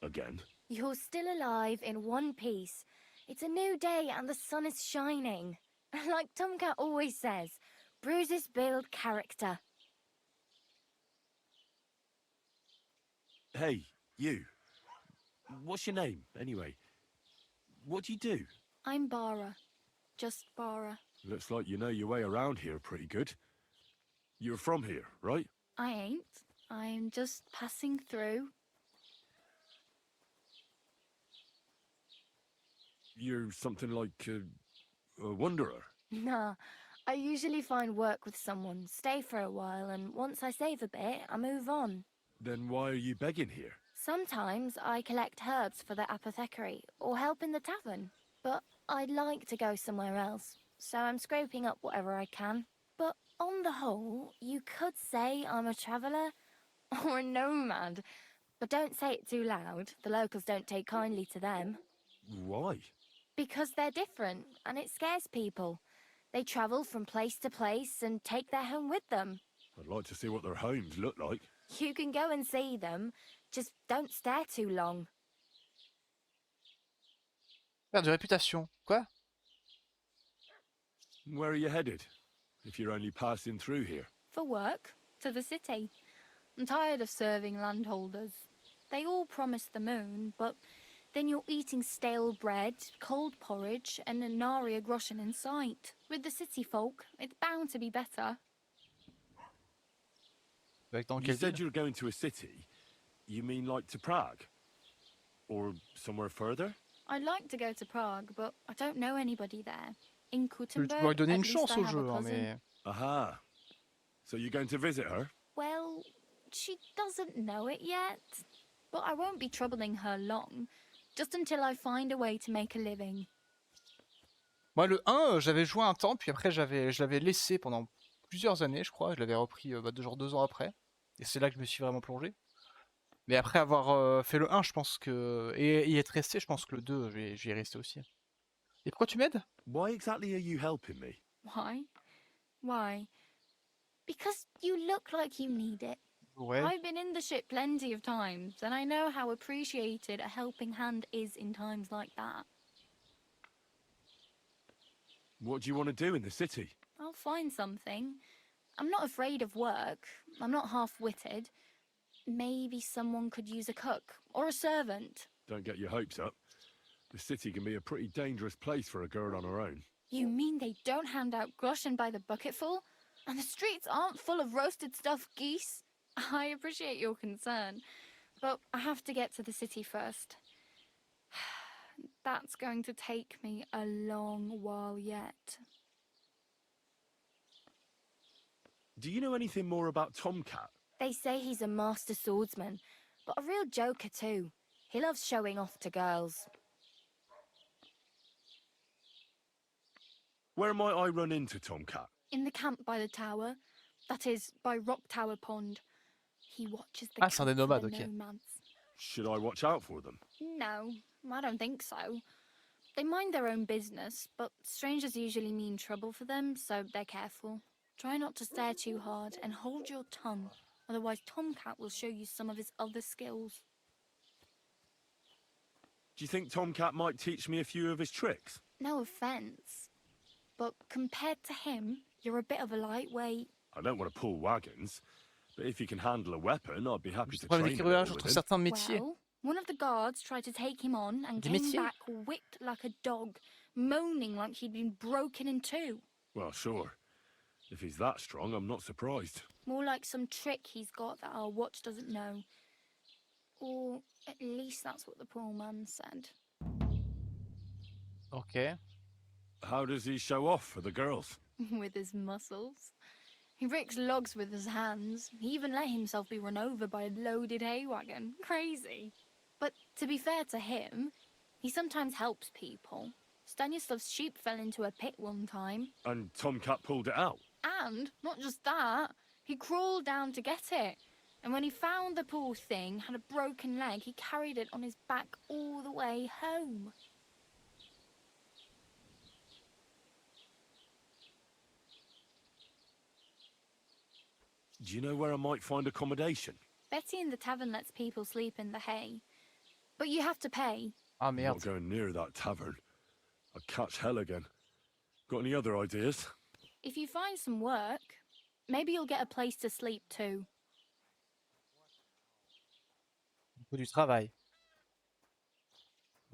Again. You're still alive in one piece. It's a new day and the sun is shining. Like Tomcat always says, bruises build character. Hey, you. What's your name, anyway? What do you do? I'm Bara. Just Bara. Looks like you know your way around here pretty good. You're from here, right? I ain't. I'm just passing through. You're something like a wanderer. Nah, I usually find work with someone, stay for a while, and once I save a bit, I move on. Then why are you begging here? Sometimes I collect herbs for the apothecary, or help in the tavern. But I'd like to go somewhere else, so I'm scraping up whatever I can. But on the whole, you could say I'm a traveller, or a nomad. But don't say it too loud, the locals don't take kindly to them. Why? Because they're different, and it scares people. They travel from place to place and take their home with them. I'd like to see what their homes look like. You can go and see them, just don't stare too long. Perte de réputation. Quoi? Where are you headed? If you're only passing through here. For work, to the city. I'm tired of serving landholders. They all promise the moon, but then you're eating stale bread, cold porridge, and a nary groschen in sight. With the city folk, it's bound to be better. You said you were going to a city. You mean like to Prague? Or somewhere further? I'd like to go to Prague, but I don't know anybody there. In Tu Kuttenberg, pourrais donner at une least chance I au have a jeu, hein, cousin. mais... Aha. So you're going to visit her? Well, she doesn't know it yet. But I won't be troubling her long. Just until I find a way to make a living. Moi, le 1, j'avais joué un temps, puis après, je l'avais laissé pendant plusieurs années, je crois. Je l'avais repris genre 2 ans après. Et c'est là que je me suis vraiment plongé. Mais après avoir fait le 1, je pense que... Et y être resté, je pense que le 2, je vais y rester aussi. Et pourquoi tu m'aides? Why exactly are you helping me? Why? Why? Because you look like you need it. Ouais. I've been in the ship plenty of times, and I know how appreciated a helping hand is in times like that. What do you want to do in the city? I'll find something. I'm not afraid of work. I'm not half-witted. Maybe someone could use a cook, or a servant. Don't get your hopes up. The city can be a pretty dangerous place for a girl on her own. You mean they don't hand out groschen by the bucketful? And the streets aren't full of roasted stuffed geese? I appreciate your concern, but I have to get to the city first. That's going to take me a long while yet. Do you know anything more about Tomcat? They say he's a master swordsman, but a real joker too. He loves showing off to girls. Where might I run into Tomcat? In the camp by the tower. That is, by Rock Tower Pond. He watches the Ah, c'est un des camp for nomades, the ok. nomads. Should I watch out for them? No, I don't think so. They mind their own business, but strangers usually mean trouble for them, so they're careful. Try not to stare too hard and hold your tongue, otherwise Tomcat will show you some of his other skills. Do you think Tomcat might teach me a few of his tricks? No offence, but compared to him, you're a bit of a lightweight. I don't want to pull wagons, but if you can handle a weapon, I'd be happy to Problème train a d'équilibrage little entre with him. certains métiers. Well, one of the guards tried to take him on and Des came métiers? back whipped like a dog, moaning like he'd been broken in two. Well, sure. If he's that strong, I'm not surprised. More like some trick he's got that our watch doesn't know. Or at least that's what the poor man said. Ok. How does he show off for the girls? With his muscles. He ricks logs with his hands. He even let himself be run over by a loaded hay wagon. Crazy. But to be fair to him, he sometimes helps people. Stanislav's sheep fell into a pit one time. And Tomcat pulled it out. And, not just that, he crawled down to get it. And when he found the poor thing had a broken leg, he carried it on his back all the way home. Do you know where I might find accommodation? Betty in the tavern lets people sleep in the hay. But you have to pay. Ah I'm merde. not going near that tavern. I'd catch hell again. Got any other ideas? If you find some work, maybe you'll get a place to sleep too. Il faut du travail.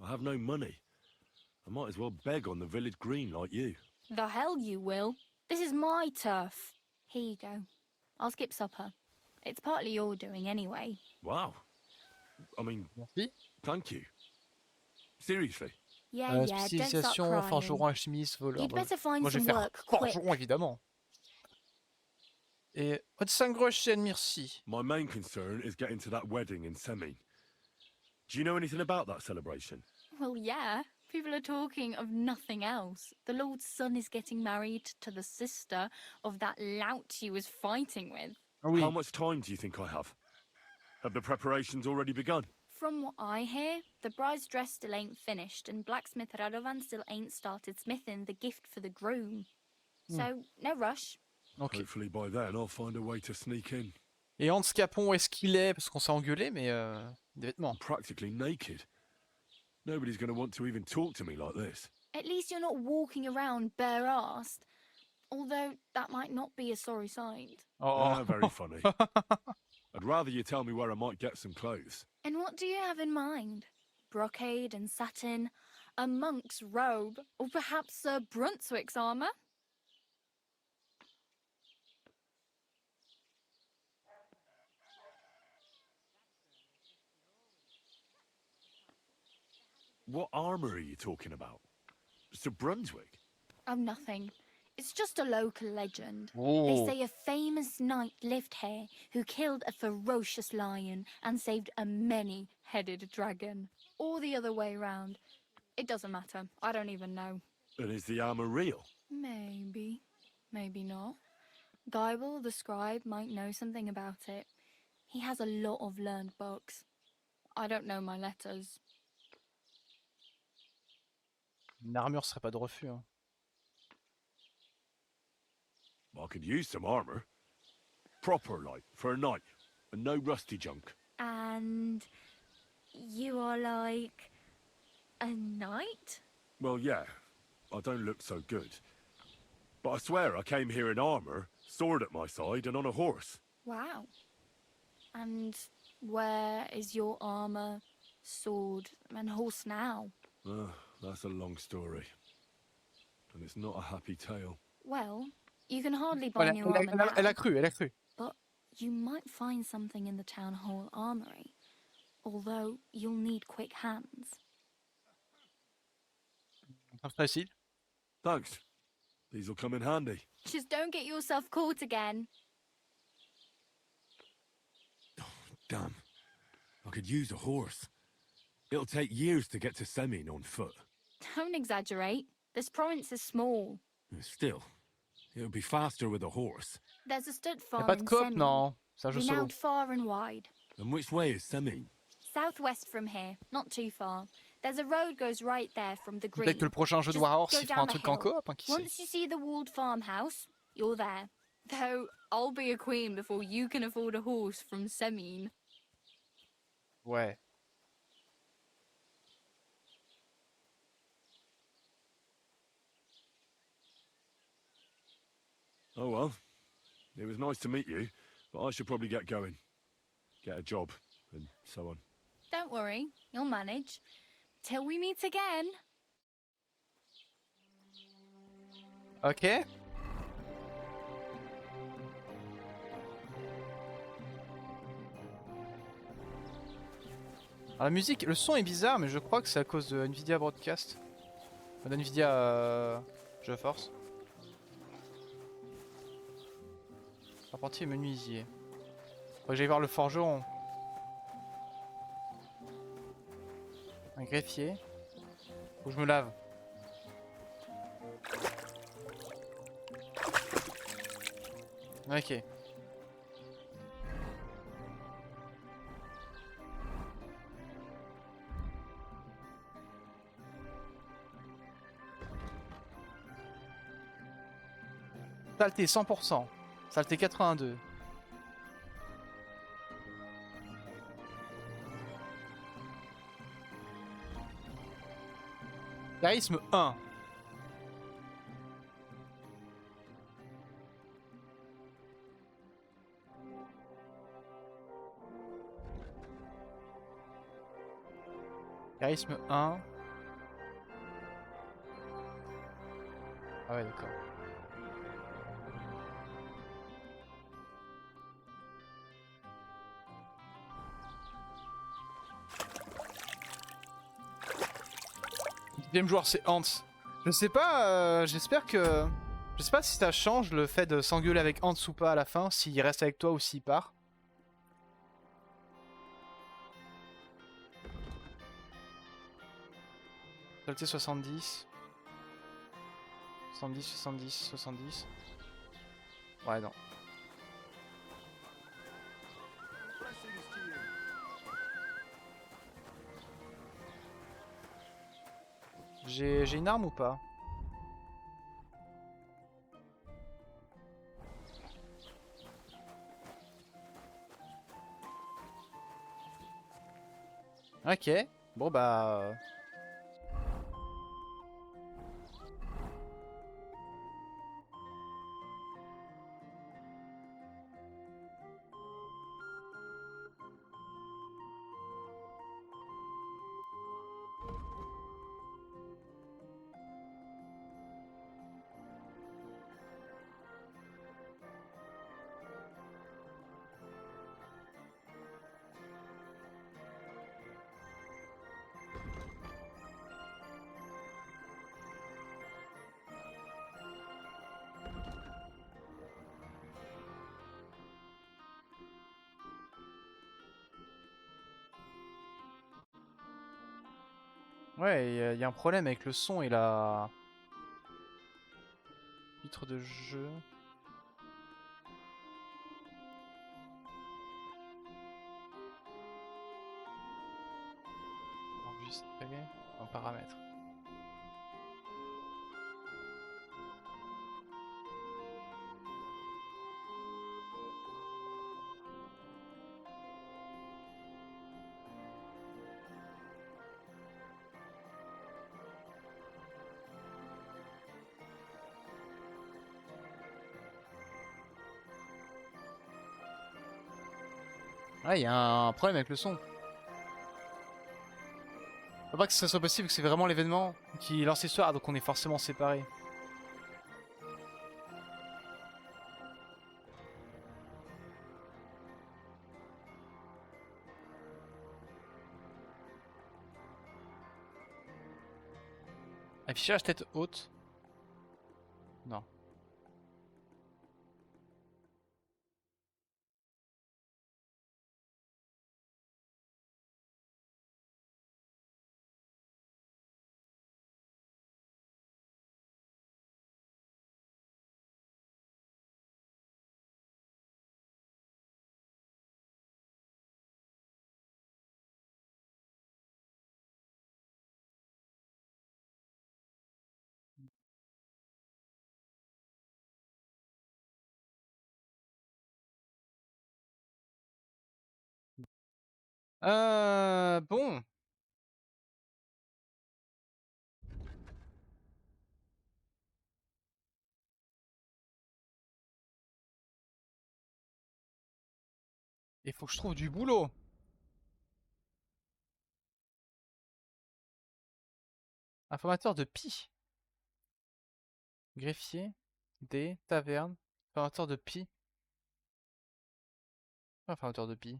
I have no money. I might as well beg on the village green like you. The hell you will. This is my turf. Here you go. I'll skip supper. It's partly your doing anyway. Wow. I mean, thank you. Seriously. Yeah, don't start Spécialisation, crying. forgeron, alchimiste, voleur. You'd better find Moi, je vais some faire work quick. forgeron, évidemment. Et chaîne, merci. My main concern is getting to that wedding in Semine. Do you know anything about that celebration? Well, yeah. People are talking of nothing else. The Lord's son is getting married to the sister of that lout he was fighting with. How much time do you think I have? Have the preparations already begun? From what I hear, the bride's dress still ain't finished, and blacksmith Radovan still ain't started smithing the gift for the groom. So, no rush. Okay. Hopefully by then I'll find a way to sneak in. Et Hans Capon, est-ce qu'il est? Parce qu'on s'est engueulé, mais des vêtements. I'm practically naked. Nobody's going to want to even talk to me like this. At least you're not walking around bare-assed. Although, that might not be a sorry sight. Very funny. I'd rather you tell me where I might get some clothes. And what do you have in mind? Brocade and satin, a monk's robe, or perhaps Sir Brunswick's armour? What armour are you talking about? Sir Brunswick? Oh, nothing. It's just a local legend. Oh. They say a famous knight lived here who killed a ferocious lion and saved a many-headed dragon. Or the other way round. It doesn't matter. I don't even know. And is the armour real? Maybe. Maybe not. Geibel, the scribe, might know something about it. He has a lot of learned books. I don't know my letters. Une armure serait pas de refus. Hein. I could use some armour. Proper, like, for a knight. And no rusty junk. And you are like a knight? Well, yeah. I don't look so good. But I swear I came here in armour, sword at my side, and on a horse. Wow. And where is your armour, sword, and horse now? That's a long story. And it's not a happy tale. Well, you can hardly buy new armour now. Elle a cru. But you might find something in the town hall armory. Although you'll need quick hands. Facile. Thanks. These'll come in handy. Just don't get yourself caught again. Damn. I could use a horse. It'll take years to get to Semine on foot. Don't exaggerate. This province is small. Still, it'll be faster with a horse. There's a stud Y'a farm pas in de coop, Semine, non. Ça joue solo. renowned far and wide. And which way is Semine? Southwest from here, not too far. There's a road goes right there from the green. Peut-être que le prochain jeu de Just Warhorse, go il fera down un the truc en hill. coop, hein, qui sait. Once you see the walled farmhouse, you're there. Though I'll be a queen before you can afford a horse from Semine. Ouais. Oh well. It was nice to meet you, but I should probably get going. Get a job, and so on. Don't worry, you'll manage. Till we meet again. Ok. Alors, la musique, le son est bizarre, mais je crois que c'est à cause de Nvidia Broadcast. Enfin, d'Nvidia GeForce. Apprenti menuisier. Faudrait que j'aille voir le forgeron. Un greffier. Faut que je me lave. Ok. Saleté 100%. Saleté 82. Charisme 1. Charisme 1. Ah ouais, d'accord. Deuxième joueur, c'est Hans. Je sais pas, j'espère que... Je sais pas si ça change le fait de s'engueuler avec Hans ou pas à la fin, s'il reste avec toi ou s'il part. Qualité 70. 70, 70, 70. Ouais, non. J'ai une arme ou pas? Ok. Bon bah... Ouais, il y a un problème avec le son et la... Titre de jeu... Enregistrer en paramètres. Ouais, il y a un problème avec le son. Faut pas que ça soit possible, que c'est vraiment l'événement qui lance l'histoire, donc on est forcément séparés. Affichage tête haute. Non. Bon. Il faut que je trouve du boulot. Informateur de Pi. Greffier. D. Taverne. Informateur de Pi. Informateur de Pi.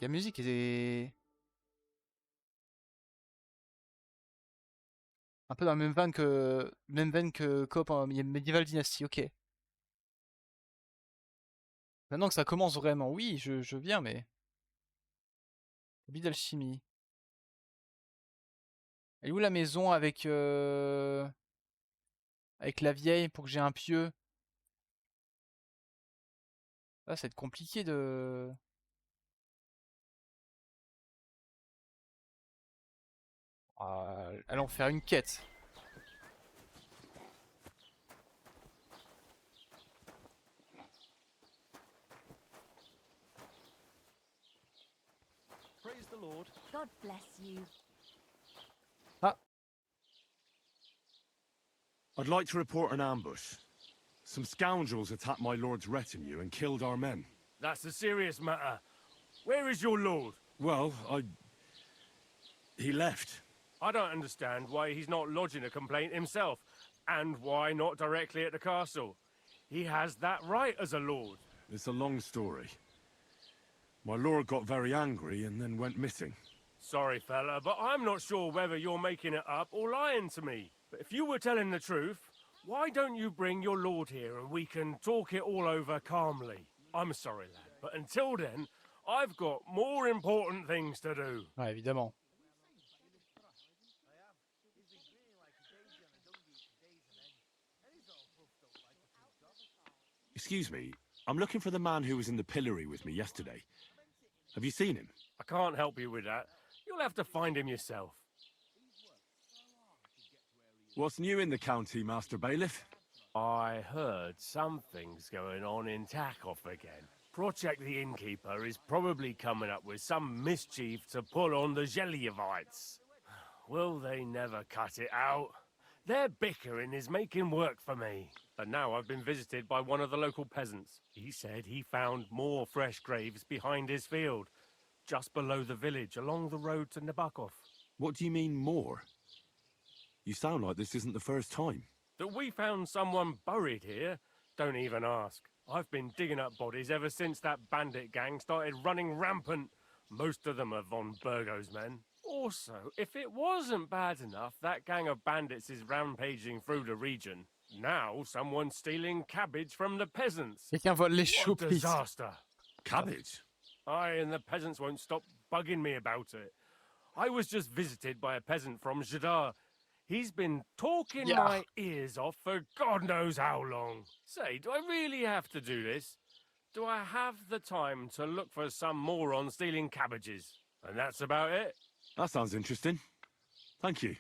La musique est un peu dans la même veine que Coop en Medieval Dynasty, ok. Maintenant que ça commence vraiment, oui, je viens, mais... Hobby d'alchimie. Elle est où la maison avec avec la vieille pour que j'ai un pieu? Ah, ça va être compliqué de... allons faire une quête. the Lord. God bless you. I'd like to report an ambush. Some scoundrels attacked my lord's retinue and killed our men. That's a serious matter. Where is your lord? Well, he left. I don't understand why he's not lodging a complaint himself, and why not directly at the castle. He has that right as a lord. It's a long story. My lord got very angry and then went missing. Sorry, fella, but I'm not sure whether you're making it up or lying to me. But if you were telling the truth, why don't you bring your lord here and we can talk it all over calmly? I'm sorry, lad, but until then, I've got more important things to do. Ouais, évidemment. Excuse me, I'm looking for the man who was in the pillory with me yesterday. Have you seen him? I can't help you with that. You'll have to find him yourself. What's new in the county, Master Bailiff? I heard something's going on in Takeoff again. Project the Innkeeper is probably coming up with some mischief to pull on the Gelievites. Will they never cut it out? Their bickering is making work for me. And now I've been visited by one of the local peasants. He said he found more fresh graves behind his field, just below the village, along the road to Nabokov. What do you mean, more? You sound like this isn't the first time. That we found someone buried here? Don't even ask. I've been digging up bodies ever since that bandit gang started running rampant. Most of them are von Burgo's men. Also, if it wasn't bad enough that gang of bandits is rampaging through the region, now someone's stealing cabbage from the peasants. Quelqu'un vole les choux, What a please. disaster. Cabbage? Aye, and the peasants won't stop bugging me about it. I was just visited by a peasant from Jadar. He's been talking my ears off for God knows how long. Say, do I really have to do this? Do I have the time to look for some moron stealing cabbages? And that's about it. That sounds interesting. Thank you.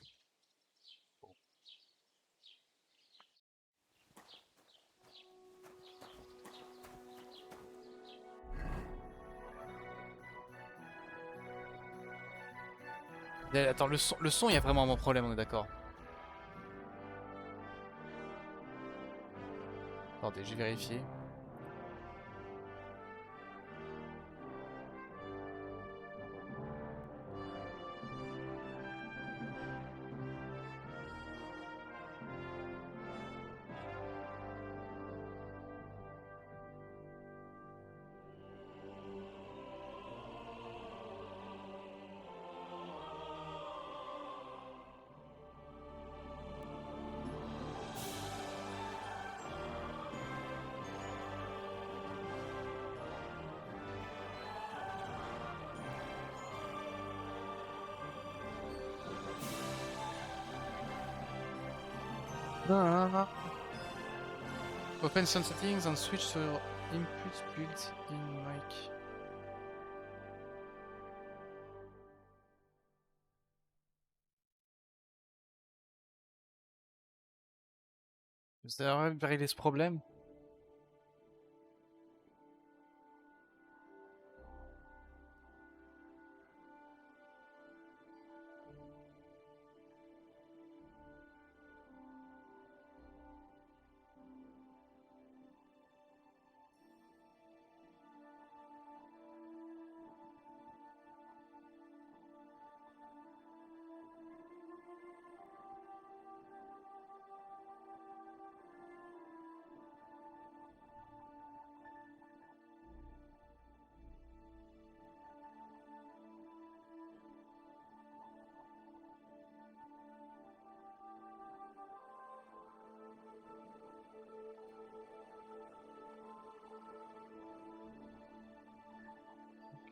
Attends, le son, il y a vraiment un problème, on est d'accord. Attendez, j'ai vérifié. Open sound settings and switch to input built in mic. Vous avez réglé ce problème?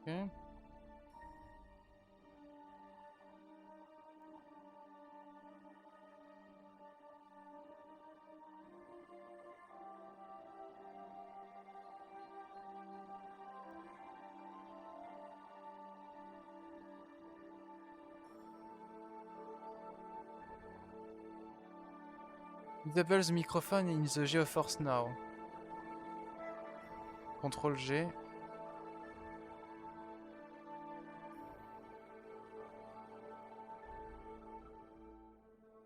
Okay. Disable the microphone in the GeoForce now. Ctrl G.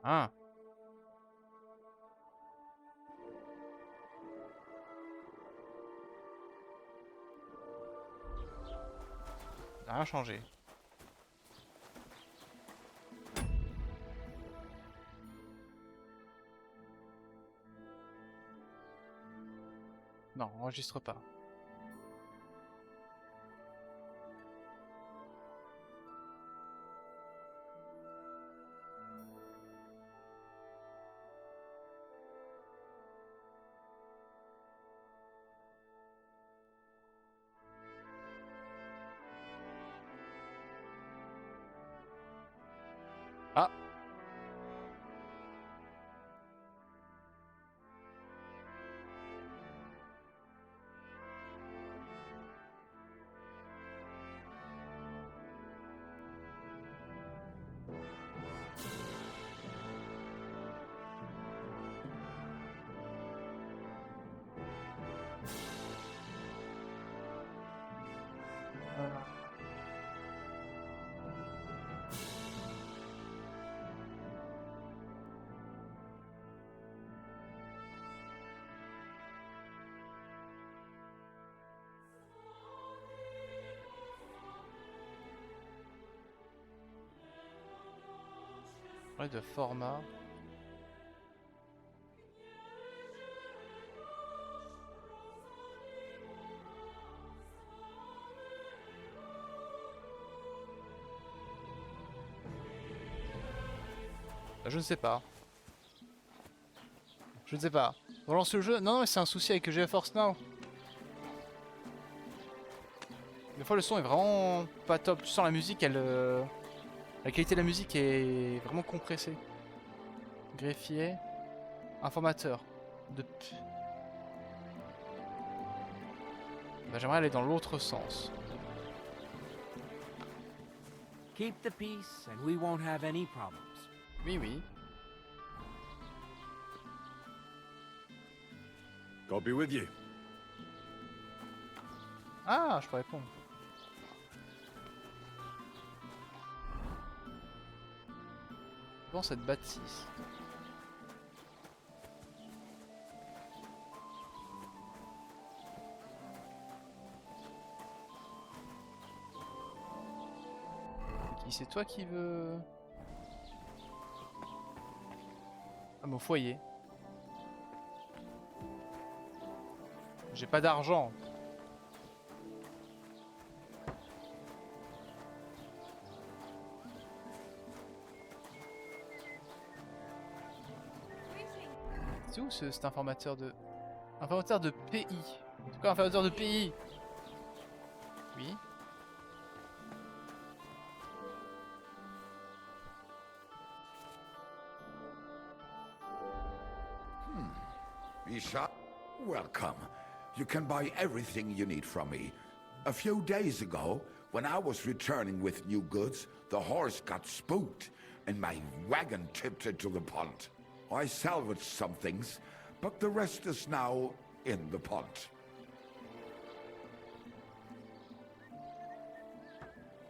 Ah. Ça n'a rien changé. Non, enregistre pas. Ah. Ouais, de format. Je ne sais pas. Je ne sais pas. On lance le jeu. Non, mais c'est un souci avec GeForce Now. Des fois, le son est vraiment pas top. Tu sens la musique, elle. La qualité de la musique est vraiment compressée. Greffier. Informateur. Bah, j'aimerais aller dans l'autre sens. Keep the peace and we won't have any problems. Oui, oui. God be with you. Ah, je peux répondre. Bon, cette bâtisse. Qui c'est toi qui veux... Ah, mon foyer. J'ai pas d'argent. C'est où cet informateur de... Informateur de pays. C'est quoi informateur de pays? Oui. Isha, welcome. You can buy everything you need from me. A few days ago, when I was returning with new goods, the horse got spooked and my wagon tipped into the pond. I salvaged some things, but the rest is now in the pond.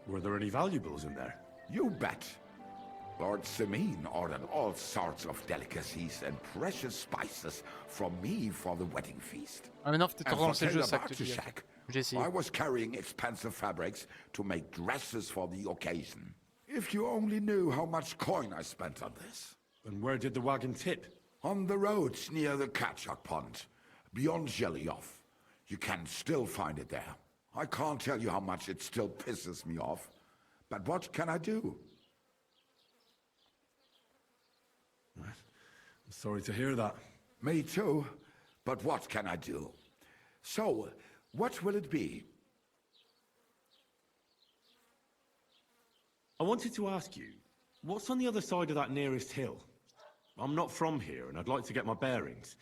Were there any valuables in there? You bet. Lord Semin ordered all sorts of delicacies and precious spices from me for the wedding feast. Ah mais non, faut peut-être relancer le jeu, ça que tu dis. J'ai essayé. I was carrying expensive fabrics to make dresses for the occasion. If you only knew how much coin I spent on this. And where did the wagon tip? On the roads near the Katchak Pond, beyond Jelioff. You can still find it there. I can't tell you how much it still pisses me off. But what can I do? I'm sorry to hear that. Me too. But what can I do? So, what will it be? I wanted to ask you, what's on the other side of that nearest hill? I'm not from here, and I'd like to get my bearings.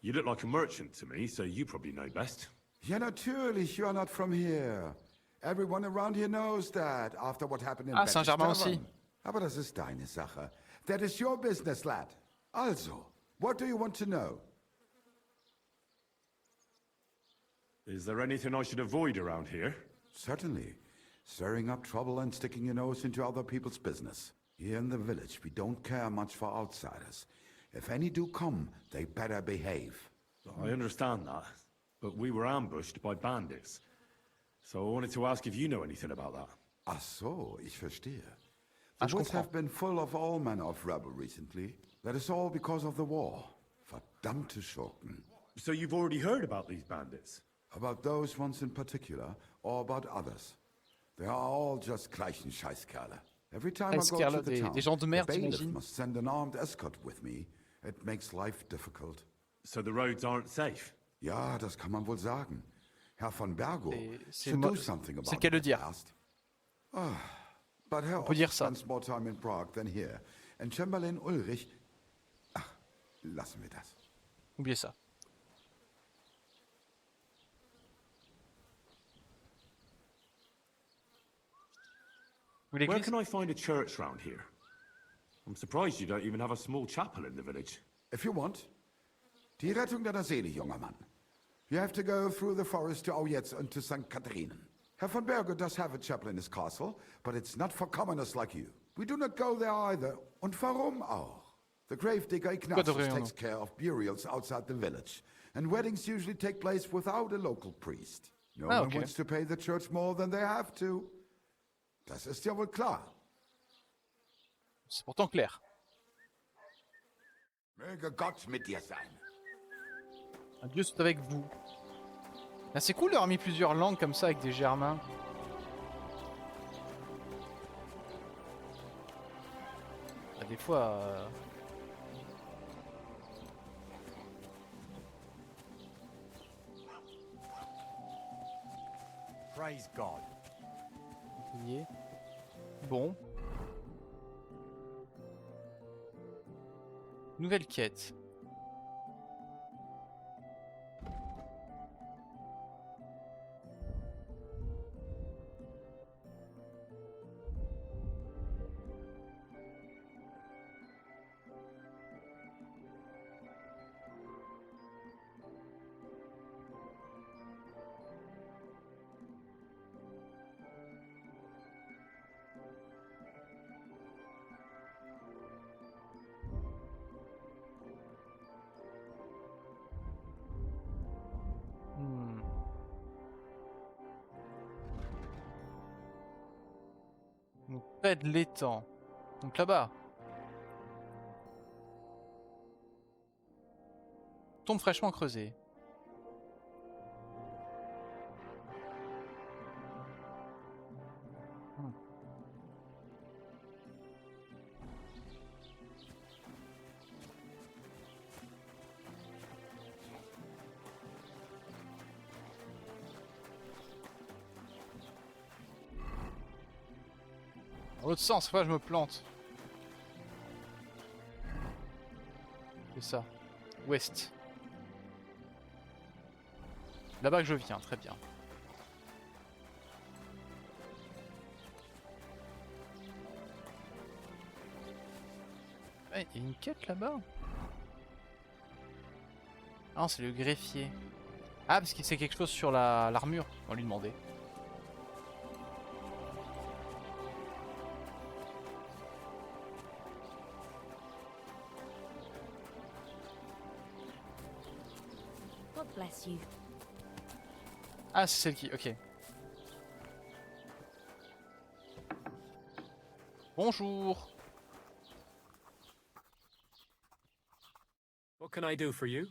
You look like a merchant to me, so you probably know best. Ja, natürlich, you are not from here. Everyone around here knows that, after what happened in Patte's Saint-Germain aussi. Aber das ist deine Sache. That is your business, lad. Also, what do you want to know? Is there anything I should avoid around here? Certainly. Stirring up trouble and sticking your nose into other people's business. Here in the village, we don't care much for outsiders. If any do come, they better behave. I understand that, but we were ambushed by bandits. So I wanted to ask if you know anything about that. Ach so, ich verstehe. Ah, The je woods comprends. have been full of all manner of rebel recently. That is all because of the war. Verdammte Schurken. So you've already heard about these bandits? About those ones in particular, or about others? They are all just gleichen Scheißkerle. Every time I go to Scheißkerle, the town, des gens de the merde, bailiff t'imagines? must send an armed escort with me. It makes life difficult. So the roads aren't safe? Ja, das kann man wohl sagen. Herr von Bergo C'est should do something c'est le about cas it de at dire. last. Ah, but Herr On peut dire Ott ça. spends more time in Prague than here. And Chamberlain Ulrich... Ach, lassen wir das. Oubliez ça. Where can I find a church round here? I'm surprised you don't even have a small chapel in the village. If you want. Die Rettung deiner Seele, junger Mann. You have to go through the forest to Aujetz and to St. Catharinen. Herr von Berge does have a chapel in his castle, but it's not for commoners like you. We do not go there either. Und warum auch? The gravedigger Ignatius takes care of burials outside the village, and weddings usually take place without a local priest. No one okay. wants to pay the church more than they have to. Das ist ja wohl klar. C'est pourtant clair. Möge Gott mit dir sein. Dieu soit avec vous. Ah, c'est cool d'avoir mis plusieurs langues comme ça avec des germains. Ah, des fois... Praise God. Bon. Nouvelle quête. Donc près de l'étang. Donc là-bas. Tombe fraîchement creusée. Dans l'autre sens, fois je me plante. C'est ça. Ouest. Là-bas que je viens, très bien. Ouais, il y a une quête là-bas. Ah non, c'est le greffier. Ah, parce qu'il sait quelque chose sur l'armure. On va lui demander. God bless you. Ah, c'est celle qui... Ok. Bonjour. What can I do for you?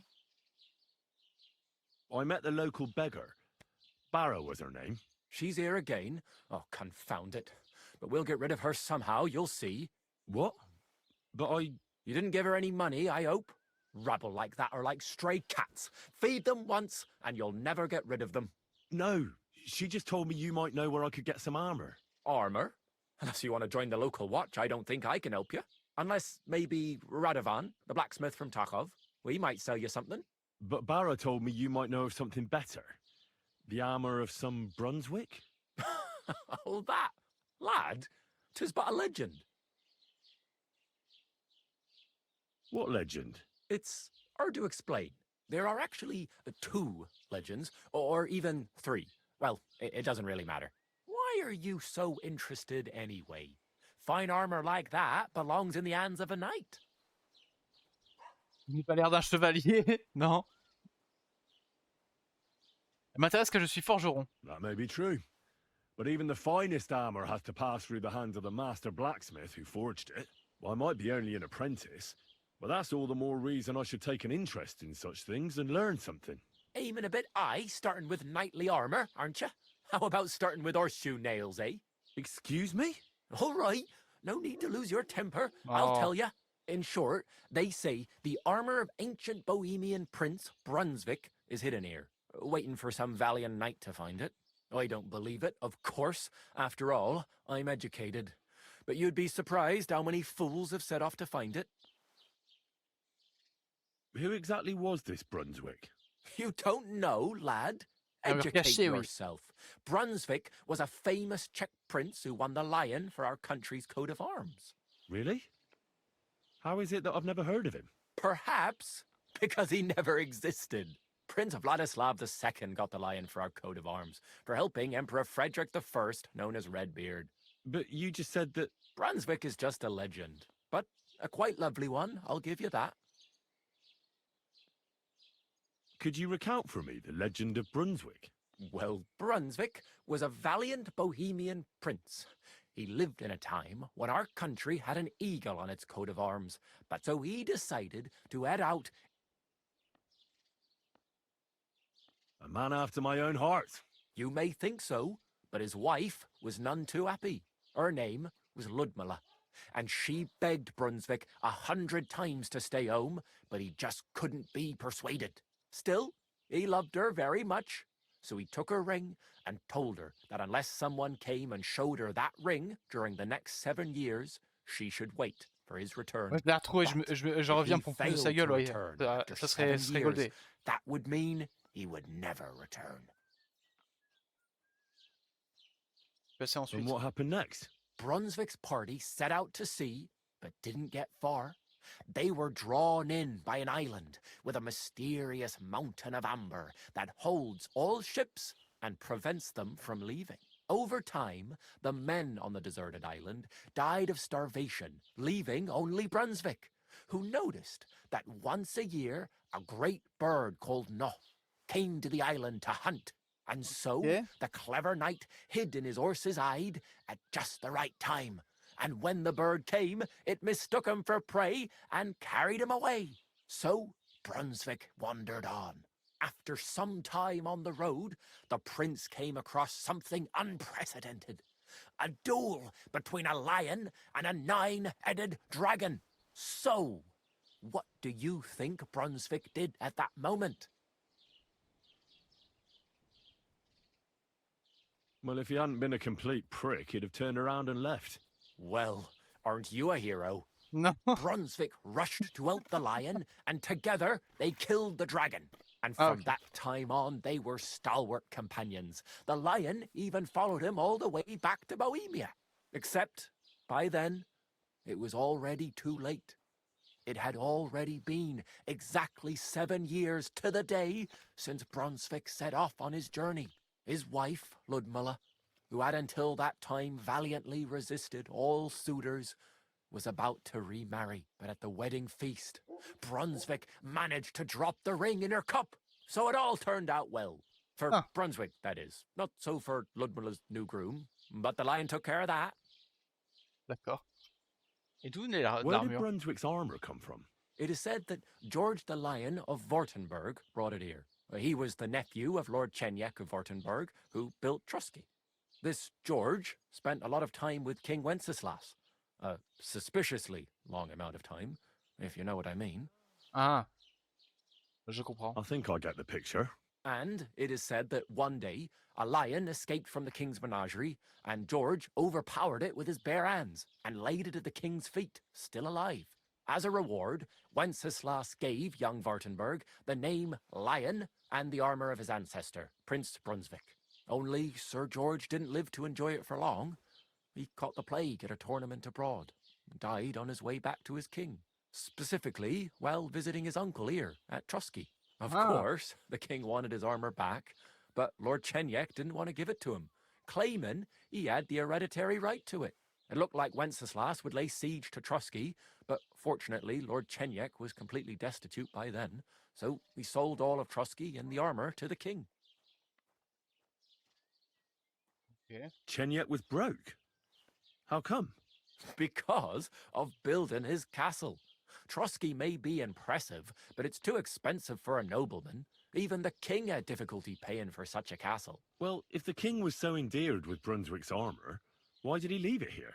I met the local beggar. Barrow was her name. She's here again? Oh, confound it. But we'll get rid of her somehow, you'll see. What? But I... You didn't give her any money, I hope? Rabble like that are like stray cats. Feed them once, and you'll never get rid of them. No, she just told me you might know where I could get some armor. Armor? Unless you want to join the local watch, I don't think I can help you. Unless, maybe, Radovan, the blacksmith from Takhov. We might sell you something. But Barrow told me you might know of something better. The armor of some Brunswick? Oh, that, lad, 'tis but a legend. What legend? It's hard to explain. There are actually 2 legends, or even 3. Well, it doesn't really matter. Why are you so interested anyway? Fine armor like that belongs in the hands of a knight. Il n'a pas l'air d'un chevalier, non. Elle m'intéresse que je suis forgeron. That may be true. But even the finest armor has to pass through the hands of the master blacksmith who forged it. Well, I might be only an apprentice, but that's all the more reason I should take an interest in such things and learn something. Aiming a bit high, starting with knightly armor, aren't you? How about starting with horseshoe nails, eh? Excuse me? All right, no need to lose your temper. I'll tell you. In short, they say the armor of ancient Bohemian Prince Brunswick is hidden here, waiting for some valiant knight to find it. I don't believe it, of course. After all, I'm educated. But you'd be surprised how many fools have set off to find it. Who exactly was this Brunswick? You don't know, lad? Educate yourself. Brunswick was a famous Czech prince who won the lion for our country's coat of arms. Really? How is it that I've never heard of him? Perhaps because he never existed. Prince Vladislav II got the lion for our coat of arms for helping Emperor Frederick I, known as Redbeard. But you just said that... Brunswick is just a legend, but a quite lovely one, I'll give you that. Could you recount for me the legend of Brunswick? Well, Brunswick was a valiant Bohemian prince. He lived in a time when our country had an eagle on its coat of arms, but so he decided to head out... A man after my own heart. You may think so, but his wife was none too happy. Her name was Ludmilla, and she begged Brunswick 100 times to stay home, but he just couldn't be persuaded. Still, he loved her very much, so he took her ring and told her that unless someone came and showed her that ring during the next 7 years, she should wait for his return. Je l'ai retrouvé, je reviens pour me foutre de sa gueule, ouais. Ça serait goldé. That would mean he would never return. And what happened next? Brunswick's party set out to sea, but didn't get far. They were drawn in by an island with a mysterious mountain of amber that holds all ships and prevents them from leaving. Over time, the men on the deserted island died of starvation, leaving only Brunswick, who noticed that once a year a great bird called Noh came to the island to hunt. And so the clever knight hid in his horse's hide at just the right time. And when the bird came, it mistook him for prey and carried him away. So Brunswick wandered on. After some time on the road, the prince came across something unprecedented. A duel between a lion and a 9-headed dragon. So, what do you think Brunswick did at that moment? Well, if he hadn't been a complete prick, he'd have turned around and left. Well, aren't you a hero? No. Brunswick rushed to out the lion, and together they killed the dragon. And from that time on, they were stalwart companions. The lion even followed him all the way back to Bohemia. Except, by then, it was already too late. It had already been exactly 7 years to the day since Brunswick set off on his journey. His wife, Ludmilla, who had until that time valiantly resisted all suitors, was about to remarry. But at the wedding feast, Brunswick managed to drop the ring in her cup. So it all turned out well. For Brunswick, that is. Not so for Ludmilla's new groom, but the lion took care of that. D'accord. Et d'où venait l'armure? Where did Brunswick's armor come from? It is said that George the Lion of Württemberg brought it here. He was the nephew of Lord Chenyek of Württemberg, who built Trusky. This George spent a lot of time with King Wenceslas. A suspiciously long amount of time, if you know what I mean. Ah, je comprends. I think I get the picture. And it is said that one day, a lion escaped from the king's menagerie, and George overpowered it with his bare hands and laid it at the king's feet, still alive. As a reward, Wenceslas gave young Württemberg the name Lion and the armor of his ancestor, Prince Brunswick. Only Sir George didn't live to enjoy it for long. He caught the plague at a tournament abroad, and died on his way back to his king. Specifically, while visiting his uncle here at Trusky. Of course, the king wanted his armor back, but Lord Chenyek didn't want to give it to him, claiming he had the hereditary right to it. It looked like Wenceslas would lay siege to Trusky, but fortunately Lord Chenyek was completely destitute by then, so we sold all of Trusky and the armor to the king. Chenyek was broke. How come? Because of building his castle. Trusky may be impressive, but it's too expensive for a nobleman. Even the king had difficulty paying for such a castle. Well, if the king was so endeared with Brunswick's armor, why did he leave it here?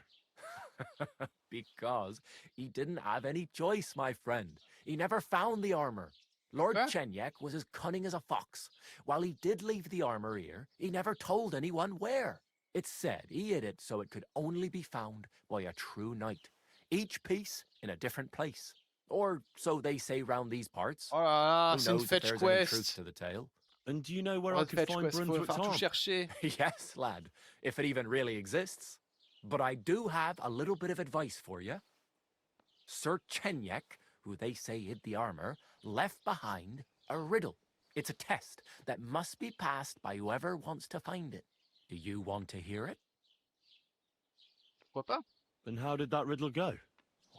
Because he didn't have any choice, my friend. He never found the armor. Lord Chenyek was as cunning as a fox. While he did leave the armor here, he never told anyone where. It's said he hid it so it could only be found by a true knight. Each piece in a different place. Or so they say round these parts. Oh là là, Who c'est une knows if fetch there's any truth quest. to the tale? And do you know where Oh, I could fetch find quest, faut Brunswick's faire tout armor? chercher. Yes, lad, if it even really exists. But I do have a little bit of advice for you. Sir Chenyek, who they say hid the armor, left behind a riddle. It's a test that must be passed by whoever wants to find it. Do you want to hear it? Pourquoi pas? And how did that riddle go?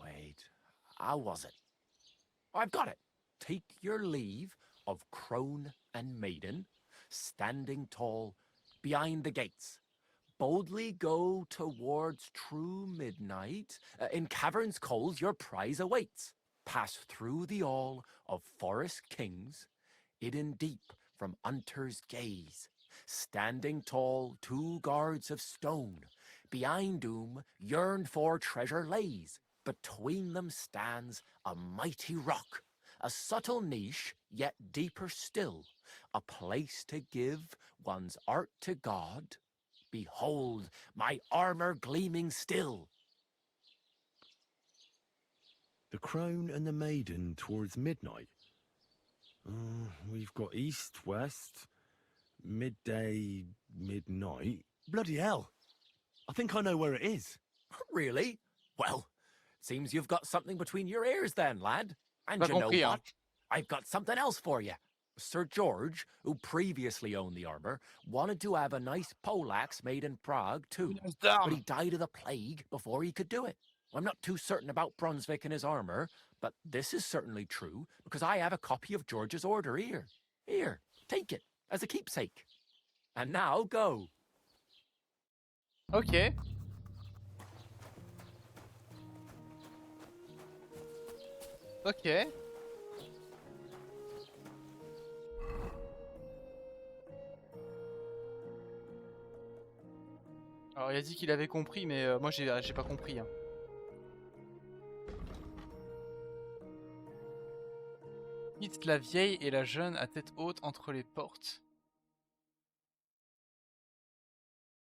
Wait, how was it? I've got it. Take your leave of crone and maiden, standing tall behind the gates. Boldly go towards true midnight. In caverns cold your prize awaits. Pass through the all of forest kings, hidden deep from hunter's gaze. Standing tall, 2 guards of stone, behind whom yearned for treasure lays. Between them stands a mighty rock, a subtle niche, yet deeper still, a place to give one's art to God. Behold, my armor gleaming still. The crone and the maiden towards midnight. We've got east, west, midday, midnight. Bloody hell! I think I know where it is. Really? Well, seems you've got something between your ears then, lad. And Pas you know compris, hein. what? I've got something else for you. Sir George, who previously owned the armor, wanted to have a nice poleaxe made in Prague too, but he died of the plague before he could do it. I'm not too certain about Brunswick and his armor, but this is certainly true because I have a copy of George's order here. Here, take it as a keepsake. And now go. Ok. Ok. Alors il a dit qu'il avait compris, mais moi j'ai pas compris. Hein. Quitte la vieille et la jeune à tête haute entre les portes.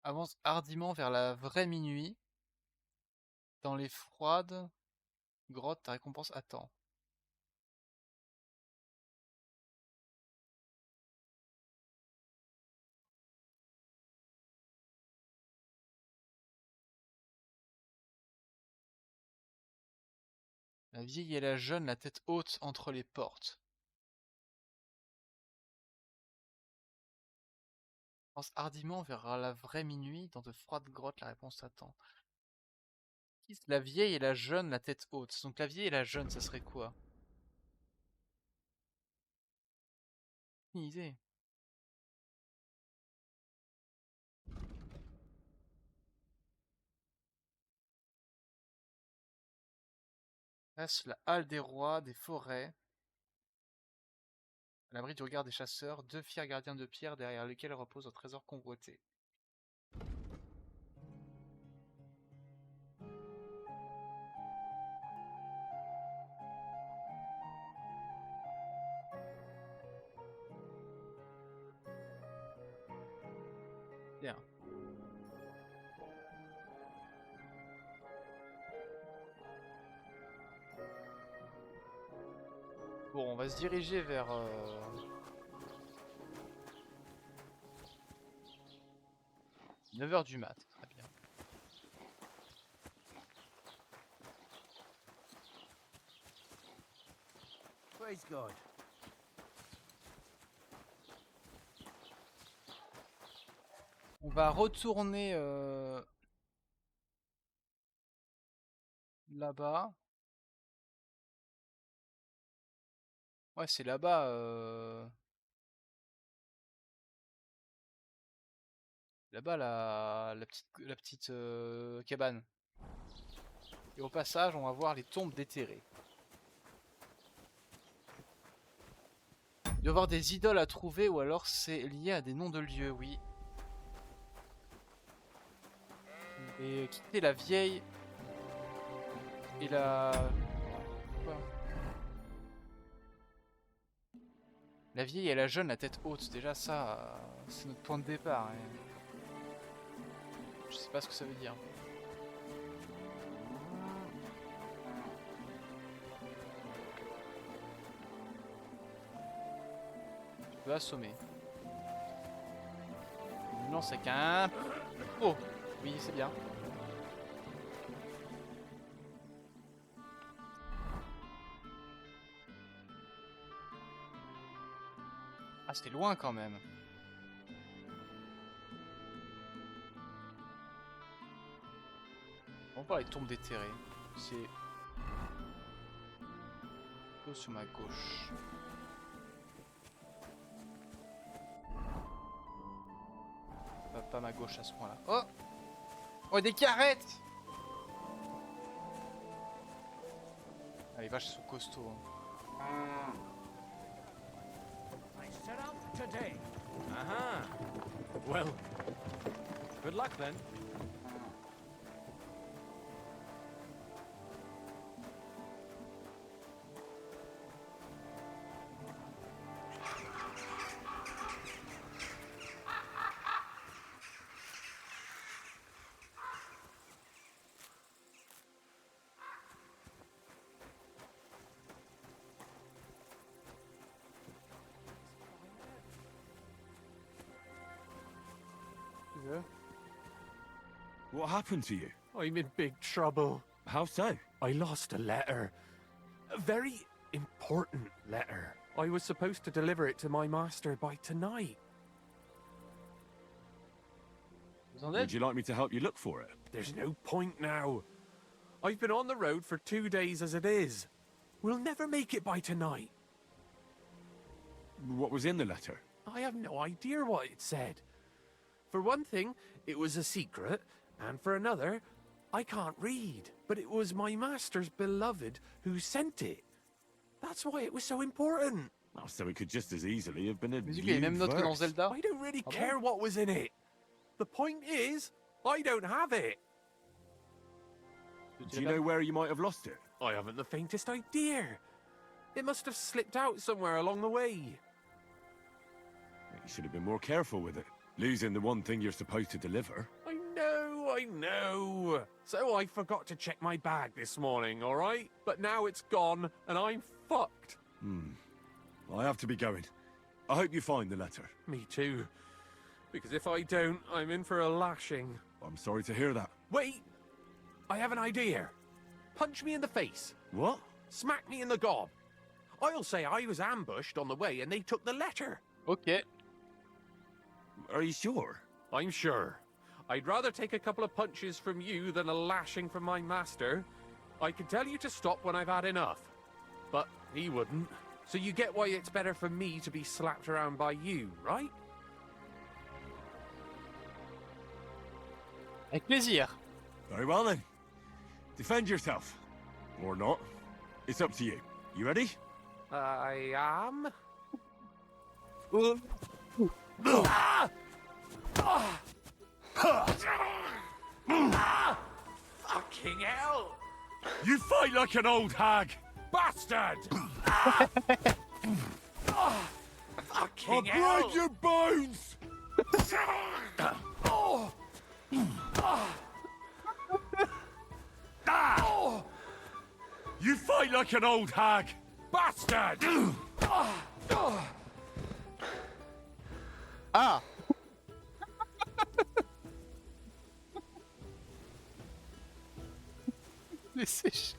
Avance hardiment vers la vraie minuit. Dans les froides grottes, ta récompense attend. La vieille et la jeune, la tête haute entre les portes. Avance hardiment vers la vraie minuit. Dans de froides grottes, la réponse t'attend. La vieille et la jeune, la tête haute. Donc la vieille et la jeune, ça serait quoi? Une idée. Reste la halle des rois, des forêts. À l'abri du regard des chasseurs, 2 fiers gardiens de pierre derrière lesquels repose un trésor convoité. Bien. Bon, on va se diriger vers... 9h du mat, très bien. Praise God. On va retourner là-bas. Ouais, c'est là-bas. Là-bas, la petite cabane. Et au passage, on va voir les tombes déterrées. Il doit y avoir des idoles à trouver ou alors c'est lié à des noms de lieux, oui. Et quitter la vieille et la... Quoi ? La vieille et la jeune, la tête haute. Déjà ça, c'est notre point de départ. Hein. Je sais pas ce que ça veut dire. Je peux assommer. Une lance avec un... Oh, oui, c'est bien. Ah, c'était loin quand même. On va voir les tombes déterrées. C'est... plutôt sur ma gauche. Pas ma gauche à ce point-là. Oh! Oh, des carrettes! Ah, les vaches sont costauds. Hein. I set out today. Well, good luck then. What happened to you? I'm in big trouble. How so? I lost a letter. A very important letter. I was supposed to deliver it to my master by tonight. Would you like me to help you look for it? There's no point now. I've been on the road for 2 days as it is. We'll never make it by tonight. What was in the letter? I have no idea what it said. For one thing, it was a secret, and for another, I can't read. But it was my master's beloved who sent it. That's why it was so important. Oh, so it could just as easily have been a Musique, il y a les mêmes notes que dans Zelda. I don't really care what was in it. The point is, I don't have it. Do you know where you might have lost it? I haven't the faintest idea. It must have slipped out somewhere along the way. You should have been more careful with it. Losing the one thing you're supposed to deliver. I know. So I forgot to check my bag this morning, all right? But now it's gone, and I'm fucked. I have to be going. I hope you find the letter. Me too. Because if I don't, I'm in for a lashing. I'm sorry to hear that. Wait! I have an idea. Punch me in the face. What? Smack me in the gob. I'll say I was ambushed on the way and they took the letter. Okay. Are you sure? I'm sure. I'd rather take a couple of punches from you than a lashing from my master. I could tell you to stop when I've had enough. But he wouldn't. So you get why it's better for me to be slapped around by you, right? Avec plaisir. Very well then. Defend yourself. Or not. It's up to you. You ready? I am. Fucking hell! You fight like an old hag! Bastard! Fucking I'll break your bones! You fight like an old hag! Bastard! Ah! Laissez.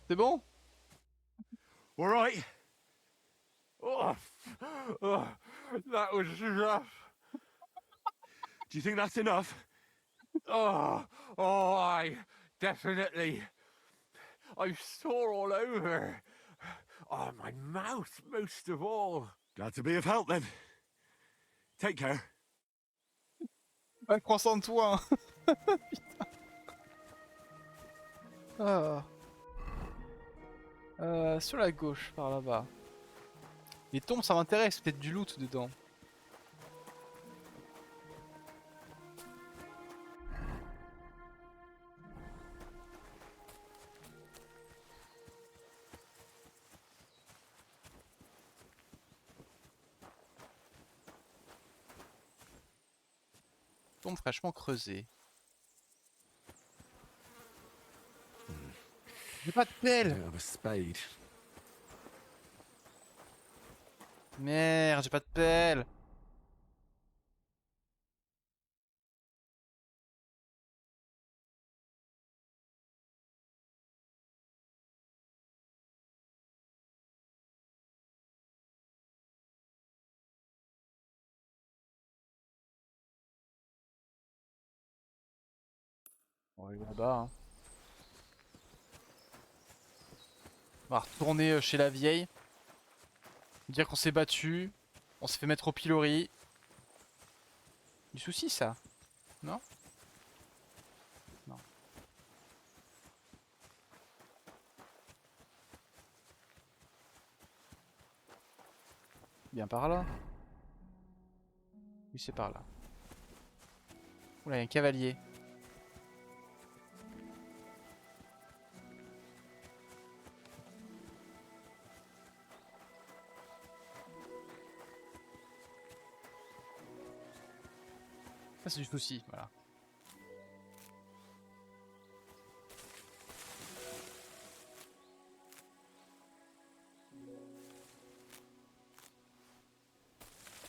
C'est bon? All right. Oh, that was rough. Do you think that's enough? Oh, I definitely. I'm sore all over. Oh, my mouth most of all. Glad to be of help then. Take care. Ouais, prends soin de toi. Hein. Putain. Sur la gauche, par là-bas. Les tombes, ça m'intéresse, peut-être du loot dedans. Tombe fraîchement creusée. J'ai pas de pelle. Merde, j'ai pas de pelle. On va aller là-bas. Hein. On va retourner chez la vieille. Dire qu'on s'est battu. On s'est fait mettre au pilori. Du souci ça? Non? Non. Bien par là. Oui, c'est par là. Oula, il y a un cavalier. Ça c'est du souci, voilà.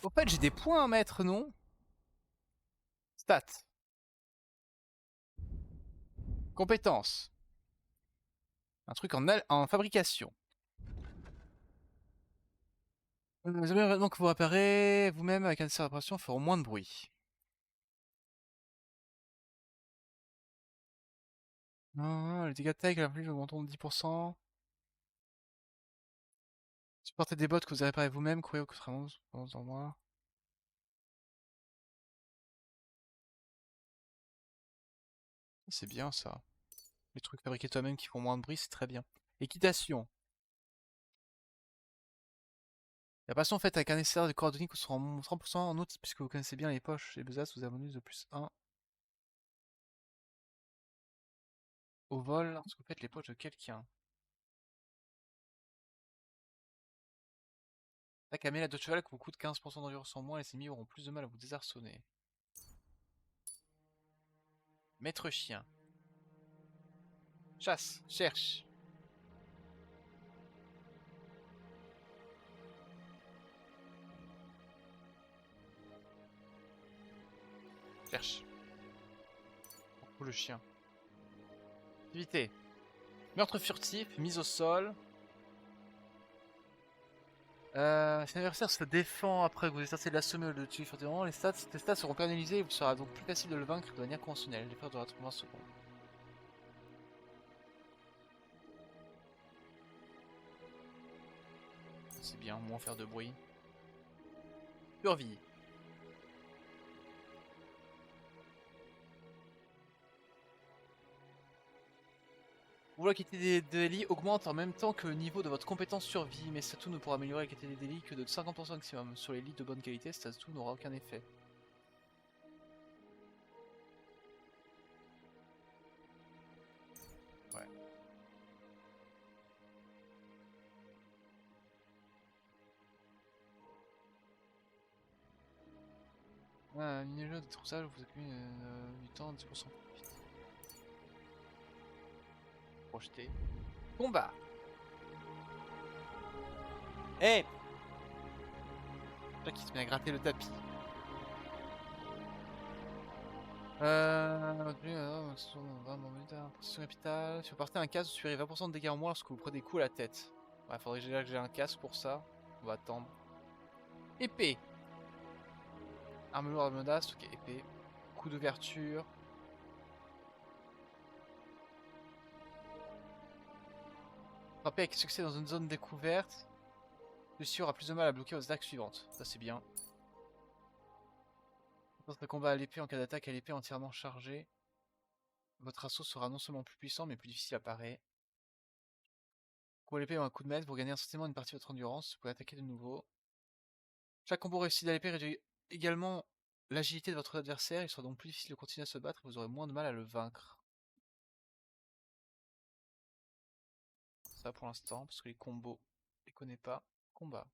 Au fait, j'ai des points à mettre, non? Stats. Compétences. Un truc en fabrication. Les événements que vous réparez vous-même avec un nécessaire d'opération feront moins de bruit. Non, les dégâts de taille, la plus augmenteront de 10%. Supportez des bots que vous avez réparé vous-même, courez au contrairement en moi. C'est bien ça. Les trucs fabriqués toi-même qui font moins de bruit, c'est très bien. Équitation. La passion faite avec un nécessaire de coordonnées qui sera en 30% en outre, puisque vous connaissez bien les poches et besaces, vous avez un bonus de plus 1 au vol lorsque vous faites les poches de quelqu'un. La camélade de cheval qui vous coûte 15% d'endurance en moins, les ennemis auront plus de mal à vous désarçonner. Maître chien. Chasse, cherche. Cherche. Pour le chien. Activité. Meurtre furtif, mise au sol. Si l'adversaire se défend après que vous essayez de l'assommer ou de le tuer furtivement, les stats seront pénalisés et il sera donc plus facile de le vaincre de manière conventionnelle. L'effort durera 30 secondes. C'est bien, moins faire de bruit. Survie. Vous la qualité des délits augmente en même temps que le niveau de votre compétence survie, mais Statou ne pourra améliorer la qualité des délits que de 50% maximum. Sur les lits de bonne qualité, Statou n'aura aucun effet. Ouais. Un mini-jeu de troussage, vous accumulez du temps, 10%. Projeté. Combat. Hey, là qui se met à gratter le tapis. Position capitale. Si vous partez un casque, vous subirez 20% de dégâts en moins lorsque vous prenez des coups à la tête. Ouais, faudrait que j'ai un casque pour ça. On va attendre. Épée. Arme lourde, arme menace, ok, épée. Coup d'ouverture. Frapper avec succès dans une zone découverte. Celui-ci aura plus de mal à bloquer aux attaques suivantes. Ça c'est bien. Votre combat à l'épée en cas d'attaque à l'épée entièrement chargée. Votre assaut sera non seulement plus puissant mais plus difficile à parer. Coup à l'épée ou un coup de maître, vous gagnez instantanément une partie de votre endurance. Vous pouvez attaquer de nouveau. Chaque combo réussi à l'épée réduit également l'agilité de votre adversaire. Il sera donc plus difficile de continuer à se battre et vous aurez moins de mal à le vaincre. Ça pour l'instant, parce que les combos, je les connais pas. Combat.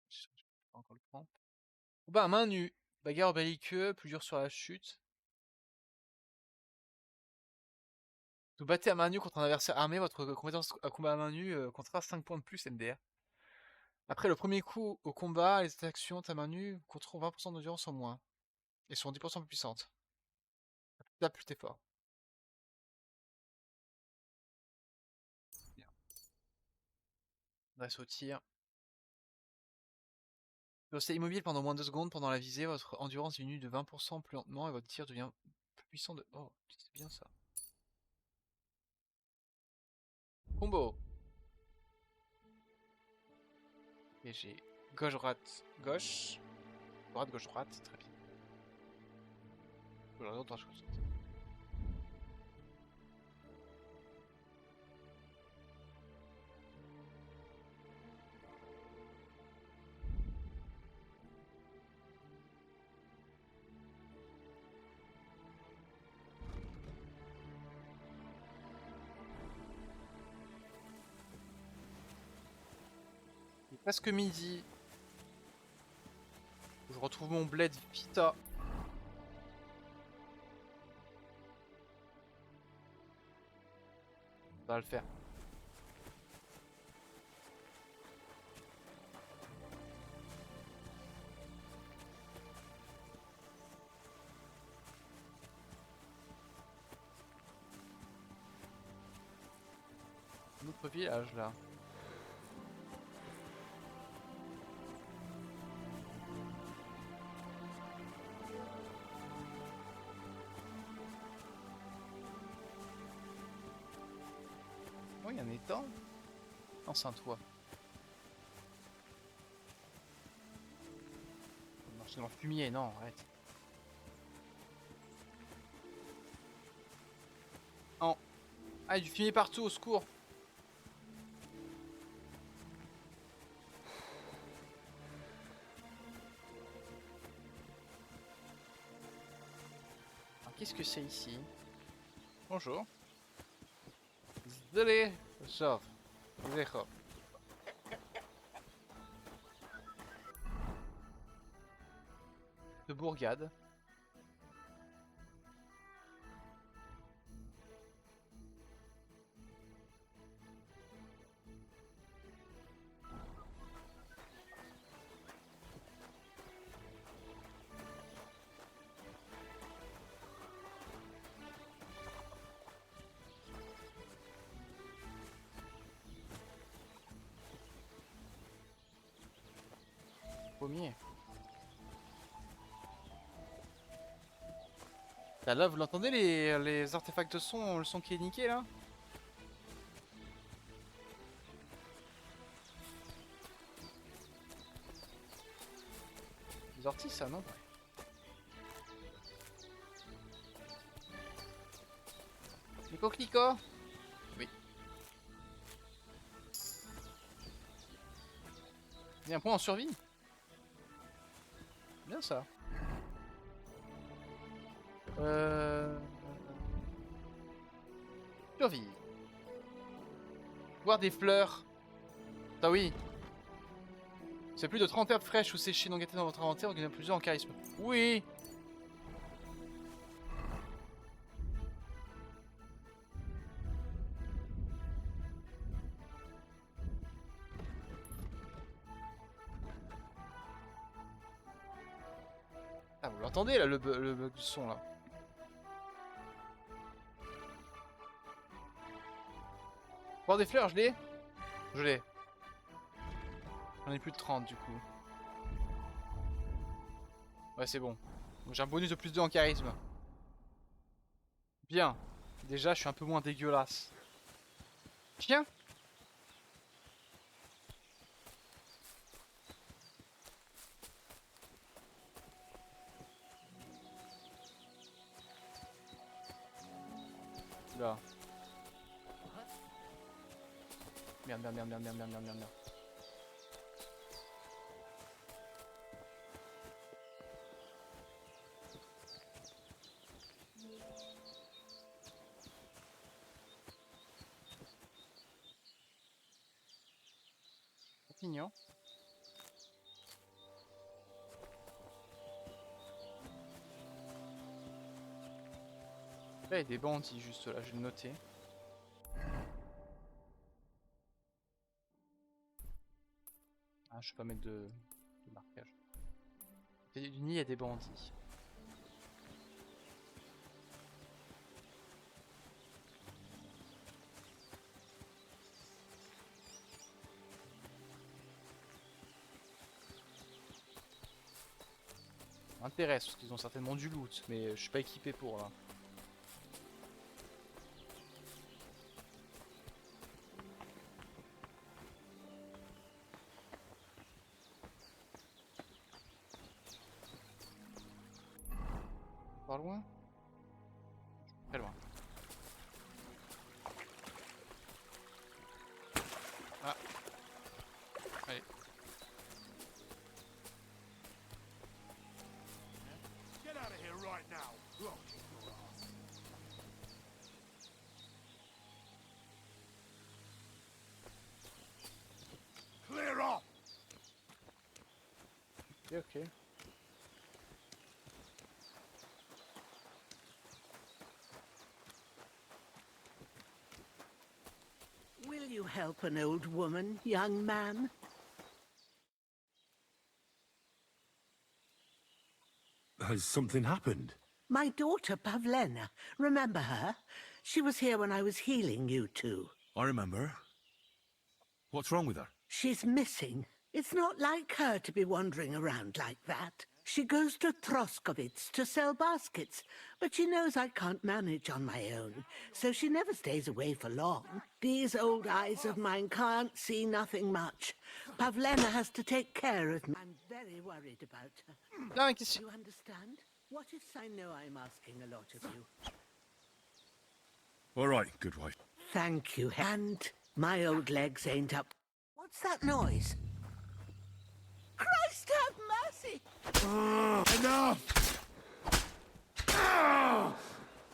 Je vais pas encore le prendre. Combat à main nue. Bagarre belliqueux, plus dur sur la chute. Vous battez à main nue contre un adversaire armé, votre compétence à combat à main nue comptera 5 points de plus MDR. Après le premier coup au combat, les attaques suivantes à main nue compteront 20% d'endurance en moins. Et seront 10% plus puissantes. Là, plus t'es fort. Bien. Reste au tir. Vous restez immobile pendant moins de 2 secondes pendant la visée, votre endurance diminue de 20% plus lentement et votre tir devient plus puissant de... Oh, c'est bien ça. Combo. Et j'ai gauche, droite, gauche. Droite, gauche, droite, très bien. Droite, gauche, droite. Il est presque midi. Je retrouve mon bled Pita. Ça va le faire. Un autre village là. Oh, il y a un étang. Non, c'est un toit. Marcher dans le fumier, non, arrête. Non. Ah, il y a du fumier partout, au secours. Qu'est-ce que c'est ici? Bonjour. Désolé, sauf. De bourgade. Pommier. Là, vous l'entendez les artefacts de son, le son qui est niqué là? Les orties ça non? Les coquelicots? Oui. Il y a un point en survie? Bien ça. Survie. Voir des fleurs. Ah oui. C'est plus de 30 herbes fraîches ou séchées non gâtées dans votre inventaire, vous gagnez plusieurs en charisme. Oui. Ah, vous l'entendez là, le bug du son là. Voir des fleurs, je l'ai. Je l'ai. J'en ai plus de 30 du coup. Ouais, c'est bon. Donc j'ai un bonus de plus 2 en charisme. Bien. Déjà, je suis un peu moins dégueulasse. Tiens. Là. Merde, merde, merde, merde, merde, merde, merde, merde. Mignon. Là, il y a des bandits juste là, je vais le noter. Ah, je peux pas mettre de marquage. Du nid, il y a des bandits. M'intéresse parce qu'ils ont certainement du loot, mais je suis pas équipé pour là. Pas loin? Très loin. Ah. Allez. Get out of here right now. Look, your ass. Clear off. Ok. Will you help an old woman, young man? Has something happened? My daughter, Pavlena. Remember her? She was here when I was healing you two. I remember. What's wrong with her? She's missing. It's not like her to be wandering around like that. She goes to Troskovitz to sell baskets, but she knows I can't manage on my own, so she never stays away for long. These old eyes of mine can't see nothing much. Pavlena has to take care of me. I'm very worried about her. You understand? What if I know I'm asking a lot of you? All right, good wife. Thank you, and my old legs ain't up. What's that noise? Christ have mercy! Enough!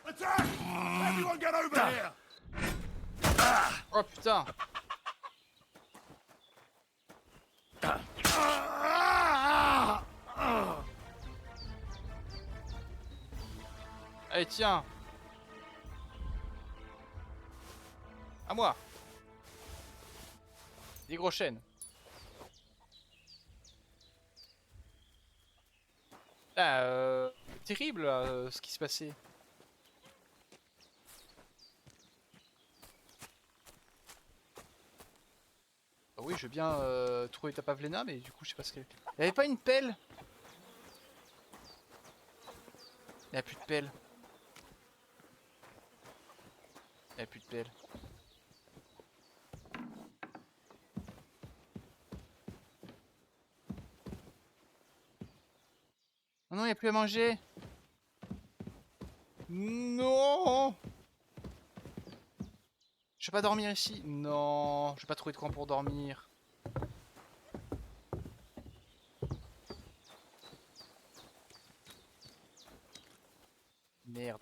Attack! Everyone get over here! Oh putain! Allez, tiens! À moi! Des gros chaînes. Ah, terrible là, ce qui se passait. Ah oui, je veux bien trouver ta Pavlena, mais du coup, je sais pas ce qu'elle. Il avait pas une pelle? Il n'y a plus de pelle. Il n'y a plus de pelle. Oh non, il n'y a plus à manger. Non. Je vais pas dormir ici. Non, je vais pas trouver de coin pour dormir. Merde.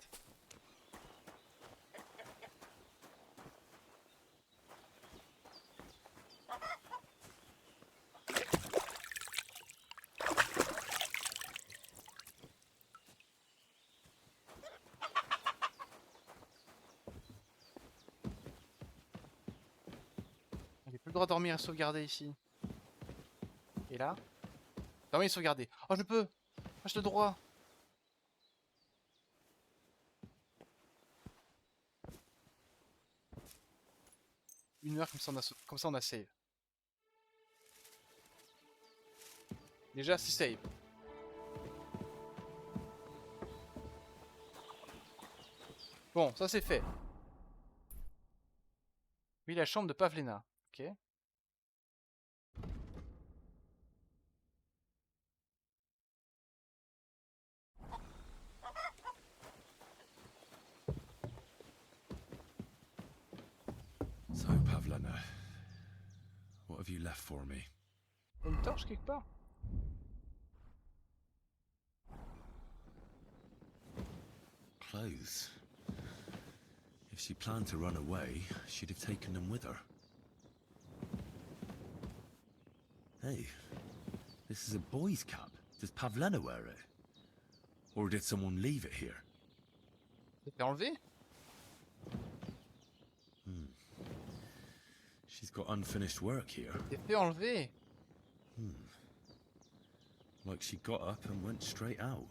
J'ai plus le droit de dormir et sauvegarder ici. Et là? Dormir et sauvegarder. Oh, je peux! Ah, j'ai le droit! Une heure, comme ça on a save. Déjà, c'est save. Bon, ça c'est fait. Oui, la chambre de Pavlena. Ok. So, Pavlena, what have you left for me? Une torche quelque part? Clothes. If she planned to run away, she'd have taken them with her. Hey, this is a boy's cap. Does Pavlena wear it? Or did someone leave it here? C'était enlevé? She's got unfinished work here. C'était enlevé. Like she got up and went straight out.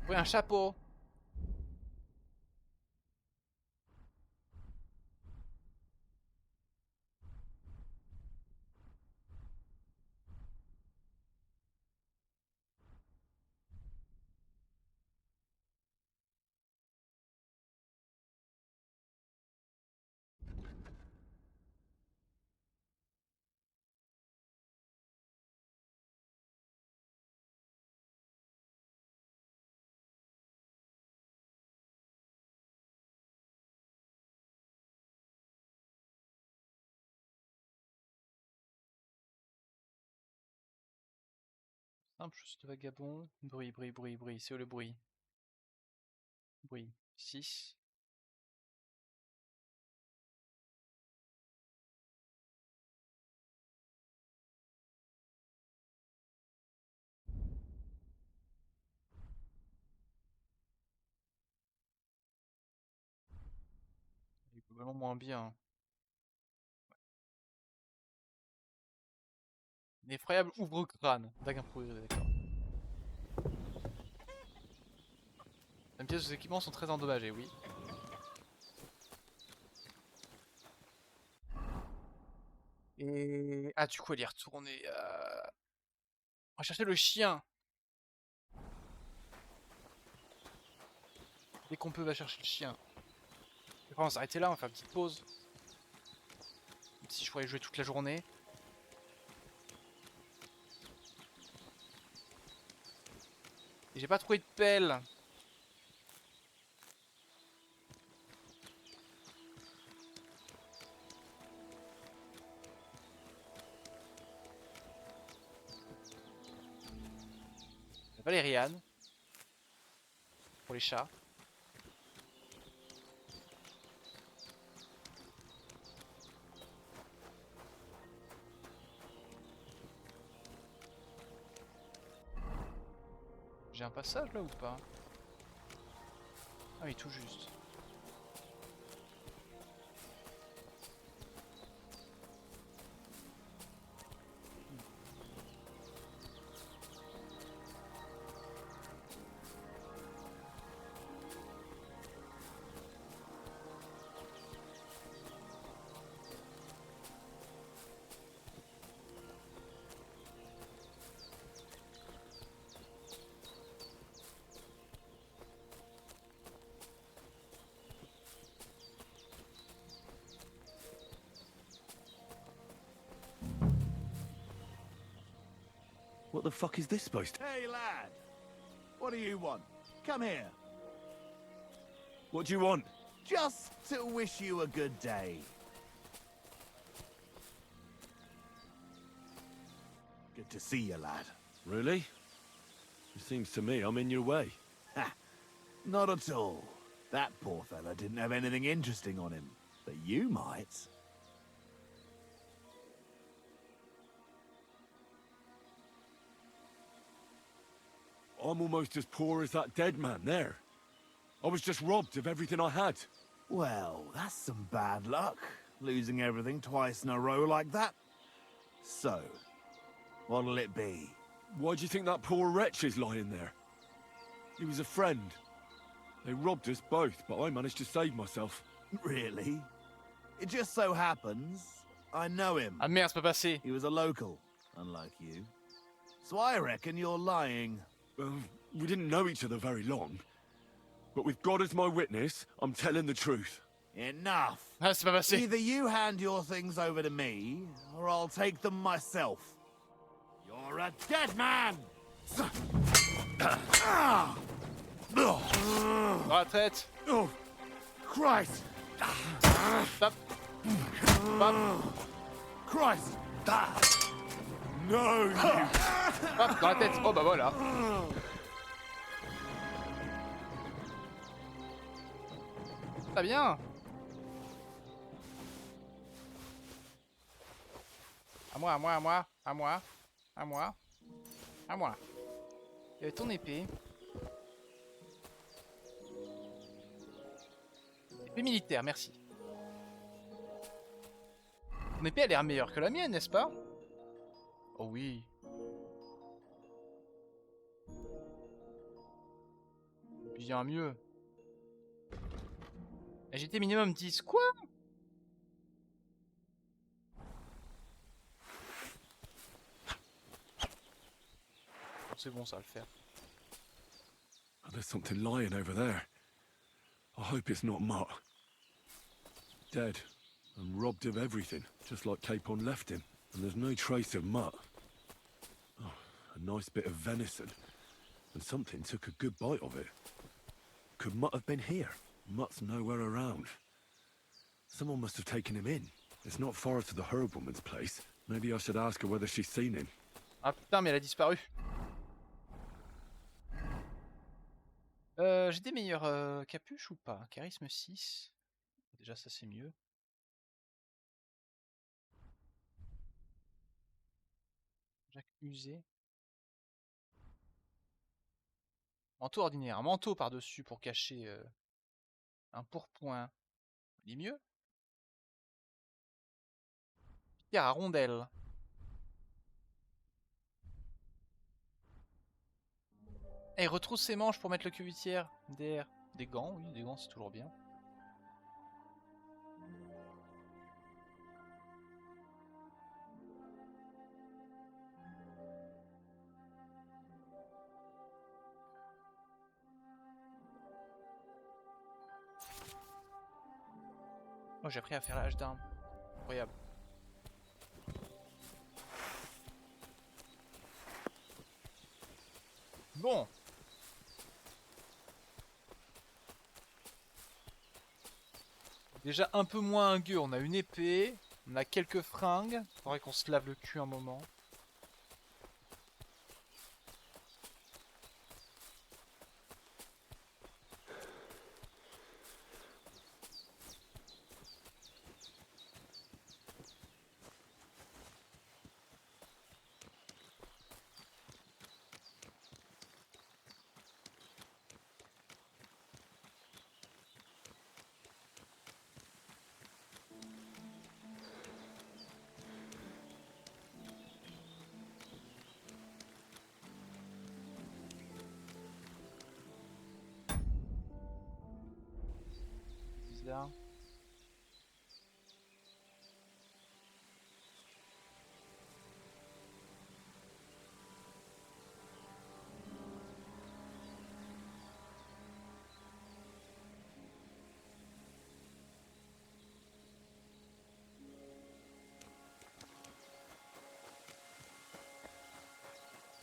Oui, un chapeau. Simple, je suis vagabond. Bruit, bruit, bruit, bruit. C'est où le bruit? Bruit. 6. Il est globalement moins bien. Un effroyable ouvre-crâne. D'accord. Même pièce, les équipements sont très endommagés, oui. Et... Ah, du coup, elle y est retournée. On va chercher le chien. Dès qu'on peut, on va chercher le chien. Après, on va s'arrêter là, on va faire une petite pause. Même si je pourrais jouer toute la journée. Et j'ai pas trouvé de pelle. Valériane. Pour les chats. J'ai un passage là ou pas? Ah oui, tout juste. What the fuck is this supposed to... Hey, lad! What do you want? Come here. What do you want? Just to wish you a good day. Good to see you, lad. Really? It seems to me I'm in your way. Ha! Not at all. That poor fella didn't have anything interesting on him. But you might. I'm almost as poor as that dead man there. I was just robbed of everything I had. Well, that's some bad luck, losing everything twice in a row like that. So, what'll it be? Why do you think that poor wretch is lying there? He was a friend. They robbed us both, but I managed to save myself. Really? It just so happens I know him. Ah merde, c'est pas passé. He was a local. unlike you. So I reckon you're lying. We didn't know each other very long. But with God as my witness, I'm telling the truth. Enough. Ah, c'est pas passé. Either you hand your things over to me, or I'll take them myself. You're a dead man! Dans la tête. Oh, Christ! Stop. Stop. Christ! No! Hop, dans la tête. Oh bah voilà. Très bien. À moi, à moi, à moi, à moi, à moi, à moi. Ton épée. Épée militaire, merci. Ton épée a l'air meilleure que la mienne, n'est-ce pas? Oh oui. Bien mieux. J'étais minimum 10. Quoi? C'est bon, ça va le faire. Oh, there's something lying over there. I hope it's not Mutt. Dead and robbed of everything, just like Capon left him. And there's no trace of Mutt. Oh, a nice bit of venison. And something took a good bite of it. Could Mutt have been here? Mutt's nowhere around. Someone must have taken him in. It's not far to the herb woman's place. Maybe I should ask her whether she's seen him. Ah putain, mais elle a disparu. J'ai des meilleures capuches ou pas? Charisme 6. Déjà ça c'est mieux. Jacques usé. Manteau ordinaire. Un manteau par-dessus pour cacher un pourpoint. On dit mieux. Pierre à rondelle. Et retrousse ses manches pour mettre le cuvetière derrière. Des gants, oui, des gants c'est toujours bien. Oh, j'ai appris à faire l'âge d'armes. Incroyable. Bon. Déjà un peu moins un gueux, on a une épée, on a quelques fringues. Faudrait qu'on se lave le cul un moment. Bizarre.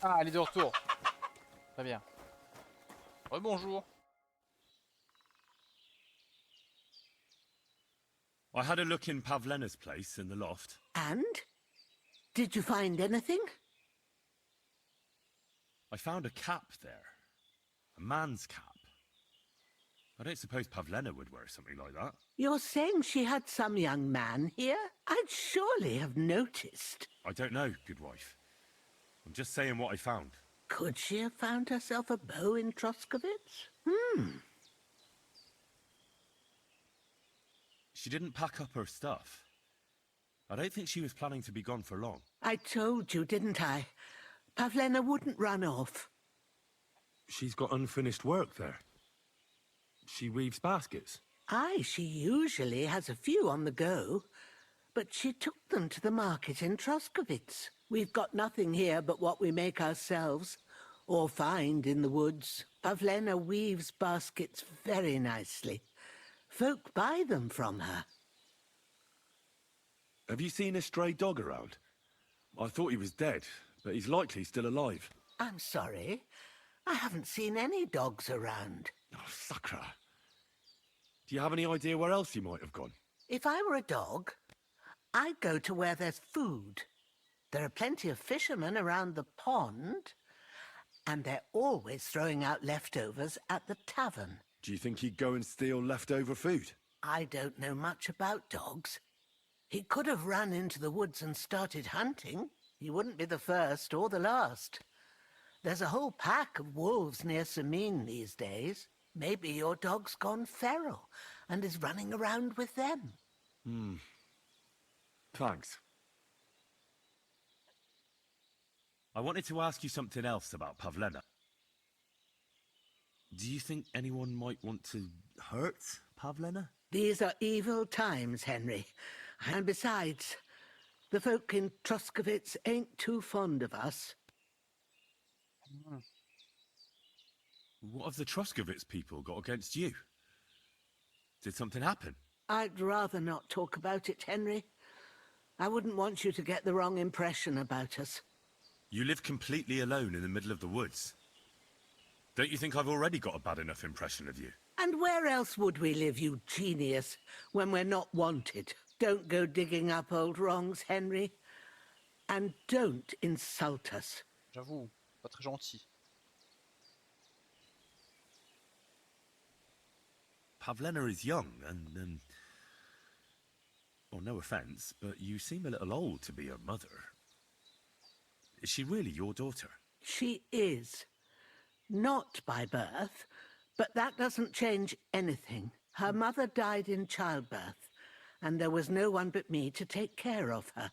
Ah, elle est de retour. Très bien. Rebonjour. I had a look in Pavlena's place in the loft. And? Did you find anything? I found a cap there. A man's cap. I don't suppose Pavlena would wear something like that. You're saying she had some young man here? I'd surely have noticed. I don't know, good wife. I'm just saying what I found. Could she have found herself a beau in Troskovitz? She didn't pack up her stuff. I don't think she was planning to be gone for long. I told you, didn't I? Pavlena wouldn't run off. She's got unfinished work there. She weaves baskets. Aye, she usually has a few on the go. But she took them to the market in Troskovitz. We've got nothing here but what we make ourselves, or find in the woods. Pavlena weaves baskets very nicely. Folk buy them from her. Have you seen a stray dog around? I thought he was dead, but he's likely still alive. I'm sorry. I haven't seen any dogs around. Oh, Sakra. Do you have any idea where else he might have gone? If I were a dog, I'd go to where there's food. There are plenty of fishermen around the pond, and they're always throwing out leftovers at the tavern. Do you think he'd go and steal leftover food? I don't know much about dogs. He could have run into the woods and started hunting. He wouldn't be the first or the last. There's a whole pack of wolves near Samine these days. Maybe your dog's gone feral and is running around with them. Thanks. I wanted to ask you something else about Pavlena. Do you think anyone might want to hurt Pavlena? These are evil times, Henry. And besides, the folk in Troskovitz ain't too fond of us. What have the Troskovitz people got against you? Did something happen? I'd rather not talk about it, Henry. I wouldn't want you to get the wrong impression about us. You live completely alone in the middle of the woods. Don't you think I've already got a bad enough impression of you? And where else would we live, you genius, when we're not wanted? Don't go digging up old wrongs, Henry. And don't insult us. J'avoue, pas très gentil. Pavlena is young and, well, no offence, but you seem a little old to be her mother. Is she really your daughter? She is. Not by birth, but that doesn't change anything. Her mother died in childbirth, and there was no one but me to take care of her.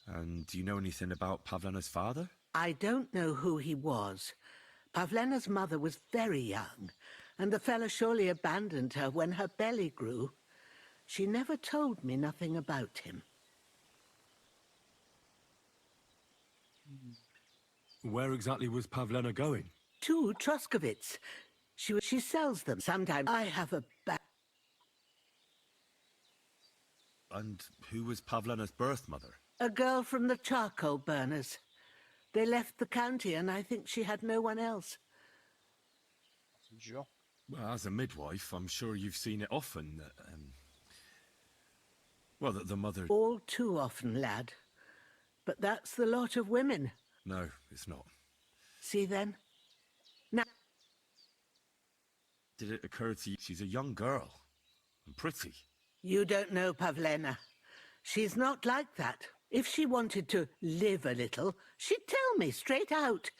And do you know anything about Pavlena's father? I don't know who he was. Pavlena's mother was very young, and the fella surely abandoned her when her belly grew. She never told me nothing about him. Where exactly was Pavlena going? To Troskovitz. She sells them. Sometimes I have a bag. And who was Pavlena's birth mother? A girl from the charcoal burners. They left the county, and I think she had no one else. Well, as a midwife, I'm sure you've seen it often that, well, that the mother... All too often, lad. But that's the lot of women. No, it's not. See then? Now... Did it occur to you she's a young girl and pretty? You don't know Pavlena. She's not like that. If she wanted to live a little, she'd tell me straight out.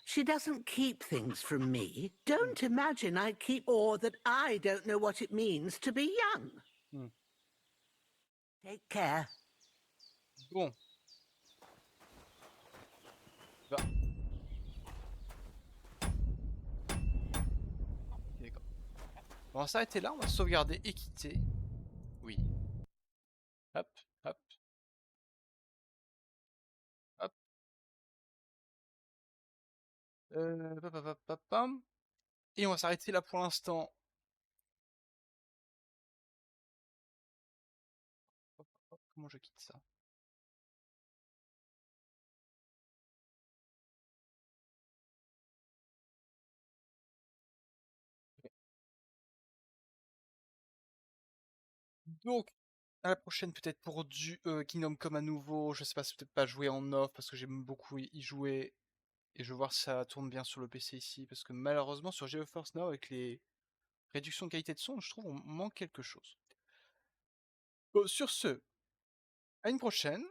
She doesn't keep things from me. Don't imagine I keep, or that I don't know what it means to be young. Take care. Bon. D'accord. On va s'arrêter là, on va sauvegarder et quitter. Oui. Hop, hop. Hop. Pam. Et on va s'arrêter là pour l'instant. Comment je quitte ça? Donc, à la prochaine peut-être pour du Kingdom Come à nouveau. Je sais pas si peut-être pas jouer en off parce que j'aime beaucoup y jouer. Et je veux voir si ça tourne bien sur le PC ici. Parce que malheureusement sur GeForce Now avec les réductions de qualité de son, je trouve on manque quelque chose. Sur ce, à une prochaine.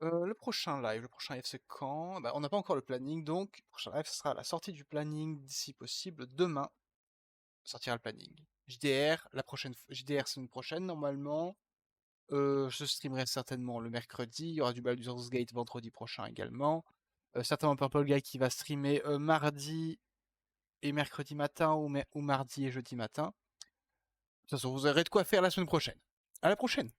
Le prochain live c'est quand? Bah, on n'a pas encore le planning, donc le prochain live ce sera la sortie du planning d'ici possible demain. Sortira le planning. JDR, JDR semaine prochaine normalement. Je streamerai certainement le mercredi. Il y aura du Baldur's Gate vendredi prochain également. Certainement Purple Guy qui va streamer mardi et mercredi matin ou mardi et jeudi matin. De toute façon, vous aurez de quoi faire la semaine prochaine. À la prochaine!